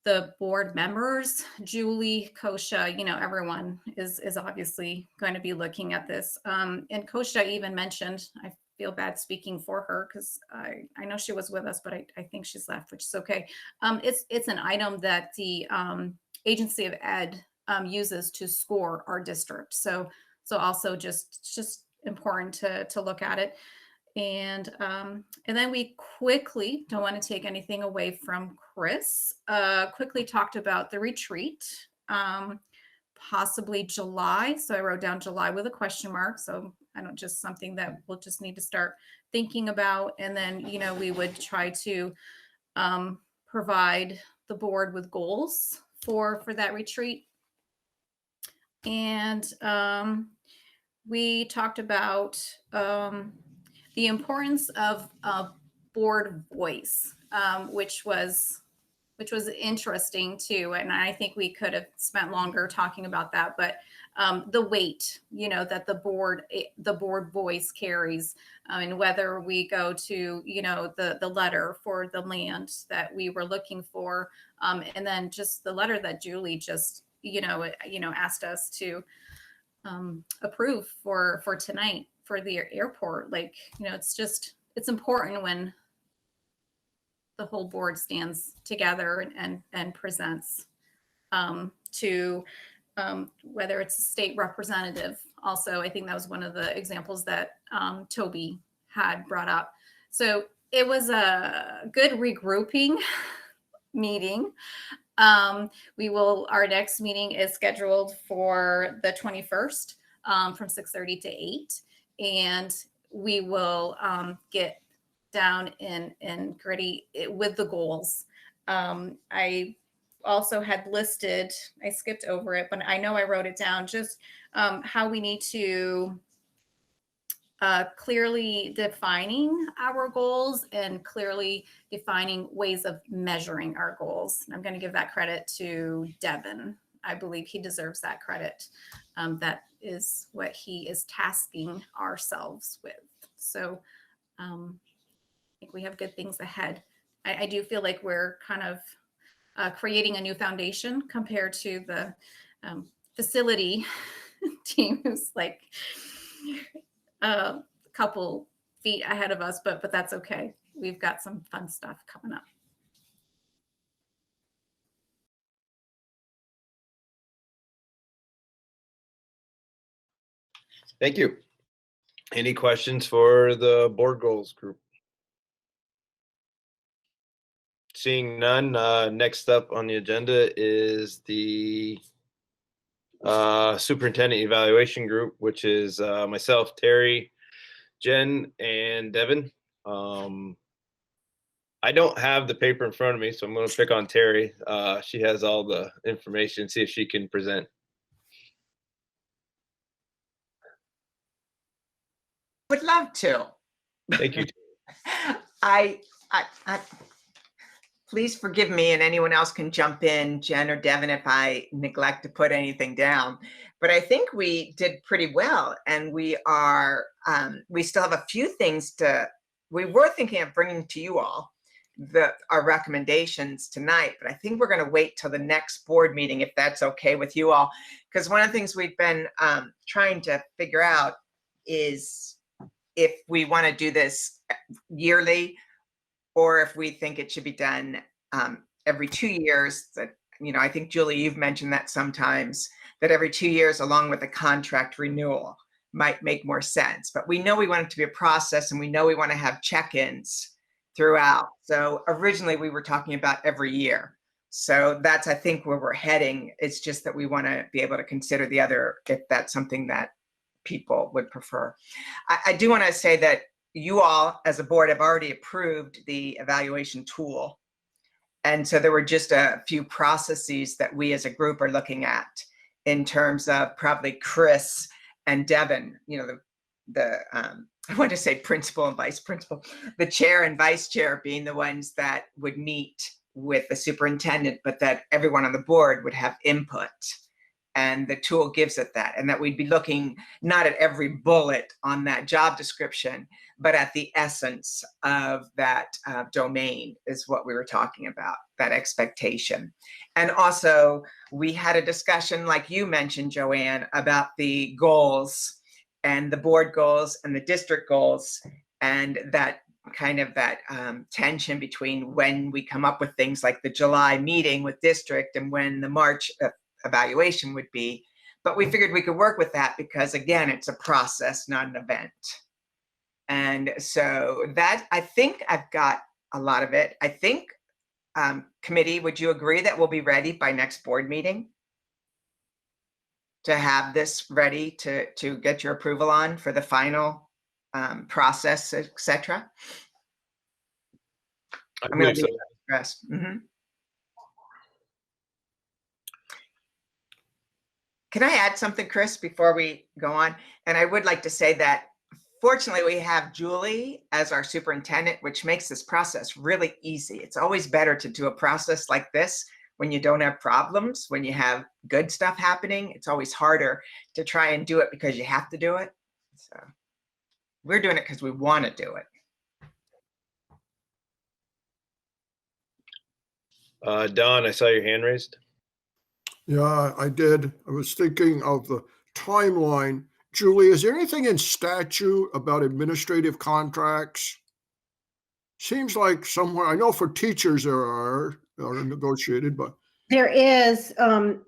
the board members, Julie, Kosha, everyone is obviously going to be looking at this. And Kosha even mentioned, I feel bad speaking for her because I know she was with us, but I think she's left, which is okay. It's an item that the Agency of Ed uses to score our district. So also just important to look at it. And then we quickly, don't want to take anything away from Chris, quickly talked about the retreat, possibly July. So I wrote down July with a question mark. So I don't, just something that we'll just need to start thinking about. And then, we would try to provide the board with goals for that retreat. And we talked about the importance of board voice, which was interesting too. And I think we could have spent longer talking about that, but the weight, that the board voice carries, and whether we go to, the letter for the land that we were looking for, and then just the letter that Julie just, asked us to approve for tonight for the airport. It's important when the whole board stands together and presents to whether it's a state representative. Also, I think that was one of the examples that Toby had brought up. So it was a good regrouping meeting. Our next meeting is scheduled for the 21st from 6:30 to 8. And we will get down and gritty with the goals. I also had listed, I skipped over it, but I know I wrote it down, just how we need to clearly defining our goals and clearly defining ways of measuring our goals. I'm going to give that credit to Devin. I believe he deserves that credit. That is what he is tasking ourselves with. So I think we have good things ahead. I do feel like we're kind of creating a new foundation compared to the facility team who's like a couple feet ahead of us, but that's okay. We've got some fun stuff coming up. Thank you. Any questions for the board goals group? Seeing none, next up on the agenda is the superintendent evaluation group, which is myself, Terry, Jen, and Devin. I don't have the paper in front of me, so I'm going to pick on Terry. She has all the information, see if she can present. Would love to. Thank you. I please forgive me, and anyone else can jump in, Jen or Devin, if I neglect to put anything down. But I think we did pretty well, and we still have a few things we were thinking of bringing to you all, our recommendations tonight, but I think we're going to wait till the next board meeting, if that's okay with you all. Because one of the things we've been trying to figure out is if we want to do this yearly, or if we think it should be done every 2 years. That, I think, Julie, you've mentioned that sometimes, that every 2 years, along with a contract renewal, might make more sense. But we know we want it to be a process, and we know we want to have check-ins throughout. So originally we were talking about every year. So that's, I think, where we're heading. It's just that we want to be able to consider the other, if that's something that people would prefer. I do want to say that you all, as a board, have already approved the evaluation tool. And so there were just a few processes that we as a group are looking at in terms of probably Chris and Devin, I want to say principal and vice principal, the chair and vice chair being the ones that would meet with the superintendent, but that everyone on the board would have input. And the tool gives it that, and that we'd be looking not at every bullet on that job description, but at the essence of that domain is what we were talking about, that expectation. And also we had a discussion, like you mentioned, Joanne, about the goals and the board goals and the district goals, and that kind of tension between when we come up with things like the July meeting with district and when the March evaluation would be. But we figured we could work with that because, again, it's a process, not an event. And so that, I think I've got a lot of it. I think, committee, would you agree that we'll be ready by next board meeting to have this ready to get your approval on for the final process, etc.? I'm going to stress. Can I add something, Chris, before we go on? And I would like to say that fortunately we have Julie as our superintendent, which makes this process really easy. It's always better to do a process like this when you don't have problems, when you have good stuff happening. It's always harder to try and do it because you have to do it. So we're doing it because we want to do it. Don, I saw your hand raised. Yeah, I did. I was thinking of the timeline. Julie, is there anything in statute about administrative contracts? Seems like somewhere, I know for teachers there are negotiated, but. There is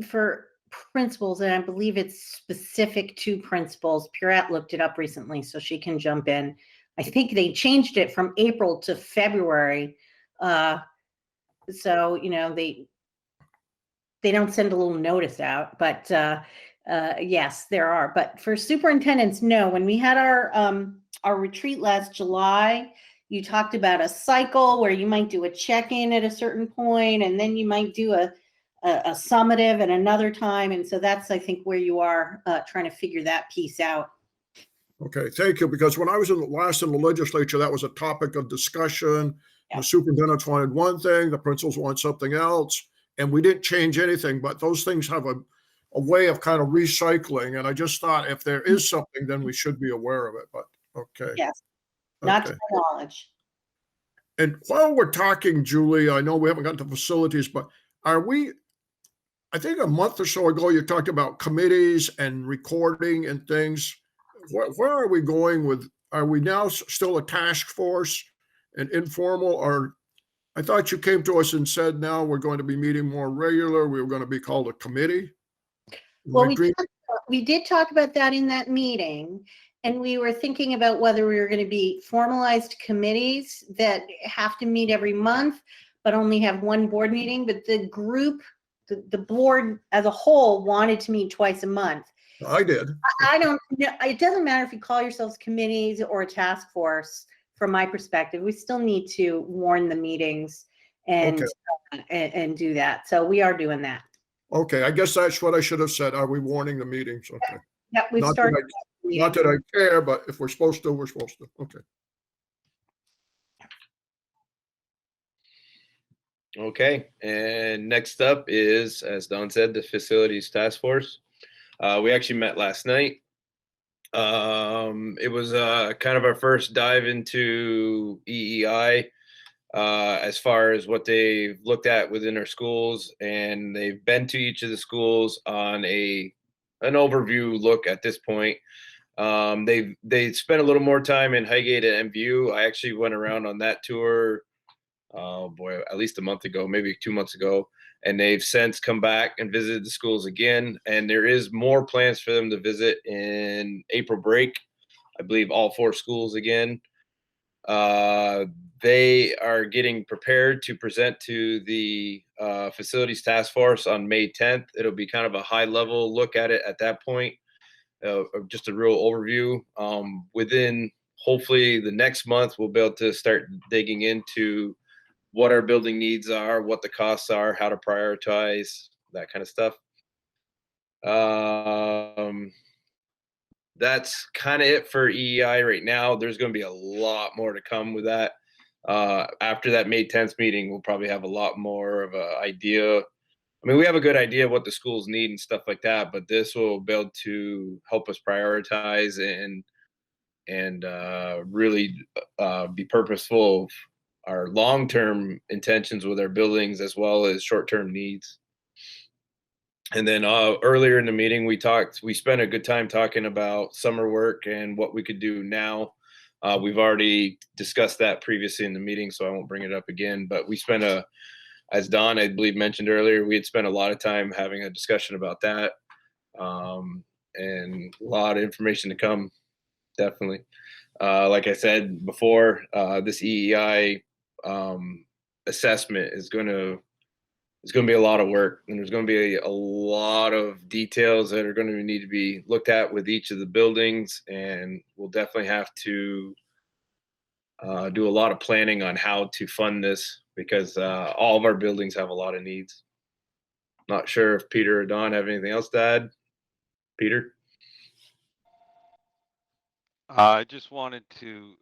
for principals, and I believe it's specific to principals. Pierrette looked it up recently, so she can jump in. I think they changed it from April to February. So, they don't send a little notice out, but yes, there are. But for superintendents, no. When we had our retreat last July, you talked about a cycle where you might do a check-in at a certain point, and then you might do a summative at another time. And so that's, I think, where you are trying to figure that piece out. Okay, thank you. Because when I was in the legislature, that was a topic of discussion. Yeah. The superintendents wanted one thing, the principals want something else, and we didn't change anything. But those things have a way of kind of recycling. And I just thought if there is something, then we should be aware of it. But okay. Yes, not to my knowledge. And while we're talking, Julie, I know we haven't gotten to facilities, but are we, I think a month or so ago, you talked about committees and recording and things. Where are we going with, are we now still a task force and informal, or I thought you came to us and said now we're going to be meeting more regular, we were going to be called a committee? Well, we did talk about that in that meeting, and we were thinking about whether we were going to be formalized committees that have to meet every month, but only have one board meeting. But the group, the board as a whole wanted to meet twice a month. I did. I don't know. It doesn't matter if you call yourselves committees or a task force. From my perspective, we still need to warn the meetings and and do that. So we are doing that. Okay, I guess that's what I should have said. Are we warning the meetings? Okay. Yeah, we've started. Not that I care, but if we're supposed to, we're supposed to. Okay. Okay, and next up is, as Don said, the facilities task force. We actually met last night. It was kind of our first dive into EEI as far as what they've looked at within our schools, and they've been to each of the schools on an overview look at this point. They spent a little more time in Highgate and MVU. I actually went around on that tour, oh boy, at least a month ago, maybe 2 months ago. And they've since come back and visited the schools again. And there is more plans for them to visit in April break. I believe all 4 schools again. They are getting prepared to present to the facilities task force on May 10th. It'll be kind of a high level look at it at that point. Just a real overview. Within hopefully the next month, we'll be able to start digging into what our building needs are, what the costs are, how to prioritize, that kind of stuff. That's kind of it for EEI right now. There's going to be a lot more to come with that. After that May 10th meeting, we'll probably have a lot more of an idea. I mean, we have a good idea of what the schools need and stuff like that, but this will be able to help us prioritize and really be purposeful of our long-term intentions with our buildings as well as short-term needs. And then earlier in the meeting, we spent a good time talking about summer work and what we could do now. We've already discussed that previously in the meeting, so I won't bring it up again, but we spent as Don, I believe, mentioned earlier, we had spent a lot of time having a discussion about that. And a lot of information to come, definitely. Like I said before, this EEI assessment is going to be a lot of work, and there's going to be a lot of details that are going to need to be looked at with each of the buildings, and we'll definitely have to do a lot of planning on how to fund this because all of our buildings have a lot of needs. Not sure if Peter or Don have anything else to add. Peter? I just wanted to,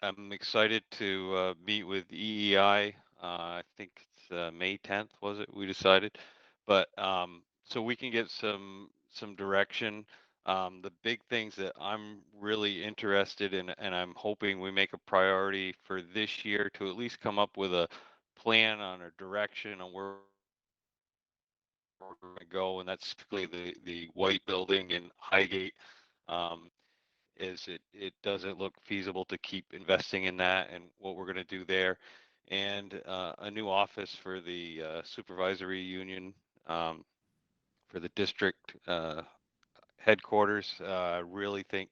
I'm excited to meet with EEI. I think it's May 10th, was it? We decided, but so we can get some direction. The big things that I'm really interested in, and I'm hoping we make a priority for this year to at least come up with a plan on a direction on where we're going to go, and that's particularly the white building in Highgate. Is it doesn't look feasible to keep investing in that and what we're going to do there, and a new office for the supervisory union for the district headquarters. I really think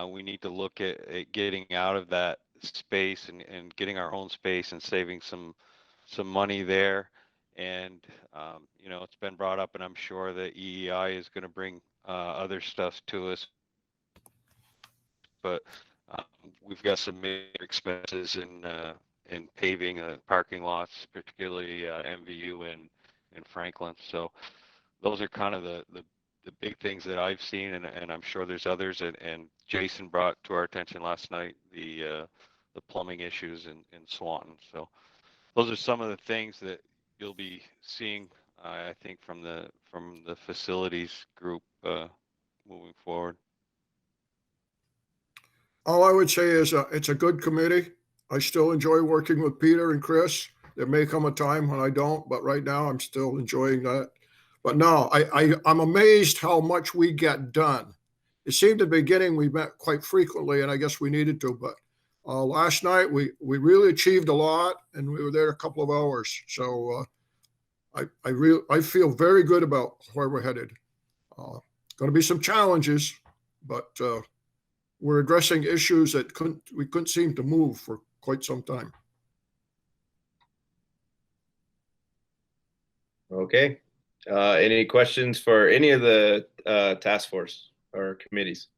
we need to look at getting out of that space and getting our own space and saving some money there. And you know, it's been brought up, and I'm sure the EEI is going to bring other stuff to us. But we've got some major expenses in paving parking lots, particularly MVU and Franklin. So those are kind of the big things that I've seen, and I'm sure there's others. And Jason brought to our attention last night the plumbing issues in Swanton. So those are some of the things that you'll be seeing, I think, from the facilities group moving forward. All I would say is it's a good committee. I still enjoy working with Peter and Chris. There may come a time when I don't, but right now I'm still enjoying that. But no, I'm amazed how much we get done. It seemed at the beginning we met quite frequently, and I guess we needed to. But last night we really achieved a lot, and we were there a couple of hours. So I feel very good about where we're headed. Going to be some challenges, but we're addressing issues that we couldn't seem to move for quite some time. Okay. Any questions for any of the task force or committees?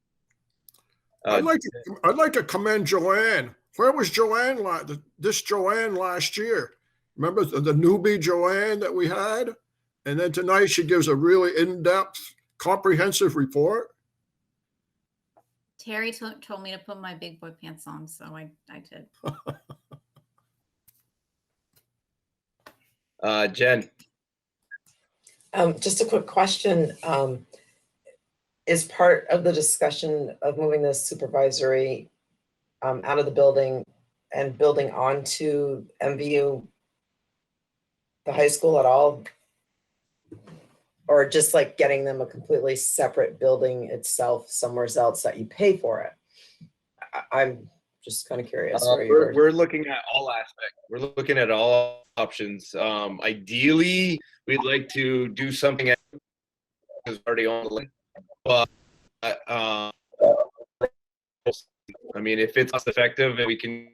I'd like to commend Joanne. Where was Joanne? This Joanne last year? Remember the newbie Joanne that we had? And then tonight she gives a really in-depth, comprehensive report. Terry told me to put my big boy pants on, so I did. Jen. Just a quick question. Is part of the discussion of moving the supervisory out of the building and building onto MVU, the high school at all? Or just like getting them a completely separate building itself somewhere else that you pay for it? I'm just kind of curious. We're looking at all aspects. We're looking at all options. Ideally, we'd like to do something is already on the list, but I mean, if it's cost effective and we can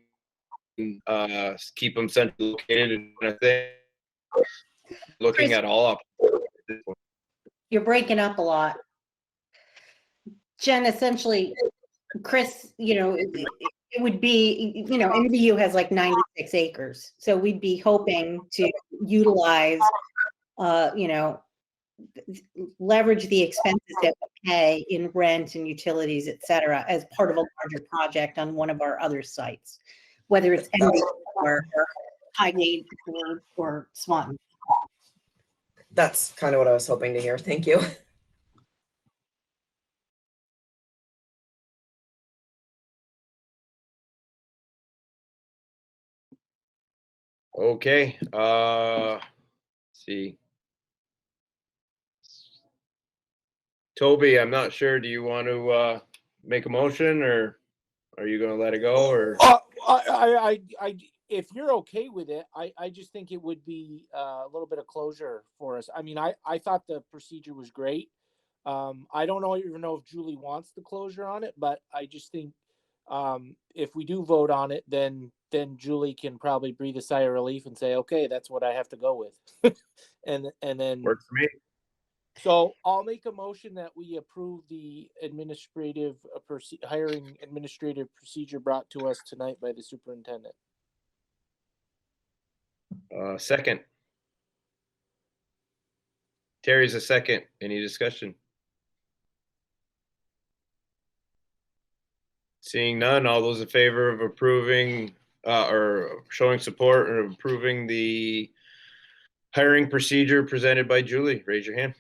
keep them centrally located, and I think looking Chris, at all options. You're breaking up a lot. Jen, essentially, Chris, it would be, MVU has like 96 acres. So we'd be hoping to utilize, leverage the expenses that we pay in rent and utilities, et cetera, as part of a larger project on one of our other sites, whether it's MVU or Highgate or Swanton. That's kind of what I was hoping to hear. Thank you. Okay. Let's see. Toby, I'm not sure. Do you want to make a motion, or are you going to let it go? Or If you're okay with it, I just think it would be a little bit of closure for us. I mean, I thought the procedure was great. I don't even know if Julie wants the closure on it, but I just think if we do vote on it, then Julie can probably breathe a sigh of relief and say, okay, that's what I have to go with. and then works for me. So I'll make a motion that we approve the administrative hiring administrative procedure brought to us tonight by the superintendent. Second. Terry's a second. Any discussion? Seeing none, all those in favor of approving or showing support or approving the hiring procedure presented by Julie, raise your hand.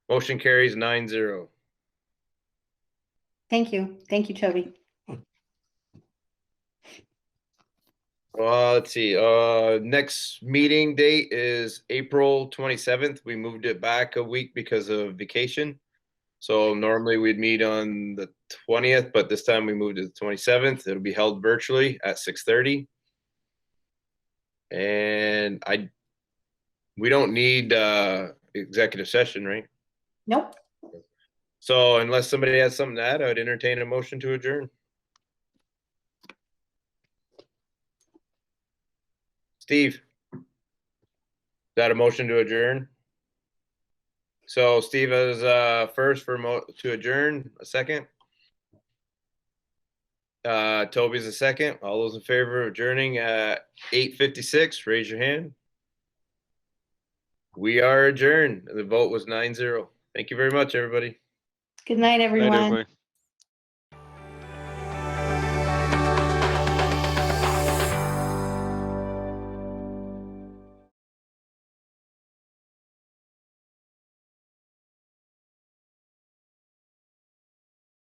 Motion carries 9-0. Thank you. Thank you, Toby. Let's see. Next meeting date is April 27th. We moved it back a week because of vacation. So normally we'd meet on the 20th, but this time we moved to the 27th. It'll be held virtually at 6:30. And we don't need executive session, right? Nope. So unless somebody has something to add, I would entertain a motion to adjourn. Steve, is that a motion to adjourn? So Steve is first for to adjourn. A second. Toby's a second. All those in favor of adjourning at 8:56, raise your hand. We are adjourned. The vote was 9-0. Thank you very much, everybody. Good night, everyone. Night, everybody.